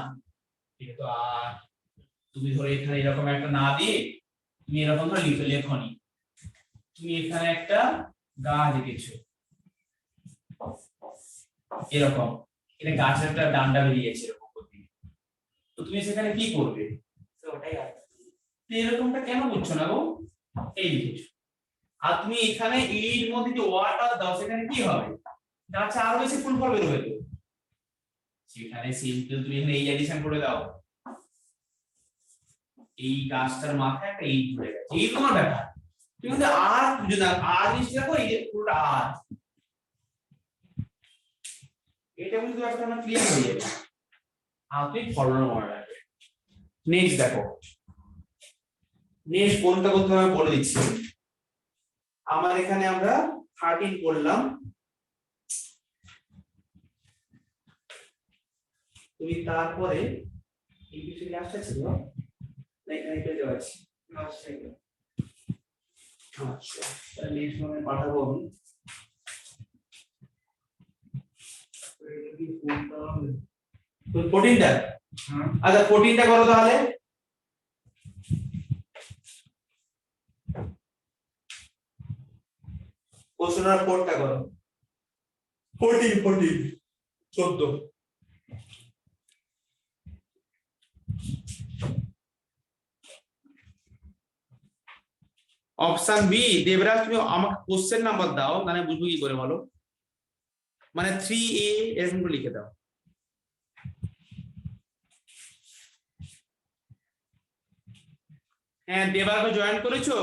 ঠিক তো। আর তুমি ধরো এখানে এরকম একটা না দিয়ে তুমি এরকম ধরো লেখনি, তুমি এখানে একটা গাছ এঁকেছো এরকম, এটা গাছের একটা ডান্ডা বেরিয়েছে এরকম করতে, তো তুমি সেখানে কি করবে? তো ওটাই আছে, এরকমটা কেন বুঝছো না গো? এই লিখেছো, আর তুমি এখানে এর মধ্যে যে ওয়াটার দাও সেখানে কি হবে? গাছে আরো বেশি ফুল ফল বেরোবে তো, সেখানে সিম্পল তুমি এখানে এই অ্যাডিশন করে দাও, এই গাছটার মাথায় একটা এই ধরে গেছে, এই তোমার ব্যাপার। তুমি কিন্তু আর বুঝো না, আর জিনিস দেখো এই যে পুরোটা আর, এটা বুঝতে পারছো না, ক্লিয়ার হয়ে যাবে। আপনি ফর্মুলা মনে রাখবে। নেক্সট দেখো, নেক্সট কোনটা করতে হবে বলে দিচ্ছি। আমার এখানে আমরা 13 করলাম, তুমি তারপরে এই কিছু ক্লাসটা ছিল না, এখানে পেয়ে যাচ্ছি। আচ্ছা, তাহলে নেক্সট আমি পাঠাবো আমি। তো 14টা, আচ্ছা 14টা করো তাহলে। কোশ্চেন নাম্বার 4টা করো। 14 অপশন বি। দেবরাজ তুমি আমাকে কোশ্চেন নাম্বার দাও, মানে বুঝবো কি করে বলো, মানে 3A এরকম করে লিখে দাও। হ্যাঁ দেবাকে জয়েন করেছো?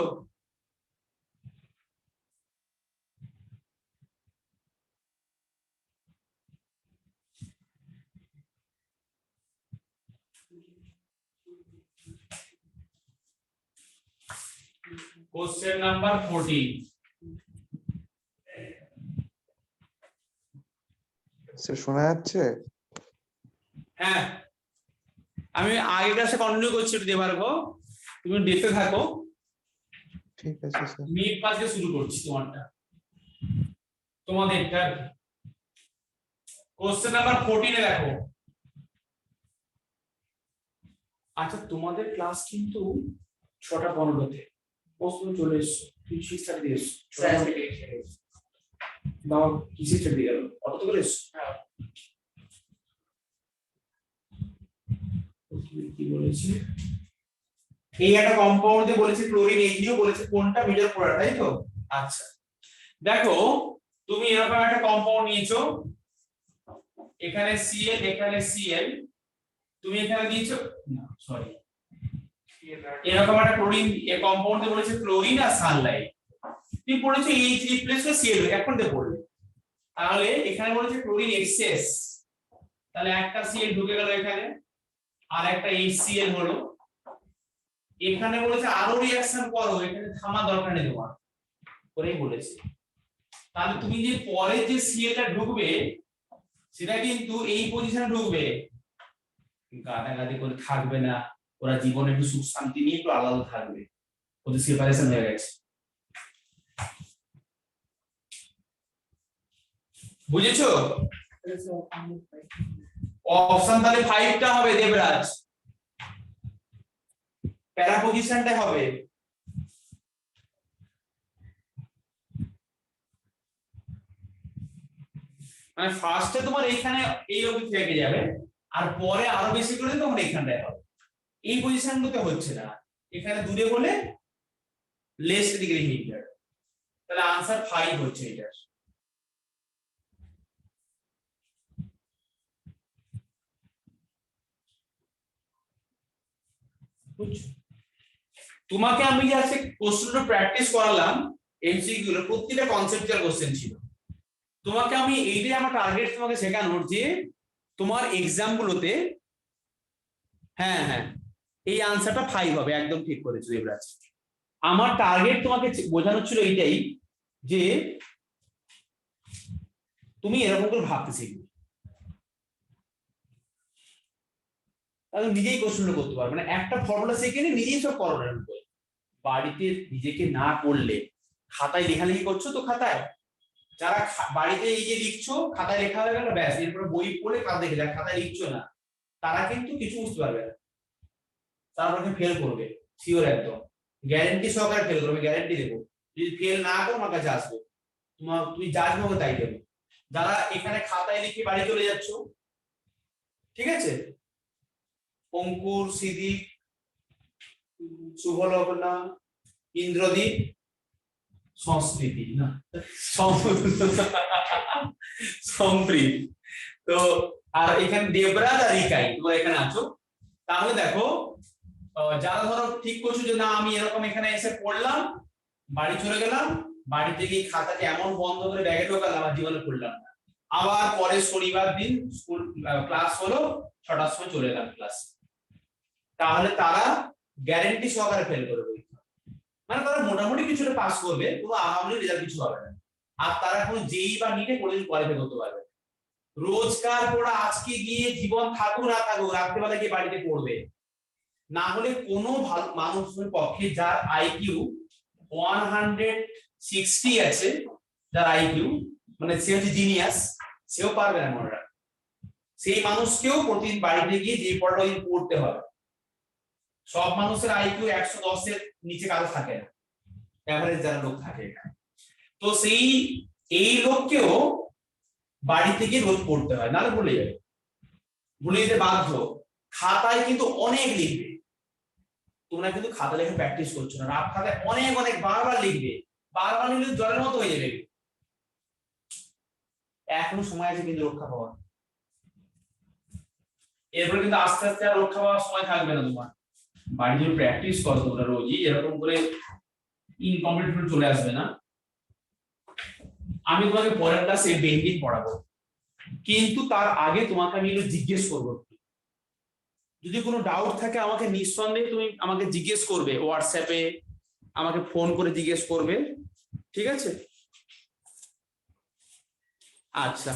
Question number 14। স্যার শোনা যাচ্ছে? হ্যাঁ আমি আগের ক্লাসে কন্টিনিউ করছি, একটু দেবার্ঘ তুমি দেখতে থাকো। ঠিক আছে স্যার। মিড পাসে শুরু করছি তোমারটা, তোমাদেরটা। কোশ্চেন নাম্বার 14 এ দেখো। আচ্ছা তোমাদের ক্লাস কিন্তু 6টা 15-তে, প্রশ্ন চলে এসছো, তুই 6টা দিয়ে এসছো, বাবা কিসে চলে গেল, অত করে এসছো? কি বলেছি, এই একটা কম্পাউন্ডে বলেছে ক্লোরিন, এইও বলেছে কোনটা মেজর প্রোডাক্ট, তাই তো? আচ্ছা দেখো, তুমি এরকম একটা কম্পাউন্ড নিয়েছো, এখানে Cl এখানে Cl, তুমি এখানে দিয়েছো না সরি, এরকম একটা ক্লোরিন এই কম্পাউন্ডে বলেছে ক্লোরিন আর সানলাইট, তুমি পড়েছো H রিপ্লেস করে Cl এখন দিয়ে পড়বে, তাহলে এখানে বলেছে ক্লোরিন এক্সেস, তাহলে একটা Cl ঢুকে গেল এখানে, আর একটা HCl হলো, এখানে বলেছে আরো রিঅ্যাকশন করো, এখানে থামা দরকার নেই তোমার, করেই বলেছে। তাহলে তুমি যে পরে যে Cl-টা ঢুকবে সেটা কিন্তু এই পজিশনে ঢুকবে, গাদাগাদি করে থাকবে না, ওরা জীবনে একটু সুখ শান্তি নিয়ে একটু আলাদা থাকবে, ওদের সেপারেশন হয়ে গেছে। বুঝেছো? অপশন তাহলে 5টা হবে দেবরাজ, প্যারা পজিশনটা হবে। মানে ফার্স্টে তোমার এইখানে এই অবধি থেকে যাবে, আর পরে আরো বেশি করে তোমার এইখানটায় হবে, এই পজিশনগুলোতে হচ্ছে না, এখানে দূরে বলে লেস ডিগ্রি হিটার, তাহলে आंसर 5 হচ্ছে এটা। তোমাকে আমি যে আজকে কোশ্চেনটা প্র্যাকটিস করালাম, এমসিকিউ গুলো প্রত্যেকটা কনসেপ্টুয়াল কোশ্চেন ছিল, তোমাকে আমি এইটাই আমার টার্গেট তোমাকে শেখানোর যে তোমার এক্সাম গুলোতে, হ্যাঁ হ্যাঁ এই आंसरটা 5 হবে, একদম ঠিক করেছো দেবরাজ। আমার টার্গেট তোমাকে বোঝানো ছিল এইটাই যে তুমি এরকম করে ভাবতে শিখবে, তাহলে নিজেই কোশ্চেনটা করতে পারবে, মানে একটা ফর্মুলা শিখে নিয়ে নিজেই সব করো না, বাড়িতে নিজেকে না করলে, খাতায় লেখালেখি করছো তো খাতায়, যারা বাড়িতে এই যে লিখছো খাতায় লেখা হয়ে গেল ব্যাস, এরপরে বই পড়ে কাজ দেখে যারা খাতায় লিখছো না তারা কিন্তু কিছু বুঝতে পারবে না, তারপরে ফেল করবে শিওর, একদম গ্যারান্টি সহকারে ফেল করবে, গ্যারান্টি দেবো। যদি ফেল না করো আমার কাছে আসবে, তুমি যা নেবো তাই দেবো। যারা এখানে খাতায় লিখে বাড়ি চলে যাচ্ছ, ঠিক আছে, অঙ্কুর, সিদ্দিক, শুভলগ্না, ইন্দ্রদীপ, সংস্কৃতি না সম্প্রীত, তো আর এখানে দেবরাজ আর রিকাই তোমরা এখানে আছো। তাহলে দেখো যারা ধরো ঠিক করছো যে না আমি এরকম এখানে এসে পড়লাম, বাড়ি চলে গেলাম, বাড়িতে গিয়ে খাতাকে এমন বন্ধ করে ব্যাগে ঢোকালাম আর জীবনে পড়লাম না, আবার পরে শনিবার দিন স্কুল ক্লাস হলো 6টার সময় চলে এলাম ক্লাস, তাহলে তারা গ্যারেন্টি সহকারে ফেল করবে। মানে তারা মোটামুটি কিছুটা পাস করবে, কোনো আহামরি রেজাল্ট কিছু হবে না, আর তারা কোনো জেই বা নিটে কোনোদিন কোয়ালিফাই করতে পারবে না। রোজকার পড়া আজকে গিয়ে জীবন থাকুক না থাকুক রাত্রেবেলা গিয়ে বাড়িতে পড়বে, না হলে কোনো ভালো মানুষের পক্ষে যার আইকিউ 160 আছে, যার আইকিউ মানে সে হচ্ছে জিনিয়াস, সেও পারবে না মনে রাখ। সেই মানুষকেও প্রতিদিন বাড়িতে গিয়ে যে পড়াটা পড়তে হবে। সব মানুষের আইকিউ 110 এর নিচে কারো থাকে না, এভারেজ যারা লোক থাকে এখানে। তো সেই এই লোককেও বাড়িতে গিয়ে রোজ পড়তে হয়, নাহলে ভুলে যাবে, ভুলে যেতে বাধ্য। খাতায় কিন্তু অনেক লিখবে, তোমরা কিন্তু খাতা লেখা প্র্যাকটিস করছো না, রাত খাতায় অনেক অনেক বারবার লিখবে, বারবার লিখলে জলের মতো হয়ে যাবে। এখনো সময় আছে কিন্তু রক্ষা পাওয়ার, এরপরে কিন্তু আস্তে আস্তে আর রক্ষা পাওয়ার সময় থাকবে না তোমার। বাড়ি যদি প্র্যাকটিস করো তোমরা রোজই, এরকম করে ইনকমপ্লিট চলে আসবে না। আমি তোমাকে পরের ক্লাসে বেঙ্গিন পড়াবো, কিন্তু তার আগে তোমাকে আমি একটু জিজ্ঞেস করবো, যদি কোনো ডাউট থাকে আমাকে নিঃসন্দেহে তুমি আমাকে জিজ্ঞেস করবে, হোয়াটসঅ্যাপে আমাকে ফোন করে জিজ্ঞেস করবে, ঠিক আছে? আচ্ছা,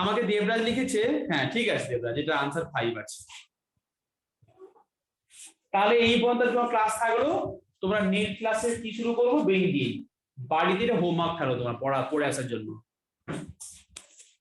আমাকে দেবরাজ লিখেছে, হ্যাঁ ঠিক আছে দেবরাজ, এটা আনসার 5 আছে। তাহলে এই পর্যন্ত তোমার ক্লাস থাকলো। তোমরা নেট ক্লাসে কি শুরু করবো? বেঙ্গিন। বাড়িতে হোমওয়ার্ক থাকলো তোমার পড়ে আসার জন্য।